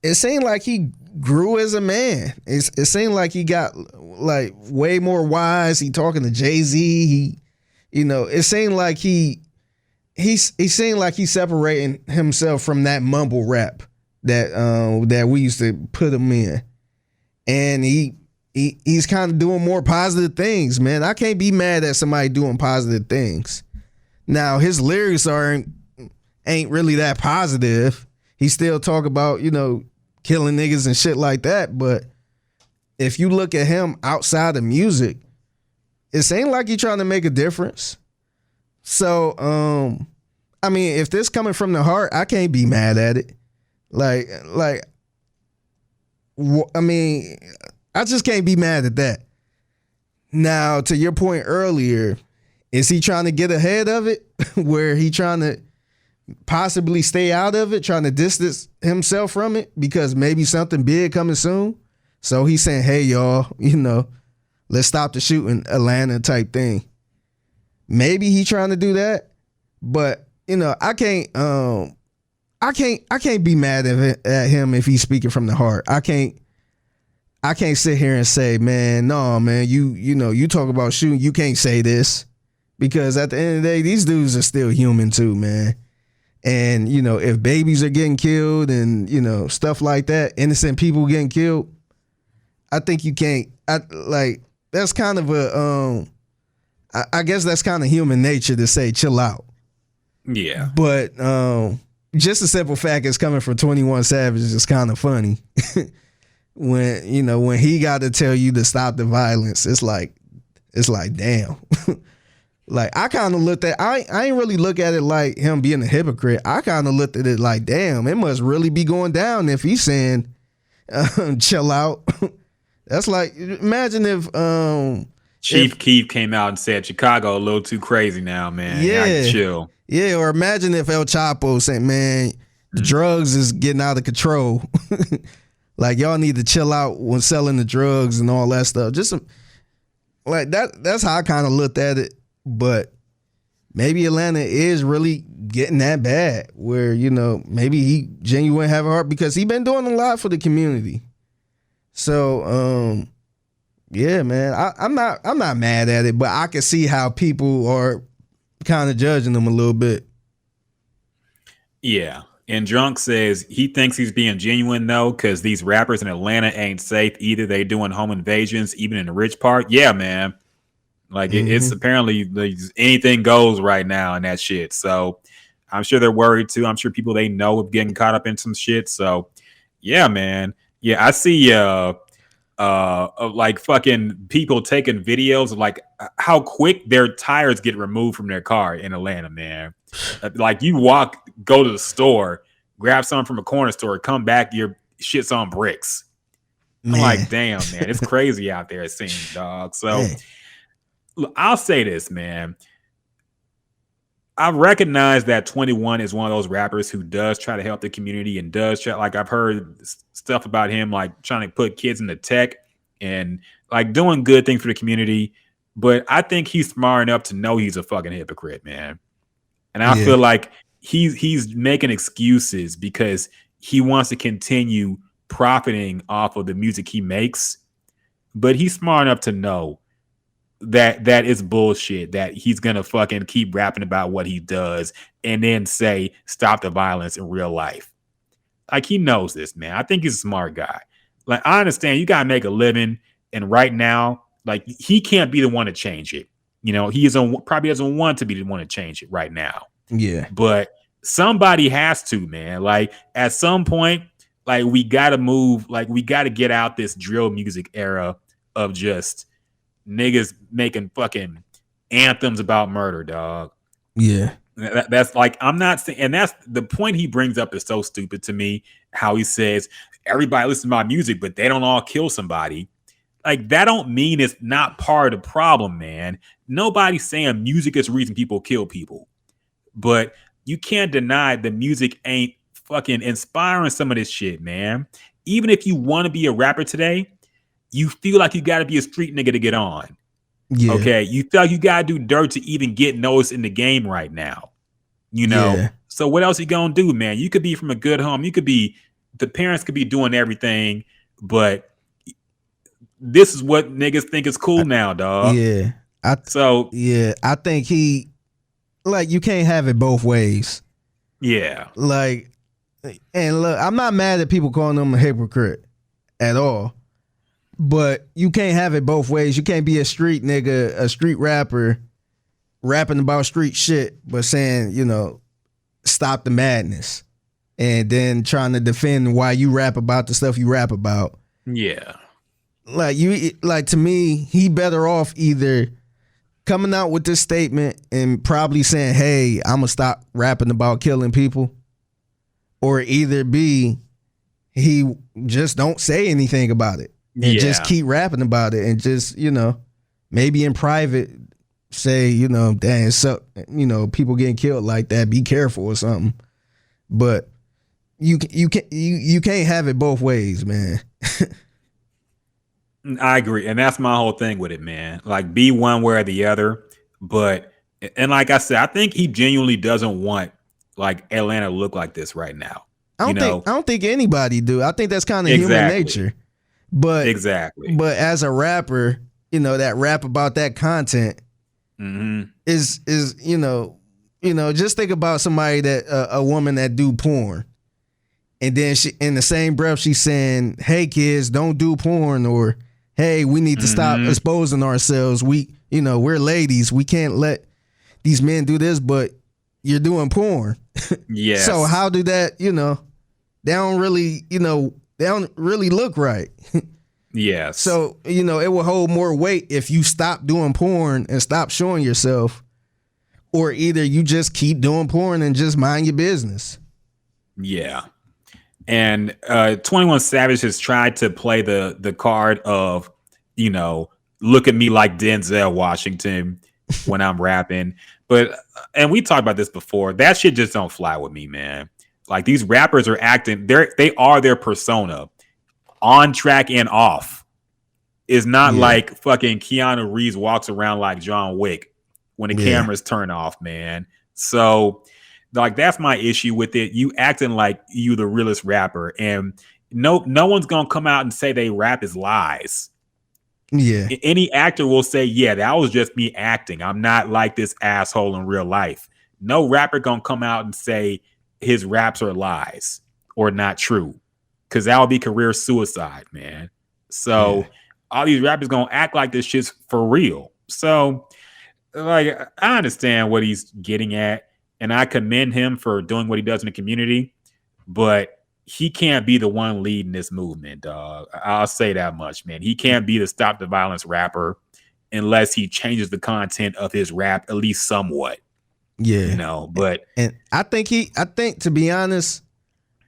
it seemed like he grew as a man. It seemed like he got like way more wise. He talking to Jay-Z. He, it seemed like he seemed like he's separating himself from that mumble rap that we used to put him in, and he's kind of doing more positive things, man. I can't be mad at somebody doing positive things. Now his lyrics ain't really that positive. He still talk about killing niggas and shit like that, but if you look at him outside of music, it ain't like he trying to make a difference. So, I mean, if this coming from the heart, I can't be mad at it. I mean, I just can't be mad at that. Now, to your point earlier, is he trying to get ahead of it where he trying to possibly stay out of it, trying to distance himself from it because maybe something big coming soon? So he's saying, hey, y'all, let's stop the shooting, Atlanta type thing. Maybe he trying to do that, but I can't be mad at him if he's speaking from the heart. I can't sit here and say, man, no, man, you talk about shooting, you can't say this, because at the end of the day, these dudes are still human too, man. And if babies are getting killed and stuff like that, innocent people getting killed, I think you can't. That's kind of a I guess that's kind of human nature to say chill out. Yeah. But just a simple fact is coming from 21 Savage is kind of funny. When he got to tell you to stop the violence, it's like damn. Like I kind of looked at I ain't really look at it like him being a hypocrite. I kind of looked at it like, damn, it must really be going down if he's saying chill out. That's like, imagine if Chief Keef came out and said Chicago a little too crazy now, man. Yeah. I can chill. Yeah, or imagine if El Chapo said, man, the drugs is getting out of control. Like y'all need to chill out when selling the drugs and all that stuff. Just like that's how I kind of looked at it. But maybe Atlanta is really getting that bad where, maybe he genuinely have a heart because he been doing a lot for the community. So, yeah, man, I'm not mad at it, but I can see how people are kind of judging him a little bit. Yeah. And Drunk says he thinks he's being genuine, though, because these rappers in Atlanta ain't safe either. They doing home invasions, even in the rich part. Yeah, man. Like, it's apparently anything goes right now in that shit. So I'm sure they're worried, too. I'm sure people they know of getting caught up in some shit. So, yeah, man. Yeah, I see like fucking people taking videos of like how quick their tires get removed from their car in Atlanta, man. Like you go to the store, grab something from a corner store, come back, your shit's on bricks. Man. I'm like, damn, man, it's crazy out there, it seems, dog. So look, I'll say this, man. I recognize that 21 is one of those rappers who does try to help the community and does try, like I've heard stuff about him, like trying to put kids into tech and like doing good things for the community. But I think he's smart enough to know he's a fucking hypocrite, man. And I feel like he's making excuses because he wants to continue profiting off of the music he makes. But he's smart enough to know that is bullshit, that he's gonna fucking keep rapping about what he does and then say stop the violence in real life. Like he knows this, man. I think he's a smart guy. Like I understand you gotta make a living, and right now, like he can't be the one to change it. He probably doesn't want to be the one to change it right now. Yeah, but somebody has to, man. Like at some point, like we gotta move. Like we gotta get out this drill music era of just niggas making fucking anthems about murder, dog. Yeah. That's like, I'm not saying, and that's the point he brings up is so stupid to me. How he says everybody listens to my music, but they don't all kill somebody. like that don't mean it's not part of the problem, man. Nobody's saying music is the reason people kill people, but you can't deny the music ain't fucking inspiring some of this shit, man. Even if you want to be a rapper today, you feel like you got to be a street nigga to get on. Yeah. Okay, you feel like you got to do dirt to even get noticed in the game right now. You know, Yeah. so what else you gonna do, man? You could be from a good home. You could be, the parents could be doing everything, but this is what niggas think is cool now, dog. Yeah. I think he, like, you can't have it both ways. Yeah. Like, and look, I'm not mad at people calling him a hypocrite at all, but you can't have it both ways. You can't be a street nigga, a street rapper, rapping about street shit, but saying, you know, stop the madness, and then trying to defend why you rap about the stuff you rap about. Yeah. Like to me, he better off either coming out with this statement and probably saying, hey, I'm gonna stop rapping about killing people, or either B, he just don't say anything about it and just keep rapping about it, and just, you know, maybe in private say, you know, dang, so, you know, people getting killed like that, be careful or something. But you can't have it both ways, man. I agree, and that's my whole thing with it, man. Like, be one way or the other. But, and like I said, I think he genuinely doesn't want like Atlanta to look like this right now. I don't think anybody do. I think that's kind of human nature. But But as a rapper, you know, that rap about that content is you know, just think about somebody that a woman that do porn, and then she, in the same breath, she's saying, "Hey kids, don't do porn," or "Hey, we need to stop exposing ourselves. We, you know, we're ladies. We can't let these men do this, but you're doing porn." Yeah. So how do that, you know, they don't really look right. Yes. So, you know, it will hold more weight if you stop doing porn and stop showing yourself, or either you just keep doing porn and just mind your business. Yeah. And 21 Savage has tried to play the card of, you know, look at me like Denzel Washington when I'm rapping. But, and we talked about this before, that shit just don't fly with me, man. Like, these rappers are acting, they are their persona, on track and off. It's not like fucking Keanu Reeves walks around like John Wick when the cameras turn off, man. So, like, that's my issue with it. You acting like you the realest rapper, and no one's gonna come out and say they rap is lies. Yeah. Any actor will say, yeah, that was just me acting. I'm not like this asshole in real life. No rapper gonna come out and say his raps are lies or not true, because that would be career suicide, man. So all these rappers gonna act like this shit's for real. So, like, I understand what he's getting at, and I commend him for doing what he does in the community, but he can't be the one leading this movement, dog. I'll say that much, man. He can't be the stop the violence rapper unless he changes the content of his rap at least somewhat. Yeah. You know, but and I think to be honest,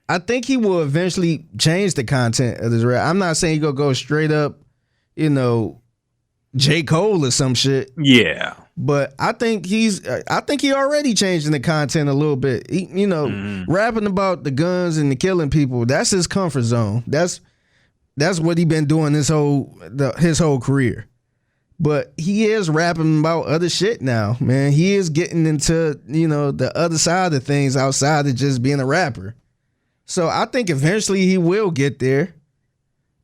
I think he will eventually change the content of this rap. I'm not saying he's gonna go straight up, you know, J. Cole or some shit. Yeah. But I think he already changing the content a little bit. He, you know, rapping about the guns and the killing people, that's his comfort zone. That's what he been doing his whole career. But he is rapping about other shit now, man. He is getting into, you know, the other side of things outside of just being a rapper. So I think eventually he will get there.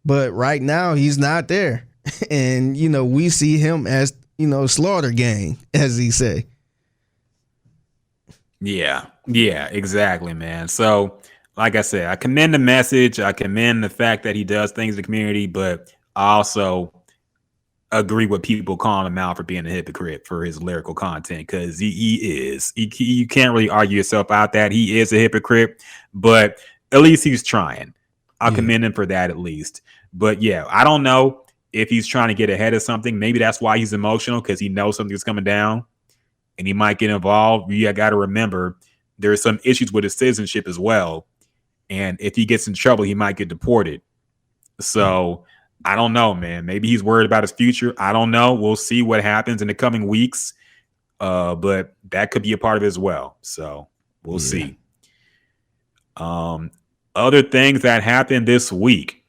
But right now he's not there. And, you know, we see him as, you know, Slaughter Gang, as he say. Yeah, exactly, man. So, like I said, I commend the message. I commend the fact that he does things in the community, but I also agree with people calling him out for being a hypocrite for his lyrical content, because he is. You can't really argue yourself out that he is a hypocrite, but at least he's trying. I'll commend him for that at least. But yeah, I don't know if he's trying to get ahead of something. Maybe that's why he's emotional, because he knows something's coming down and he might get involved. You got to remember there's some issues with his citizenship as well. And if he gets in trouble, he might get deported. So I don't know, man. Maybe he's worried about his future. I don't know. We'll see what happens in the coming weeks. But that could be a part of it as well. So we'll see. Other things that happened this week.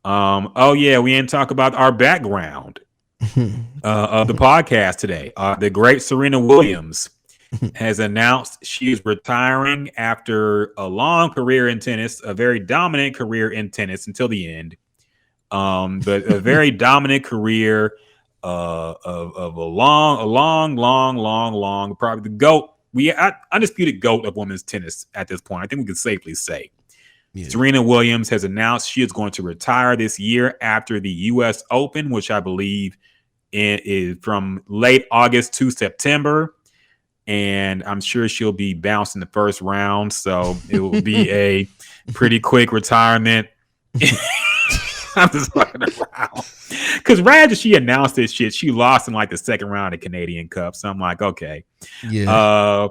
We didn't talk about our background of the podcast today. The great Serena Williams has announced she is retiring after a long career in tennis, a very dominant career in tennis until the end. But a very dominant career of a long, probably the GOAT. Undisputed GOAT of women's tennis at this point. I think we can safely say. Yeah. Serena Williams has announced she is going to retire this year after the U.S. Open, which I believe is from late August to September. And I'm sure she'll be bounced in the first round. So it will be a pretty quick retirement. I'm just fucking around. Because right after she announced this shit, she lost in like the second round of Canadian Cup. So I'm like, okay. Yeah.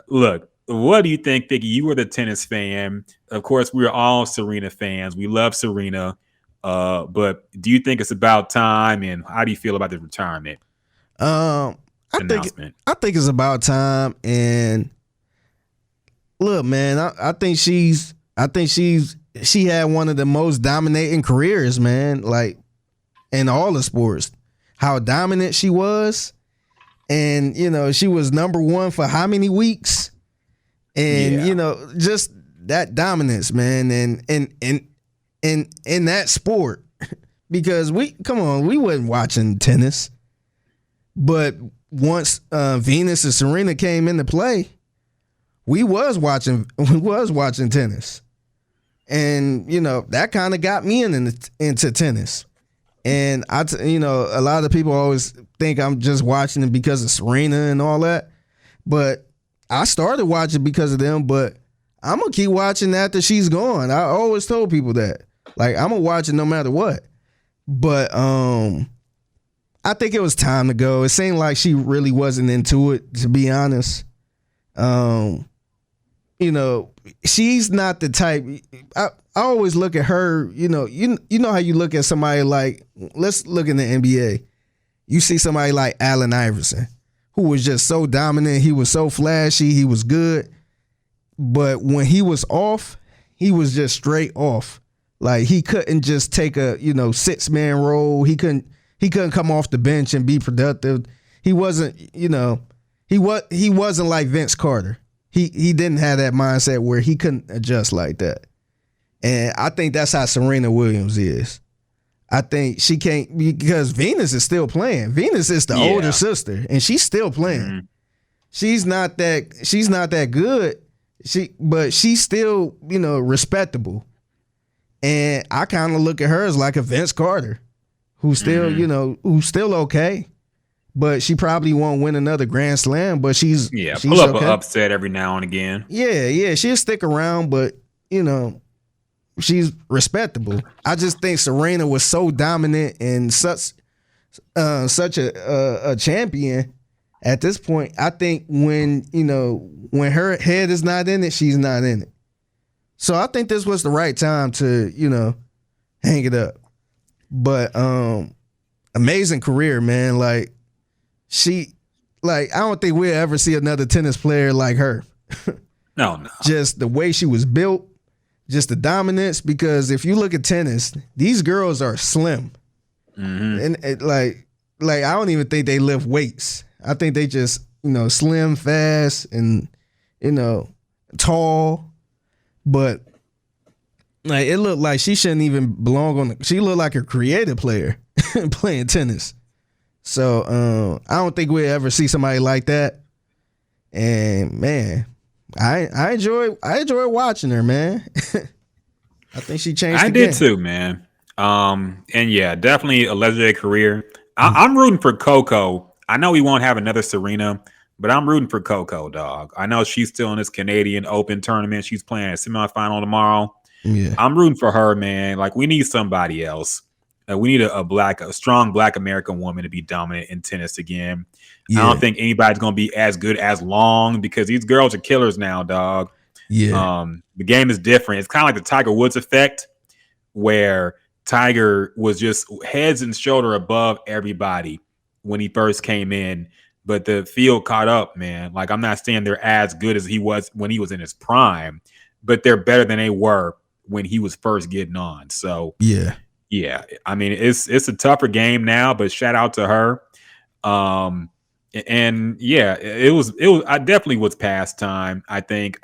Look, what do you think, Figgy? You were the tennis fan. Of course, we're all Serena fans. We love Serena. But do you think it's about time? And how do you feel about the retirement? I think it's about time. And look, man, I think she had one of the most dominating careers, man, like in all the sports. How dominant she was. And, she was number one for how many weeks? And, just that dominance, man. And in that sport, because we wasn't watching tennis. But once Venus and Serena came into play, we was watching tennis. And, that kind of got me into tennis. And a lot of people always think I'm just watching it because of Serena and all that. But I started watching because of them, but I'm going to keep watching after she's gone. I always told people that. Like, I'm going to watch it no matter what. But I think it was time to go. It seemed like she really wasn't into it, to be honest. She's not the type. I always look at her, you know how you look at somebody like, let's look in the NBA. You see somebody like Allen Iverson, who was just so dominant. He was so flashy. He was good. But when he was off, he was just straight off. Like, he couldn't just take a, 6-man role. He couldn't come off the bench and be productive. He wasn't, he wasn't like Vince Carter. He didn't have that mindset where he couldn't adjust like that. And I think that's how Serena Williams is. I think she can't, because Venus is still playing. Venus is the older sister, and she's still playing. Mm-hmm. She's not that good. But she's still, respectable. And I kind of look at her as like a Vince Carter, who's still, who's still okay. But she probably won't win another Grand Slam, but she's pull up an upset every now and again. Yeah, she'll stick around, but she's respectable. I just think Serena was so dominant and such a champion at this point. I think when her head is not in it, she's not in it. So I think this was the right time to hang it up. But amazing career, man. Like, I don't think we'll ever see another tennis player like her. No. Just the way she was built, just the dominance. Because if you look at tennis, these girls are slim, and I don't even think they lift weights. I think they just slim, fast, and tall. But like, it looked like she shouldn't even belong on. She looked like a creative player playing tennis. So I don't think we'll ever see somebody like that. And man, I enjoy watching her, man. I think she changed. I did too, man. And yeah, definitely a legendary career. I'm rooting for Coco. I know we won't have another Serena, but I'm rooting for Coco, dog. I know she's still in this Canadian Open tournament. She's playing a semifinal tomorrow. Yeah, I'm rooting for her, man. Like, we need somebody else. We need a strong Black American woman to be dominant in tennis again. Yeah. I don't think anybody's going to be as good as Long, because these girls are killers now, dog. Yeah. The game is different. It's kind of like the Tiger Woods effect, where Tiger was just heads and shoulder above everybody when he first came in, but the field caught up, man. Like, I'm not saying they're as good as he was when he was in his prime, but they're better than they were when he was first getting on. So Yeah. I mean, it's a tougher game now, but shout out to her. And yeah, it was I definitely was past time. I think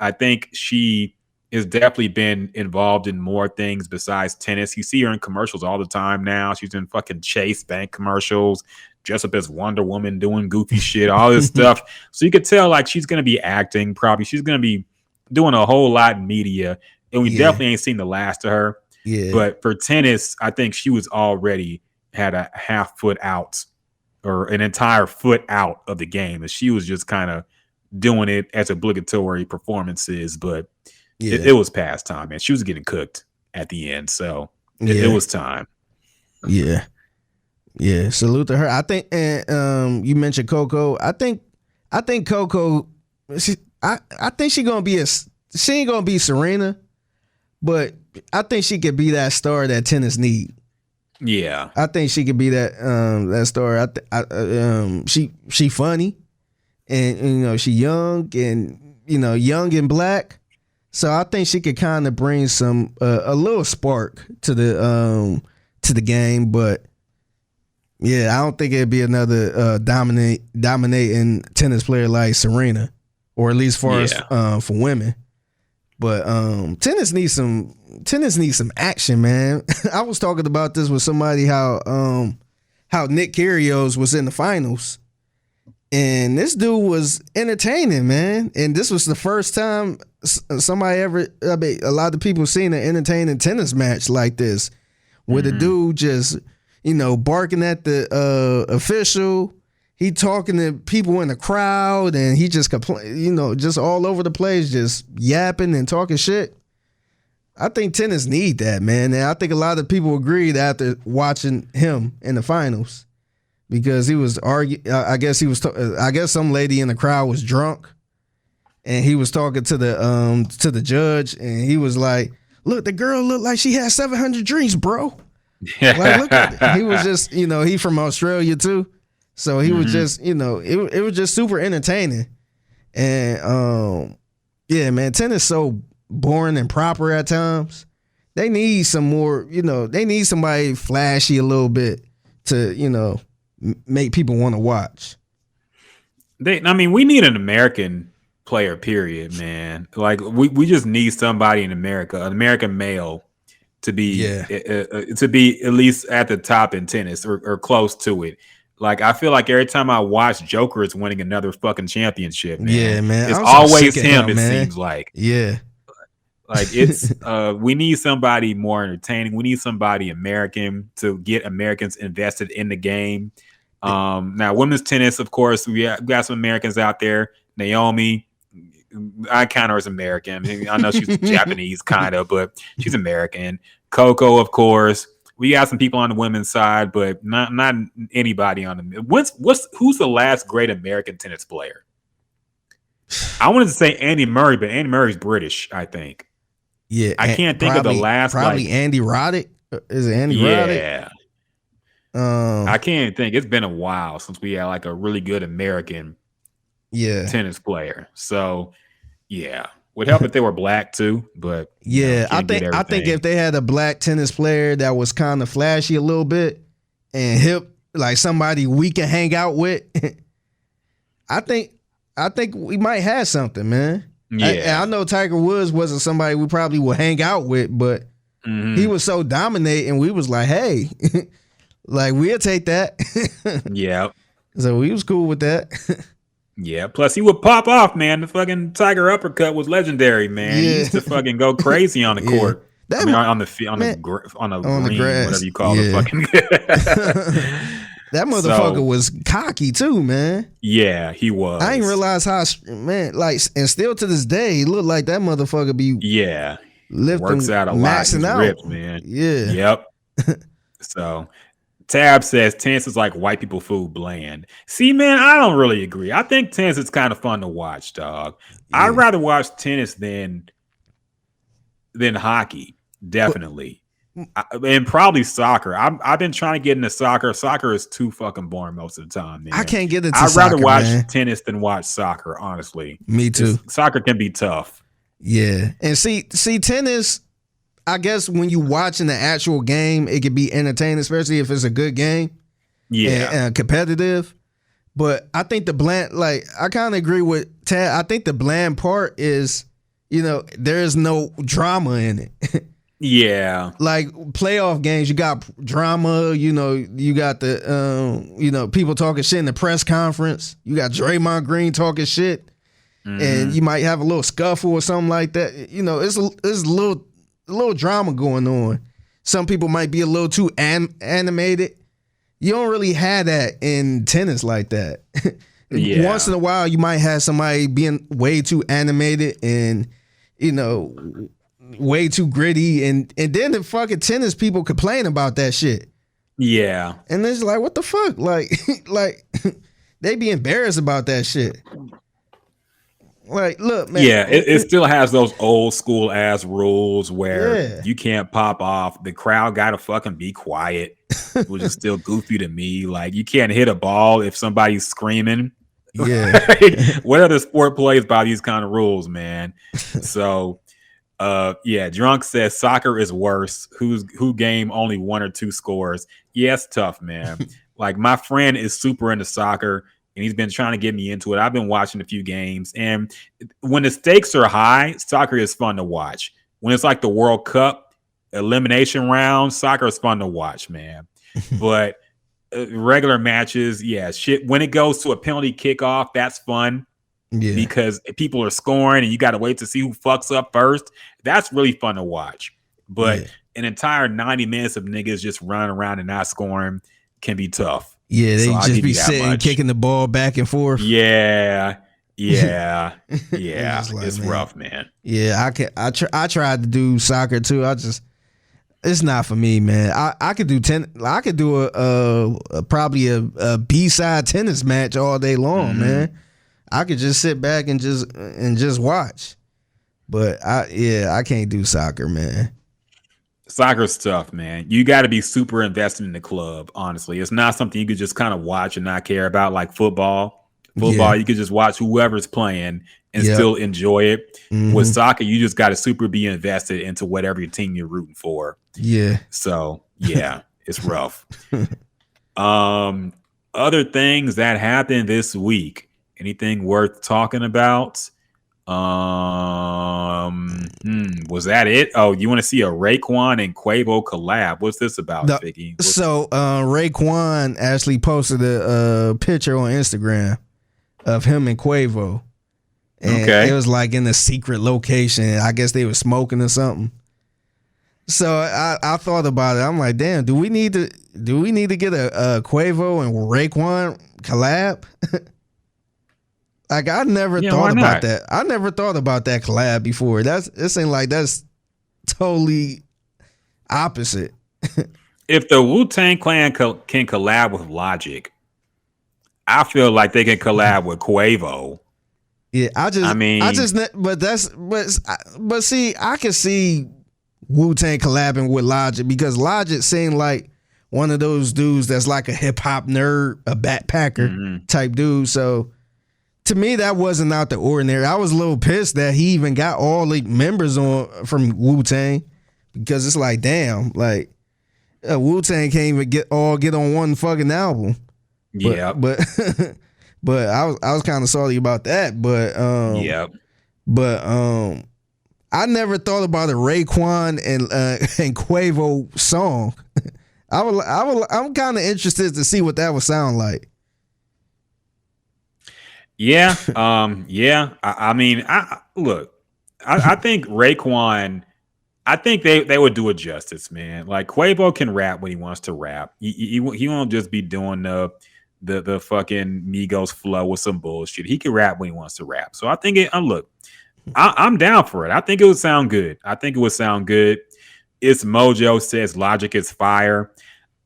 she has definitely been involved in more things besides tennis. You see her in commercials all the time now. She's in fucking Chase Bank commercials, dressed up as Wonder Woman, doing goofy shit, all this stuff. So you could tell like she's gonna be acting, probably she's gonna be doing a whole lot in media, and we definitely ain't seen the last of her. Yeah. But for tennis, I think she was already had a half foot out or an entire foot out of the game, and she was just kind of doing it as obligatory performances, but it was past time, man. She was getting cooked at the end, so it was time. Yeah. Salute to her. I think, and you mentioned Coco. I think Coco. I think she ain't gonna be Serena, but I think she could be that star that tennis need. Yeah, I think she could be that star. She funny, and she young and young and black. So I think she could kind of bring some a little spark to the game, but yeah, I don't think it'd be another dominating tennis player like Serena, or at least far as for women. But tennis needs some action, man. I was talking about this with somebody how Nick Kyrgios was in the finals. And this dude was entertaining, man. And this was the first time somebody a lot of people seen an entertaining tennis match like this, where the dude just, barking at the official. He talking to people in the crowd, and he just just all over the place, just yapping and talking shit. I think tennis need that, man. And I think a lot of people agreed after watching him in the finals. Because he was arguing, I guess some lady in the crowd was drunk, and he was talking to the judge, and he was like, "Look, the girl looked like she had 700 drinks, bro." Like, look at it. He was just, he from Australia too, so he was just, it was just super entertaining, and yeah, man, tennis so boring and proper at times. They need some more, they need somebody flashy a little bit to, make people want to watch. We need an American player, period, man. Like we just need somebody in America, an American male, to be at least at the top in tennis or close to it. Like, I feel like every time I watch, Joker is winning another fucking championship, man. Yeah, man. It's always him, it seems like. Yeah. Like, it's we need somebody more entertaining. We need somebody American to get Americans invested in the game. Now, women's tennis, of course, we got some Americans out there. Naomi, I count her as American. I know she's Japanese, kind of, but she's American. Coco, of course. We got some people on the women's side, but not anybody on the. Who's the last great American tennis player? I wanted to say Andy Murray, but Andy Murray's British, I think. Yeah, I can't think of the last. Probably Andy Roddick. Is it Andy Roddick? Yeah. I can't think. It's been a while since we had like a really good American tennis player. So yeah, would help if they were black too. But I think if they had a black tennis player that was kind of flashy a little bit and hip, like somebody we can hang out with, I think we might have something, man. Yeah, I know Tiger Woods wasn't somebody we probably would hang out with, but he was so dominating. We was like, hey. Like, we'll take that. Yeah. So we was cool with that. Yeah. Plus, he would pop off, man. The fucking Tiger uppercut was legendary, man. He used to fucking go crazy on the court. On the green, whatever you call it. Fucking. That motherfucker was cocky too, man. Yeah, he was. I didn't realize how, man. Like, and still to this day, he looked like that motherfucker be. Yeah. Lifting, works out a lot. He's ripped, man. Yeah. Yep. So. Tab says tennis is like white people food, bland. See, man, I don't really agree. I think tennis is kind of fun to watch, dog. Yeah. I'd rather watch tennis than hockey, definitely. And probably soccer. I've been trying to get into soccer. Soccer is too fucking boring most of the time, man. I can't get into I'd soccer, rather watch man. tennis than watch soccer, honestly. Me too. Soccer can be tough. Yeah. And see tennis, I guess when you watching the actual game, it can be entertaining, especially if it's a good game. Yeah. And competitive. But I think the bland, like, I kind of agree with Tad. I think the bland part is, there is no drama in it. Yeah. Like playoff games, you got drama, you got the, people talking shit in the press conference. You got Draymond Green talking shit. And you might have a little scuffle or something like that. It's a little drama going on. Some people might be a little too animated. You don't really have that in tennis like that. Yeah. Once in a while, you might have somebody being way too animated and, way too gritty. And then the fucking tennis people complain about that shit. Yeah. And it's like, what the fuck? Like they be embarrassed about that shit. Like, look, man. Yeah, it still has those old school ass rules where you can't pop off. The crowd got to fucking be quiet, which is still goofy to me. Like, you can't hit a ball if somebody's screaming. Yeah. What other sport plays by these kind of rules, man? So, Drunk says soccer is worse. Who game only 1 or 2 scores? Yeah, it's tough, man. Like, my friend is super into soccer. And he's been trying to get me into it. I've been watching a few games. And when the stakes are high, soccer is fun to watch. When it's like the World Cup elimination round, soccer is fun to watch, man. But regular matches, shit. When it goes to a penalty kickoff, that's fun. Yeah. Because people are scoring and you got to wait to see who fucks up first. That's really fun to watch. But an entire 90 minutes of niggas just running around and not scoring can be tough. Yeah, they just be sitting, kicking the ball back and forth. Yeah. It's rough, man. Yeah, I tried to do soccer too. It's not for me, man. I could do I could do a probably a B-side tennis match all day long, man. I could just sit back and just watch. But I can't do soccer, man. Soccer's tough, man. You got to be super invested in the club, honestly. It's not something you could just kind of watch and not care about like football. You could just watch whoever's playing and still enjoy it. With soccer, you just got to super be invested into whatever your team you're rooting for. Yeah. So, it's rough. Other things that happened this week. Anything worth talking about? Was that it? Oh, you want to see a Raekwon and Quavo collab? What's this about, Figgy? Raekwon actually posted a picture on Instagram of him and Quavo. And it was like in a secret location. I guess they were smoking or something. So I thought about it. I'm like, damn, do we need to get a Quavo and Raekwon collab? Like, I never thought about that. I never thought about that collab before. It seems like that's totally opposite. If the Wu-Tang Clan can collab with Logic, I feel like they can collab with Quavo. Yeah, but see, I can see Wu-Tang collabing with Logic because Logic seemed like one of those dudes that's like a hip hop nerd, a backpacker type dude. So to me, that wasn't out the ordinary. I was a little pissed that he even got all the members on from Wu-Tang because it's like, damn, like Wu-Tang can't even get on one fucking album. But I was kind of salty about that. But I never thought about a Raekwon and Quavo song. I'm kind of interested to see what that would sound like. Yeah. I mean, I think Raekwon, I think they would do it justice, man. Like Quavo can rap when he wants to rap. He won't just be doing the fucking Migos flow with some bullshit. He can rap when he wants to rap. So I think I'm down for it. I think it would sound good. It's Mojo says Logic is fire.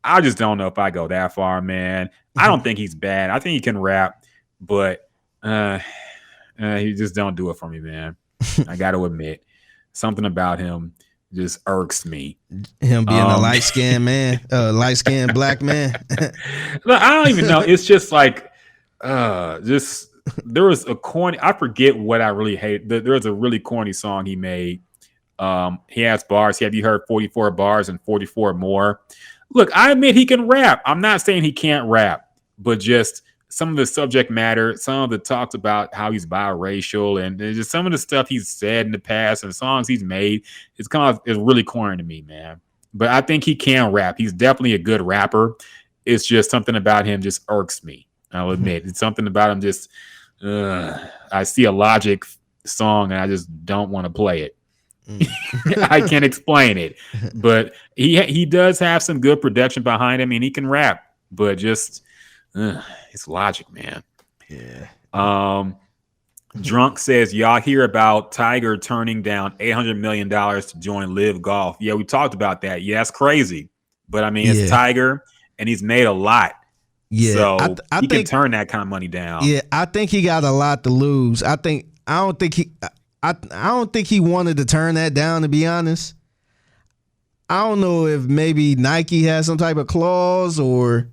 I just don't know if I go that far, man. I don't think he's bad. I think he can rap, but he just don't do it for me, man. I got to admit, something about him just irks me. Him being a light-skinned man, light-skinned black man. Look, I don't even know. It's just like, just there was a corny. I forget what I really hate. There was a really corny song he made. He has bars. Have you heard 44 bars and 44 more? Look, I admit he can rap. I'm not saying he can't rap, but just some of the subject matter, some of the talks about how he's biracial, and just some of the stuff he's said in the past and songs he's made, it's really corny to me, man. But I think he can rap. He's definitely a good rapper. It's just something about him just irks me. I'll admit it's something about him. Just I see a Logic song and I just don't want to play it. I can't explain it, but he does have some good production behind him, and he can rap. But just it's Logic, man. Yeah. Drunk says, y'all hear about Tiger turning down $800 million to join Live Golf? Yeah, we talked about that. Yeah, that's crazy. But I mean, it's Tiger, and he's made a lot. Yeah, so I he can turn that kind of money down. Yeah, I think he got a lot to lose. I don't think he wanted to turn that down, to be honest. I don't know if maybe Nike has some type of clause or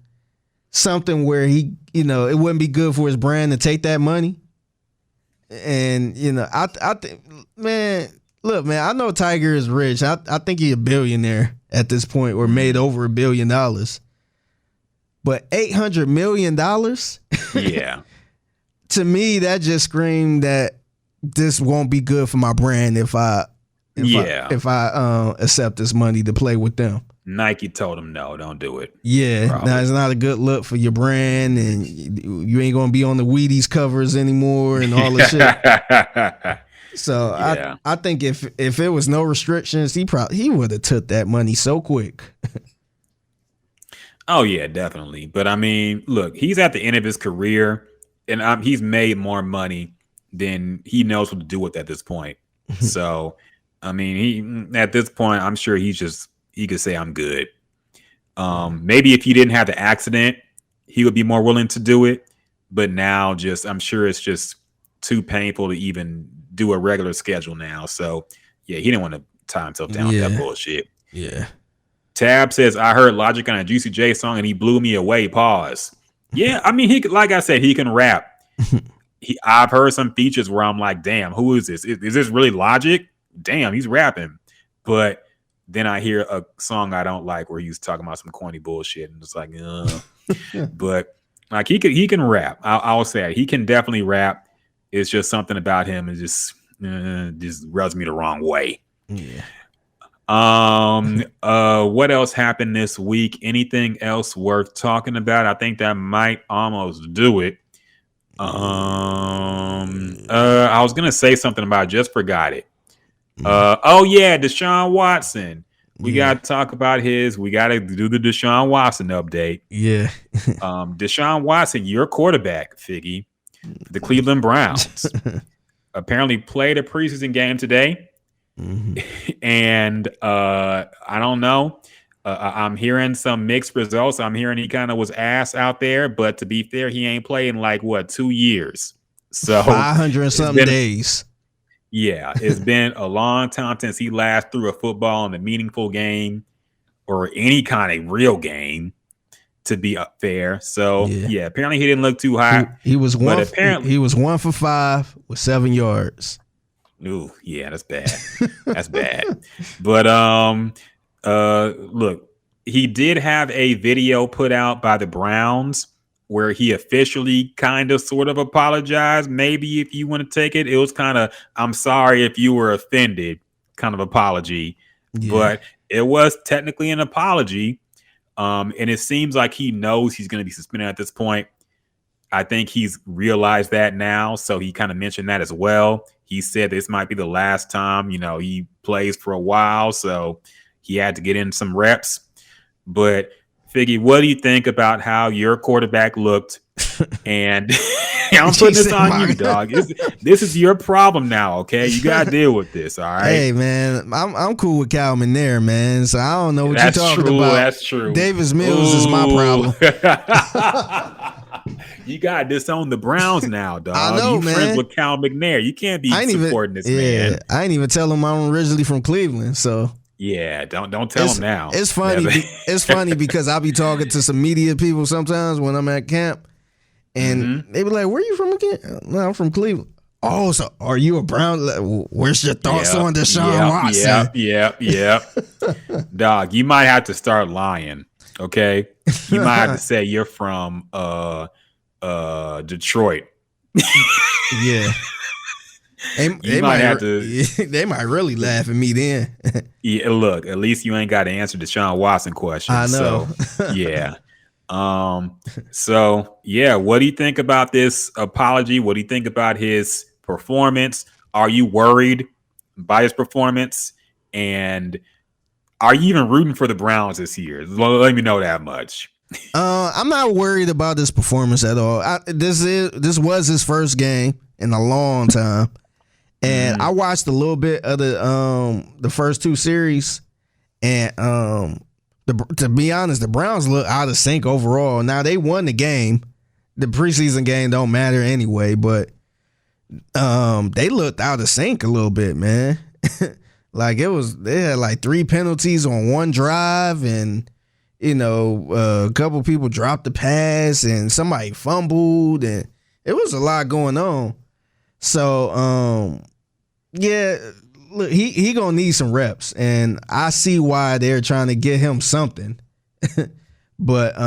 something where he, it wouldn't be good for his brand to take that money. And, I think, man, look, man, I know Tiger is rich. I think he's a billionaire at this point, or made over $1 billion. But $800 million? Yeah. To me, that just screamed that this won't be good for my brand if I accept this money to play with them. Nike told him no, don't do it. Yeah, now it's not a good look for your brand, and you ain't gonna be on the Wheaties covers anymore and all this shit. So yeah. I think if it was no restrictions, he would have took that money so quick. Oh yeah, definitely. But I mean, look, he's at the end of his career, and he's made more money than he knows what to do with at this point. So, I mean, at this point, I'm sure he could say I'm good. Maybe if he didn't have the accident, he would be more willing to do it. But now, I'm sure it's just too painful to even do a regular schedule now. So, yeah, he didn't want to tie himself down with that bullshit. Yeah. Tab says, I heard Logic on a Juicy J song and he blew me away. Pause. Yeah, I mean, like I said, he can rap. I've heard some features where I'm like, damn, who is this? Is this really Logic? Damn, he's rapping. But then I hear a song I don't like where he's talking about some corny bullshit, and it's like, but like he can rap. I'll say it. He can definitely rap. It's just something about him is just rubs me the wrong way. Yeah. What else happened this week? Anything else worth talking about? I think that might almost do it. I was gonna say something about it, just forgot it. Oh yeah, Deshaun Watson. We gotta talk about we gotta do the Deshaun Watson update. Yeah. Deshaun Watson, your quarterback, Figgy, the Cleveland Browns, apparently played a preseason game today. And I don't know. I'm hearing some mixed results. I'm hearing he kind of was ass out there, but to be fair, he ain't played in like 2 years. So 500 and something days. Yeah, it's been a long time since he last threw a football in a meaningful game or any kind of real game, to be fair. So yeah, apparently he didn't look too hot. He was he was 1 for 5 with 7 yards. Ooh, yeah, that's bad. That's bad. But look, he did have a video put out by the Browns where he officially kind of sort of apologized. Maybe if you want to take it, it was kind of, I'm sorry if you were offended kind of apology. Yeah. But it was technically an apology. And it seems like he knows he's going to be suspended at this point. I think he's realized that now. So he kind of mentioned that as well. He said this might be the last time, he plays for a while. So he had to get in some reps. But Figgy, what do you think about how your quarterback looked? And I'm putting this on you, dog. This is your problem now, okay? You got to deal with this, all right? Hey, man, I'm cool with Cal McNair, man. So I don't know what you're talking about. That's true. Davis Mills is my problem. You got to disown the Browns now, dog. I know, you man. Friends with Cal McNair. You can't be supporting this man. I ain't even tell him I'm originally from Cleveland, so. Yeah, don't tell them now. It's funny. It's funny because I'll be talking to some media people sometimes when I'm at camp, and they be like, "Where you from again?" No, I'm from Cleveland. Oh, so are you a Brown? Where's your thoughts on Deshaun Watson? Yep. Dog, you might have to start lying. Okay, you might have to say you're from Detroit. Yeah. They might have to. They might really laugh at me then. Yeah, look. At least you ain't got to answer the Deshaun Watson question. I know. So, yeah. So yeah. What do you think about this apology? What do you think about his performance? Are you worried by his performance? And are you even rooting for the Browns this year? Let me know that much. I'm not worried about this performance at all. This was his first game in a long time. And I watched a little bit of the first two series, and to be honest, the Browns look out of sync overall. Now they won the game. The preseason game don't matter anyway, but they looked out of sync a little bit, man. Like they had like 3 penalties on one drive, and a couple people dropped the pass, and somebody fumbled, and it was a lot going on. So, yeah, look, he gonna need some reps, and I see why they're trying to get him something. But,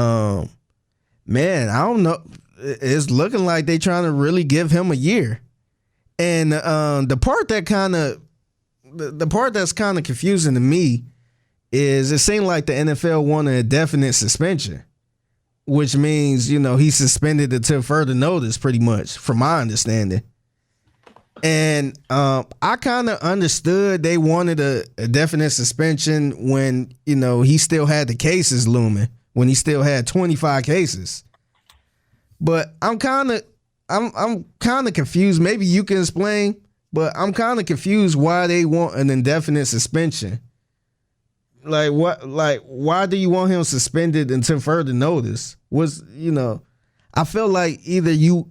man, I don't know. It's looking like they trying to really give him a year. And the part that's kind of confusing to me is it seemed like the NFL wanted a definite suspension, which means, he's suspended until further notice, pretty much, from my understanding. And I kind of understood they wanted a definite suspension when, he still had the cases looming, when he still had 25 cases. But I'm kind of confused. Maybe you can explain, but I'm kind of confused why they want an indefinite suspension. Like what? Like why do you want him suspended until further notice? I feel like either you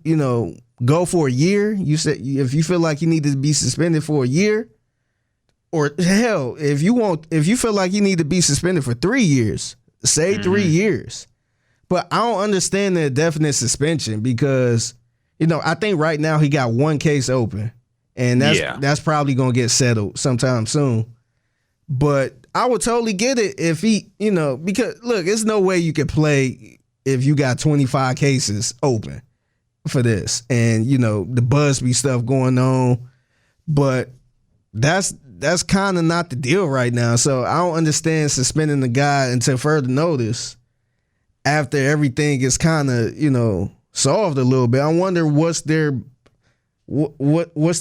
go for a year. You said if you feel like you need to be suspended for a year, or hell, if you feel like you need to be suspended for 3 years, say 3 years. But I don't understand the definite suspension because I think right now he got one case open, and that's probably gonna get settled sometime soon. But I would totally get it if he, because look, there's no way you could play if you got 25 cases open for this, and the Busby stuff going on. But that's kind of not the deal right now. So I don't understand suspending the guy until further notice after everything is kind of solved a little bit. I wonder what's the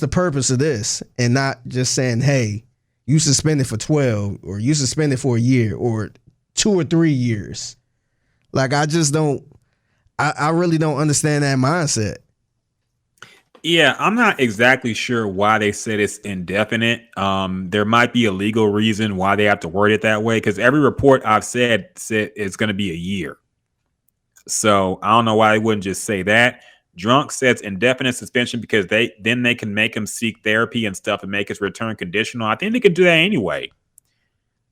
purpose of this, and not just saying, hey, you suspended for 12, or you suspended for a year, or 2 or 3 years. Like, I just don't. I really don't understand that mindset. Yeah, I'm not exactly sure why they said it's indefinite. There might be a legal reason why they have to word it that way, because every report I've said it's going to be a year. So I don't know why they wouldn't just say that. Drunk says indefinite suspension because they can make him seek therapy and stuff and make his return conditional. I think they could do that anyway.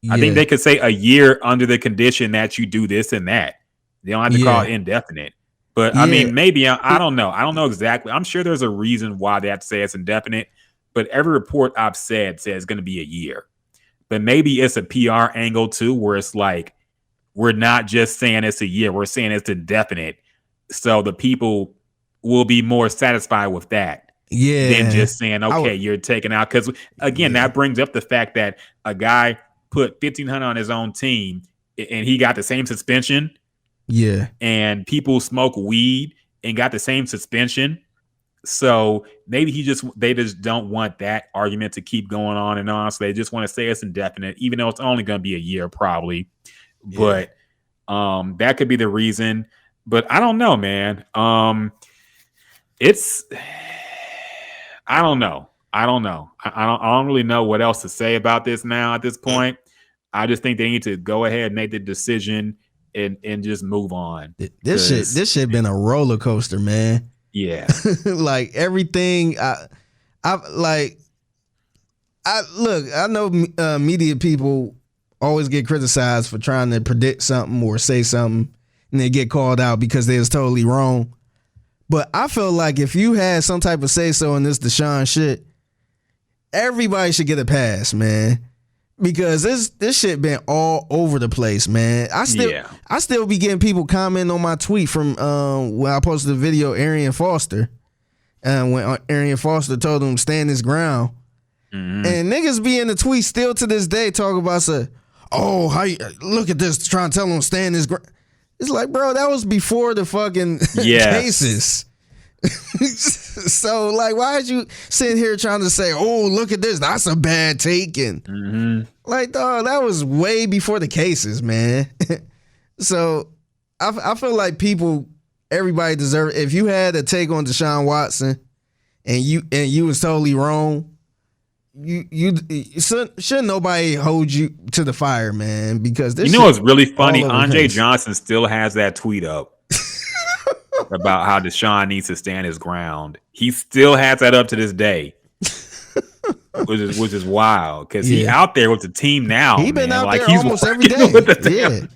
Yeah. I think they could say a year under the condition that you do this and that. They don't have to call it indefinite. But I mean, maybe I don't know. I don't know exactly. I'm sure there's a reason why they have to say it's indefinite. But every report I've said says it's going to be a year. But maybe it's a PR angle too, where it's like we're not just saying it's a year. We're saying it's indefinite. So the people will be more satisfied with that than just saying, okay, you're taking out. Because again, that brings up the fact that a guy put 1,500 on his own team and he got the same suspension. Yeah. And people smoke weed and got the same suspension. So maybe they just don't want that argument to keep going on and on. So they just want to say it's indefinite, even though it's only going to be a year probably. Yeah. But that could be the reason. But I don't know, man. I don't know. I don't really know what else to say about this now at this point. I just think they need to go ahead and make the decision and just move on. This shit been a roller coaster, man. Yeah. Like everything I know media people always get criticized for trying to predict something or say something, and they get called out because they was totally wrong. But I feel like if you had some type of say so in this Deshaun shit, everybody should get a pass, man. Because this shit been all over the place, man. I still be getting people commenting on my tweet from when I posted the video Arian Foster. When Arian Foster told him stand his ground. Mm-hmm. And niggas be in the tweet still to this day talking about how you look at this, trying to tell him stand his ground. It's like, bro, that was before the fucking cases. So, like, why is you sitting here trying to say, oh, look at this, that's a bad taking? Like, dog, that was way before the cases, man. So, I feel like everybody deserve. If you had a take on Deshaun Watson and you was totally wrong, you shouldn't nobody hold you to the fire, man. Because this, what's really funny? Andre Johnson still has that tweet up about how Deshaun needs to stand his ground. He still has that up to this day, which is wild because he out there with the team now. He been out like there almost every day.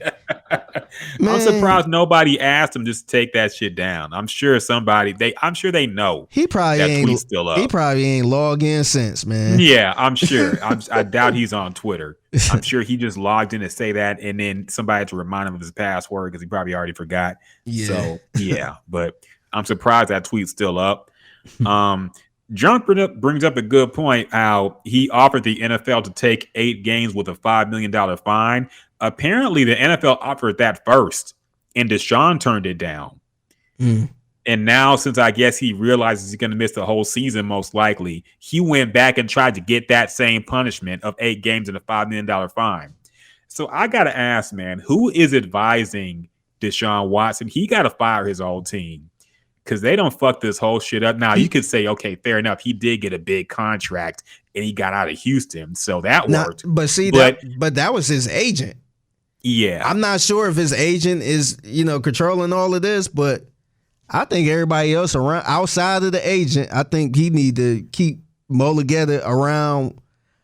I'm surprised nobody asked him just to take that shit down. I'm sure they know. He probably that ain't tweet's still up. He probably ain't logged in since, man. Yeah, I'm sure. I doubt he's on Twitter. I'm sure he just logged in to say that, and then somebody had to remind him of his password because he probably already forgot. Yeah. So yeah, but I'm surprised that tweet's still up. Junk brings up a good point. How he offered the NFL to take 8 games with a $5 million fine. Apparently, the NFL offered that first, and Deshaun turned it down. And now, since I guess he realizes he's going to miss the whole season, most likely, he went back and tried to get that same punishment of 8 games and a $5 million fine. So I got to ask, man, who is advising Deshaun Watson? He got to fire his old team because they don't fuck this whole shit up. Now, you could say, okay, fair enough. He did get a big contract, and he got out of Houston, so that worked. But see, that was his agent. Yeah. I'm not sure if his agent is, controlling all of this, but I think everybody else around outside of the agent, I think he need to keep Mulligetta around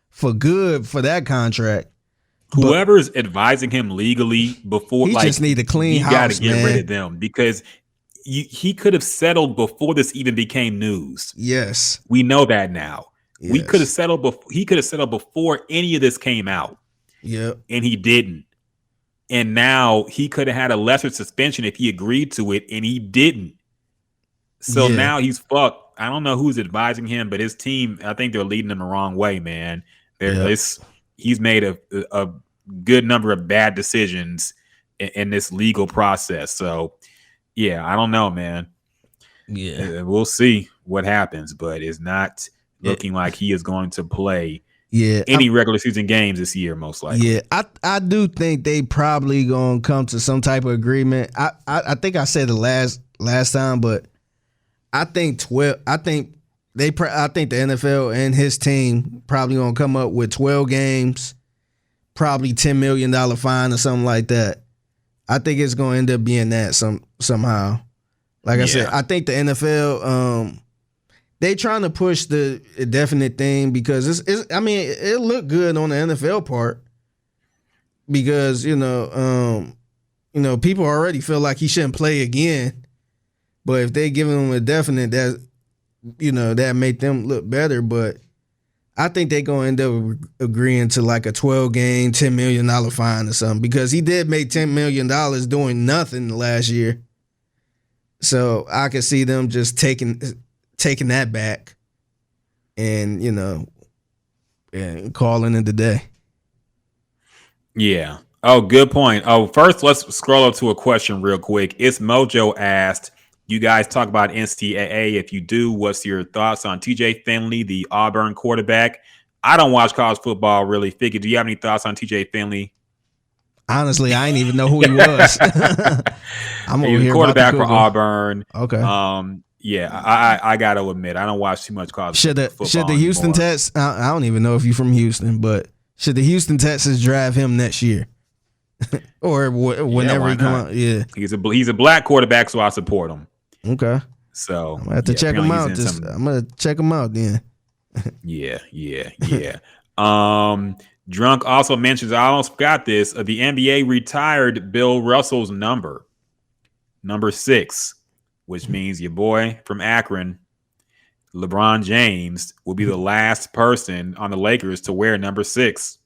for good for that contract. Whoever's advising him legally before, he just need a clean house, got to get rid of them because he could have settled before this even became news. Yes, we know that now. Yes. We could have settled before he could have settled before any of this came out. Yeah, and he didn't. And now he could have had a lesser suspension if he agreed to it, and he didn't. So now he's fucked. I don't know who's advising him, but his team, I think they're leading him the wrong way, man. He's made a good number of bad decisions in this legal process. So, yeah, I don't know, man. Yeah. We'll see what happens, but it's not looking like he is going to play any regular season games this year, most likely. Yeah, I do think they probably gonna come to some type of agreement. I think I said it last time, but I think I think the NFL and his team probably gonna come up with 12 games, probably $10 million fine or something like that. I think it's gonna end up being that somehow. Like I said, I think the NFL they trying to push the definite thing because it looked good on the NFL part because people already feel like he shouldn't play again, but if they give him a definite, that make them look better. But I think they gonna end up agreeing to like a 12-game, $10 million fine or something because he did make $10 million doing nothing last year. So I could see them just taking that back and, and calling it a day. Yeah. Oh, good point. Oh, first, let's scroll up to a question real quick. It's Mojo asked, you guys talk about NCAA. If you do, what's your thoughts on TJ Finley, the Auburn quarterback? I don't watch college football, really. Figgy, do you have any thoughts on TJ Finley? Honestly, I didn't even know who he was. I'm over here quarterback for Auburn. Okay. I got to admit, I don't watch too much college football. Should the Houston Texans, I don't even know if you're from Houston, but should the Houston Texans draft him next year? Or whenever he come out? Yeah. He's a black quarterback, so I support him. Okay. So I'm going to have to check him out. I'm going to check him out then. Yeah. Drunk also mentions, I almost forgot this, the NBA retired Bill Russell's number 6, which means your boy from Akron, LeBron James, will be the last person on the Lakers to wear number 6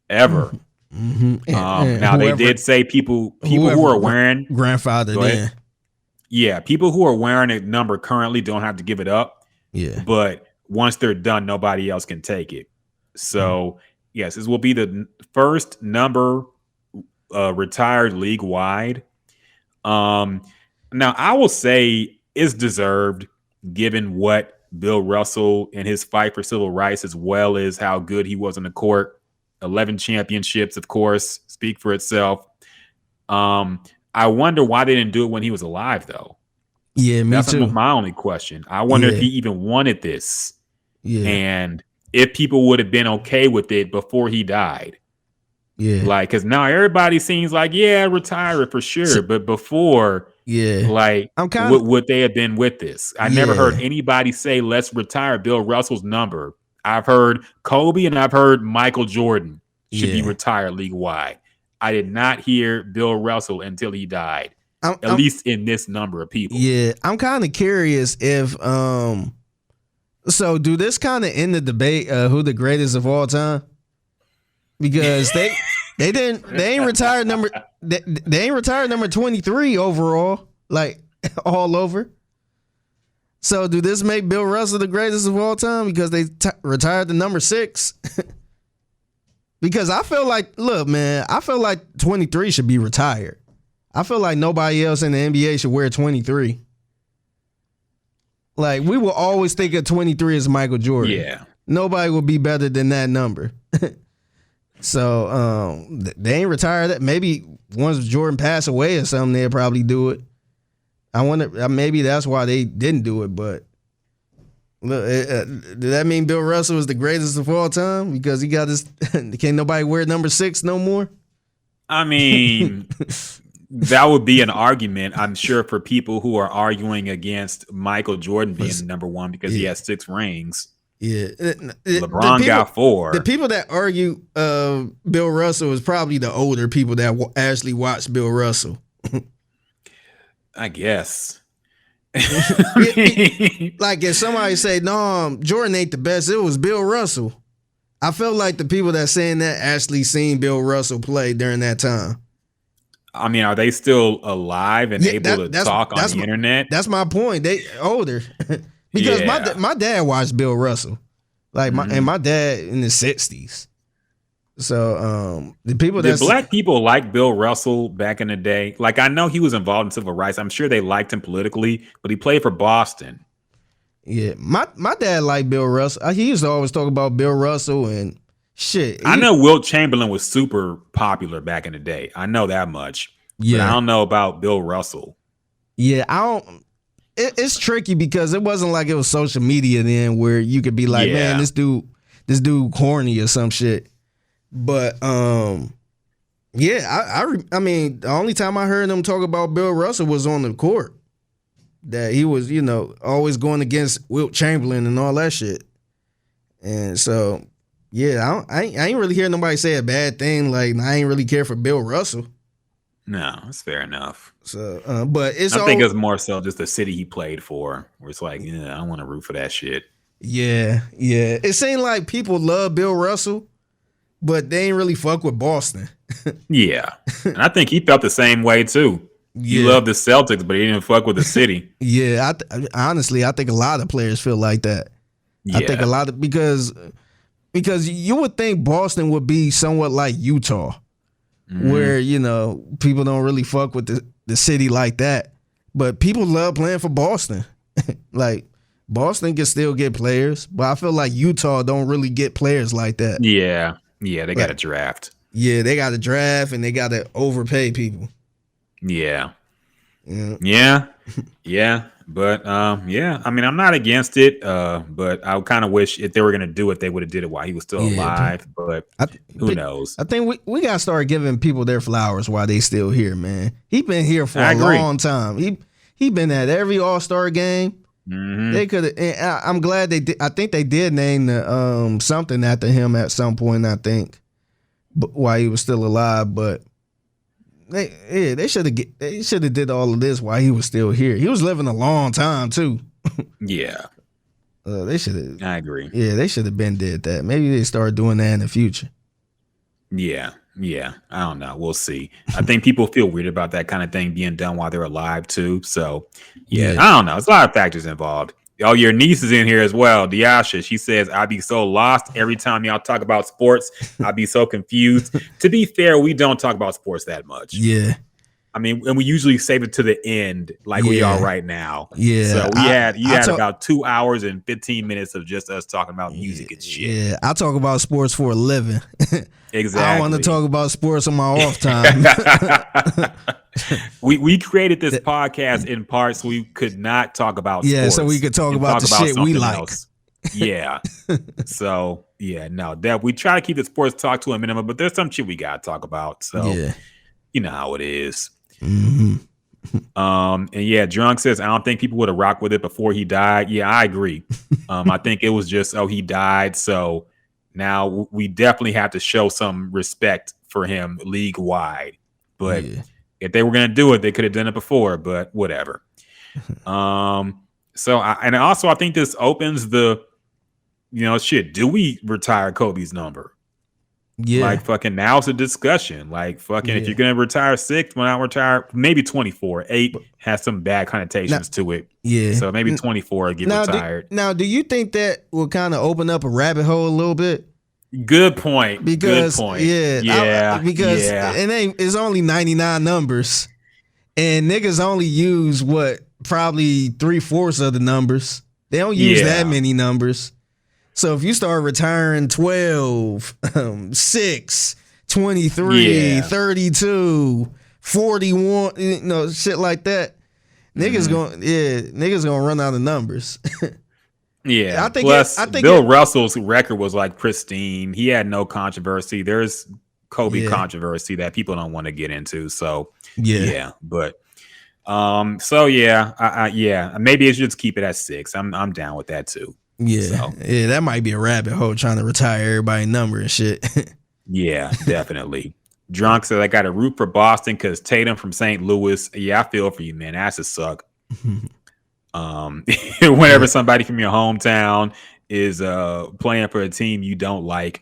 ever. Now they did say people who are wearing grandfather then. Yeah, people who are wearing a number currently don't have to give it up. Yeah. But once they're done, nobody else can take it. So yes, this will be the first number retired league wide. Now I will say it's deserved given what Bill Russell and his fight for civil rights, as well as how good he was on the court. 11 championships, of course, speak for itself. I wonder why they didn't do it when he was alive, though. Yeah, me That's too. my only question. I wonder if he even wanted this. Yeah. And if people would have been okay with it before he died. Yeah. Like, because now everybody seems like, yeah, retire it for sure. But before, like, would they have been with this? I never heard anybody say, let's retire Bill Russell's number. I've heard Kobe and I've heard Michael Jordan should be retired league-wide. I did not hear Bill Russell until he died, at least in this number of people. Yeah, I'm kind of curious if so do this kind of end the debate who the greatest of all time? Because they ain't retired number 23 overall, like all over. So do this make Bill Russell the greatest of all time because they retired the number 6? Because I feel like, look, man, I feel like 23 should be retired. I feel like nobody else in the NBA should wear 23. Like, we will always think of 23 as Michael Jordan. Yeah. Nobody will be better than that number. So they ain't retired that. Maybe once Jordan passed away or something, they'll probably do it. I wonder, maybe that's why they didn't do it. But look, did that mean Bill Russell is the greatest of all time because he got his? Can't nobody wear number 6 no more? I mean, that would be an argument, I'm sure, for people who are arguing against Michael Jordan being number 1 because he has 6 rings. Yeah, LeBron got 4. The people that argue Bill Russell is probably the older people that actually watch Bill Russell. I guess. Like if somebody say, no, Jordan ain't the best, it was Bill Russell. I feel like the people that saying that actually seen Bill Russell play during that time. I mean, are they still alive and able to talk on the internet? That's my point. They older. Because my dad watched Bill Russell. Like my dad in the 60s. So the people did black people like Bill Russell back in the day? Like, I know he was involved in civil rights. I'm sure they liked him politically, but he played for Boston. Yeah, my dad liked Bill Russell. He used to always talk about Bill Russell and shit. I know Wilt Chamberlain was super popular back in the day. I know that much. Yeah, but I don't know about Bill Russell. Yeah, I don't. It's tricky because it wasn't like it was social media then where you could be like, man, this dude corny or some shit. But I mean, the only time I heard them talk about Bill Russell was on the court. That he was, always going against Wilt Chamberlain and all that shit. And so, yeah, I ain't really hear nobody say a bad thing. Like, I ain't really care for Bill Russell. No, that's fair enough. So, but I think it's more so just the city he played for, where it's like, I don't want to root for that shit. Yeah. It seemed like people love Bill Russell, but they ain't really fuck with Boston. Yeah, and I think he felt the same way too. He loved the Celtics, but he didn't fuck with the city. Yeah, honestly, I think a lot of players feel like that. Yeah. I think a lot of because you would think Boston would be somewhat like Utah. Where, people don't really fuck with the city like that. But people love playing for Boston. Like, Boston can still get players, but I feel like Utah don't really get players like that. Yeah, they got to draft. Yeah, they got to draft and they got to overpay people. Yeah. But I mean, I'm not against it, but I kind of wish if they were going to do it, they would have did it while he was still alive, but who knows? I think we got to start giving people their flowers while they still here, man. He been here for a long time. He been at every All-Star game. Mm-hmm. They could have. I'm glad they did. I think they did name the something after him at some point, I think. while he was still alive, but they should have did all of this while he was still here. He was living a long time too. Yeah. They should have. I agree. Yeah, they should have been did that. Maybe they start doing that in the future. Yeah. I don't know. We'll see. I think people feel weird about that kind of thing being done while they're alive too. So yeah. I don't know. There's a lot of factors involved. Oh, your niece is in here as well, Diasha. She says, I'd be so lost every time y'all talk about sports. I'd be so confused. To be fair, we don't talk about sports that much. Yeah. I mean, and we usually save it to the end like we are right now. Yeah. So you had about 2 hours and 15 minutes of just us talking about music and shit. Yeah. I talk about sports for a living. Exactly. I want to talk about sports on my off time. we created this podcast in part so we could not talk about sports. So we could talk about the shit we like. Else. Yeah. So that we try to keep the sports talk to a minimum, but there's some shit we gotta talk about. So you know how it is. Mm-hmm. And Drunk says I don't think people would have rocked with it before he died. Yeah, I agree. I think it was just he died, so now we definitely have to show some respect for him league wide. But if they were gonna do it, they could have done it before. But whatever. I think this opens the shit. Do we retire Kobe's number? Yeah. Like fucking now's a discussion. Like fucking if you're gonna retire 6, when I retire maybe 24. 8 has some bad connotations to it. Yeah. So maybe 24 get retired. Do you think that will kind of open up a rabbit hole a little bit? Good point. Because Good point. It's only 99 numbers. And niggas only use probably 3/4 of the numbers. They don't use that many numbers. So if you start retiring 12, 6, 23, 32, 41, shit like that, niggas gonna run out of numbers. Yeah. I think Bill Russell's record was like pristine. He had no controversy. There's Kobe controversy that people don't want to get into. So but maybe it should just keep it at 6. I'm down with that too. Yeah, that might be a rabbit hole trying to retire everybody's number and shit. Yeah, definitely. Drunk said I got to root for Boston because Tatum from St. Louis. Yeah, I feel for you, man. That's a suck. Whenever somebody from your hometown is playing for a team you don't like,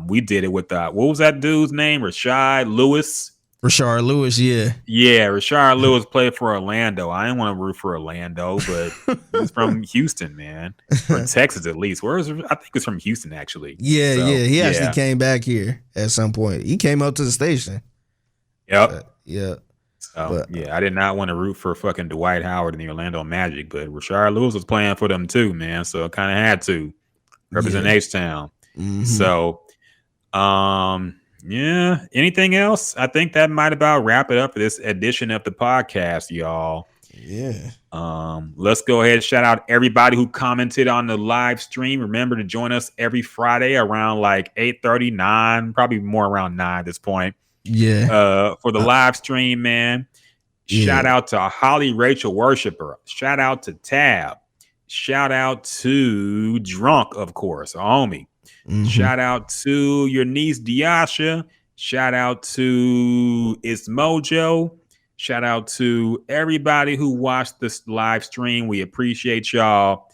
we did it with what was that dude's name? Rashard Lewis. Rashard Lewis, yeah. Yeah, Rashard Lewis played for Orlando. I didn't want to root for Orlando, but he's from Houston, man. Or Texas, at least. I think it's from Houston, actually. Yeah, He actually came back here at some point. He came up to the station. Yep. Yeah. So, I did not want to root for fucking Dwight Howard and the Orlando Magic, but Rashard Lewis was playing for them too, man. So I kind of had to represent H-Town. Mm-hmm. So, anything else? I think that might about wrap it up for this edition of the podcast, y'all. Yeah. Let's go ahead and shout out everybody who commented on the live stream. Remember to join us every Friday around like 8:39, probably more around 9 at this point. Yeah. For the live stream, man. Shout out to Holly Rachel Worshipper. Shout out to Tab. Shout out to Drunk, of course, a homie. Mm-hmm. Shout out to your niece Diasha. Shout out to It's Mojo. Shout out to everybody who watched this live stream. We appreciate y'all.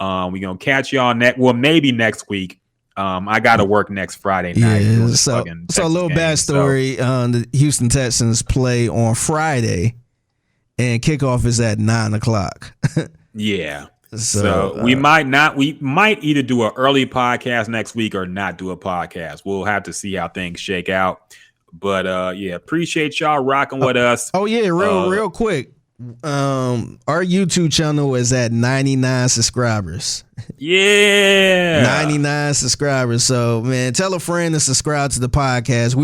We're gonna catch y'all maybe next week. I gotta work next Friday night. Yeah, so a little backstory. The Houston Texans play on Friday, and kickoff is at 9:00. Yeah. So we might either do an early podcast next week or not do a podcast. We'll have to see how things shake out. But appreciate y'all rocking with us. Oh yeah, real quick. Our YouTube channel is at 99 subscribers. Yeah. 99 subscribers. So man, tell a friend to subscribe to the podcast.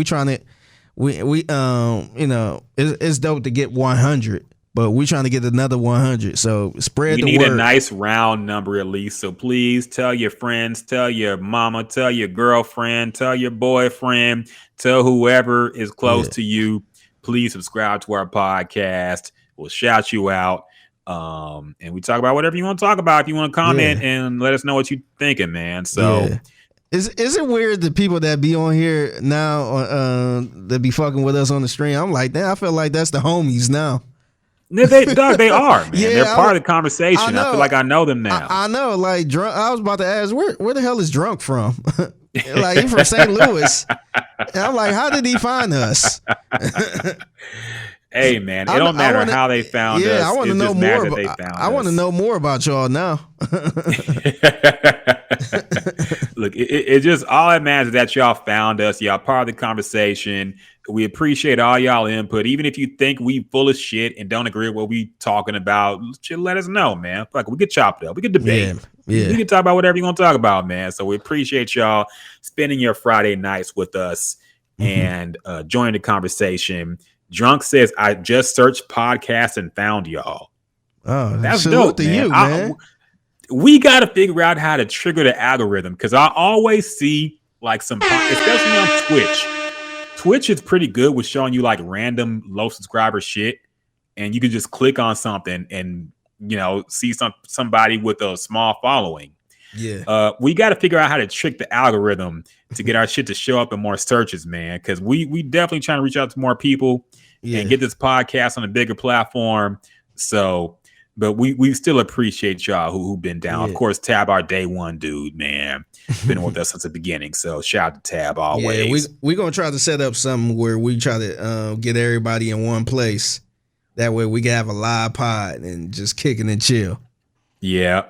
It's dope to get 100. But we're trying to get another 100. So spread the word. We need a nice round number at least. So please tell your friends, tell your mama, tell your girlfriend, tell your boyfriend, tell whoever is close to you. Please subscribe to our podcast. We'll shout you out. And we talk about whatever you want to talk about. If you want to comment and let us know what you're thinking, man. So Is it weird that people that be on here now that be fucking with us on the stream? I'm like, damn, I feel like that's the homies now. They are, man. Yeah, They're part of the conversation. I feel like I know them now. I know, like drunk. I was about to ask, where the hell is Drunk from? Like, he from St. Louis. And I'm like, how did he find us? Hey, man, it don't matter how they found us. I want to know more. I want to know more about y'all now. Look, it just all that matters is that y'all found us. Y'all part of the conversation. We appreciate all y'all input. Even if you think we full of shit and don't agree with what we talking about, just let us know, man. Like, we could chop it up. We could debate. Yeah. We can talk about whatever you want to talk about, man. So we appreciate y'all spending your Friday nights with us and joining the conversation. Drunk says, I just searched podcasts and found y'all. Oh, that's dope, man. You, man. We got to figure out how to trigger the algorithm, because I always see like some, especially on Twitch. Twitch is pretty good with showing you like random low subscriber shit, and you can just click on something and see somebody with a small following. Yeah. We got to figure out how to trick the algorithm to get our shit to show up in more searches, man, because we definitely trying to reach out to more people and get this podcast on a bigger platform. So, but we still appreciate y'all who've been down. Yeah. Of course, Tab, our day one dude, man, been with us since the beginning. So shout out to Tab always. Yeah, we're gonna try to set up something where we try to get everybody in one place. That way we can have a live pod and just kicking and chill. Yeah.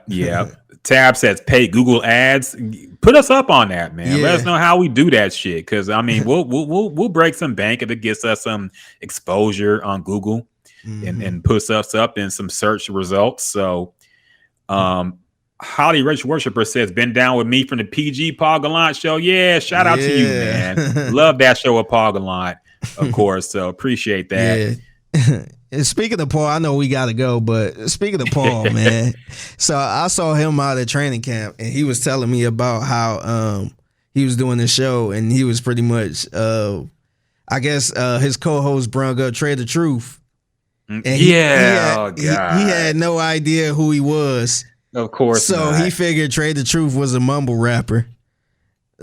Tab says pay Google ads. Put us up on that, man. Yeah. Let us know how we do that shit. Because I mean, we'll break some bank if it gets us some exposure on Google and puts us up in some search results. So, Holly Rich Worshipper says, been down with me from the PG Paul Gallant show. Yeah, shout out to you, man. Love that show with Paul Gallant, of course. So appreciate that. Yeah. And speaking of Paul, I know we got to go, but speaking of Paul, man, so I saw him out at training camp, and he was telling me about how he was doing the show, and he was pretty much, I guess, his co-host brung up Trey the Truth. And he had no idea who he was. Of course. So he figured Trey the Truth was a mumble rapper.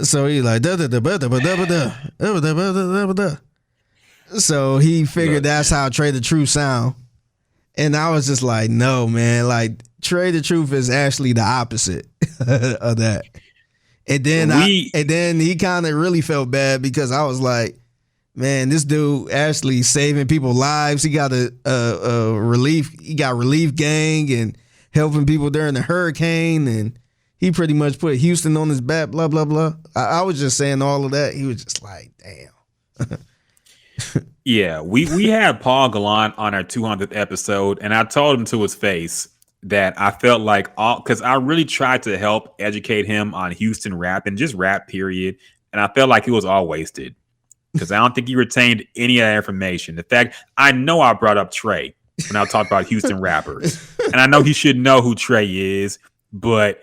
So he like da da da da da da da da da. So he figured that's how Trey the Truth sound. And I was just like, no, man. Like, Trey the Truth is actually the opposite of that. And then he kind of really felt bad because I was like, man, this dude actually saving people's lives. He got relief gang and helping people during the hurricane, and he pretty much put Houston on his back, blah, blah, blah. I was just saying all of that. He was just like, damn. Yeah, we had Paul Gallant on our 200th episode, and I told him to his face that I felt like because I really tried to help educate him on Houston rap and just rap, period. And I felt like it was all wasted because I don't think he retained any of that information. The fact, I know I brought up Trey when I talked about Houston rappers, and I know he should know who Trey is, but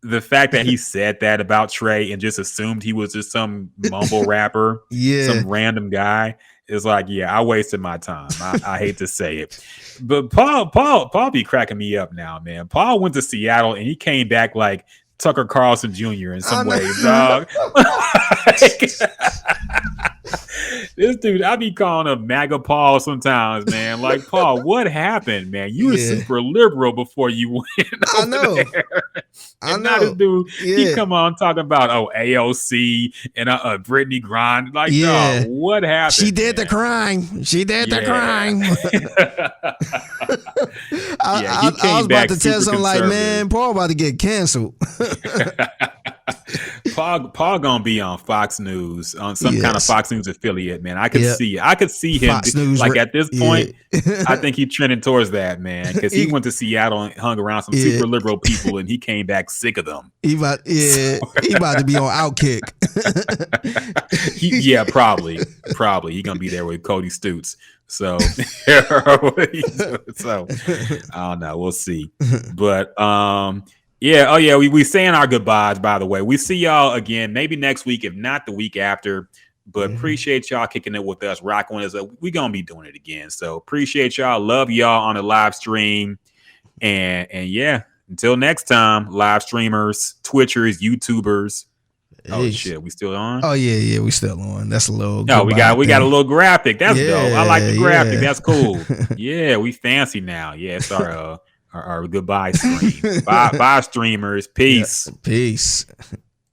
the fact that he said that about Trey and just assumed he was just some mumble rapper, some random guy, is like, yeah, I wasted my time. I hate to say it, but Paul be cracking me up now, man. Paul went to Seattle and he came back like Tucker Carlson Jr. in some ways, dog. This dude, I be calling him MAGA Paul sometimes, man. Like, Paul, what happened, man? You were super liberal before you went over there. I know. Now this dude, he come on talking about, AOC and Brittany Griner. Like, dog, what happened? She did the crime. She did the crime. I was about to tell something like, man, Paul about to get canceled. Paul gonna be on Fox News, on some kind of Fox News affiliate, man. I could see him Fox News, like at this point. I think he's trending towards that, man, because he went to Seattle and hung around some super liberal people, and he came back sick of them. He about to be on Outkick. Probably he gonna be there with Cody Stutes. So, I don't know. We'll see, but we saying our goodbyes, by the way. We see y'all again, maybe next week, if not the week after. But appreciate y'all kicking it with us, rocking with us. We're going to be doing it again. So appreciate y'all. Love y'all on the live stream. And until next time, live streamers, Twitchers, YouTubers. Oh Eesh. shit, we still on? Oh yeah, we still on. That's a little. No, we got a little graphic. That's dope. I like the graphic. Yeah. That's cool. Yeah, we fancy now. Yeah, it's our goodbye stream. Bye streamers. Peace. Peace.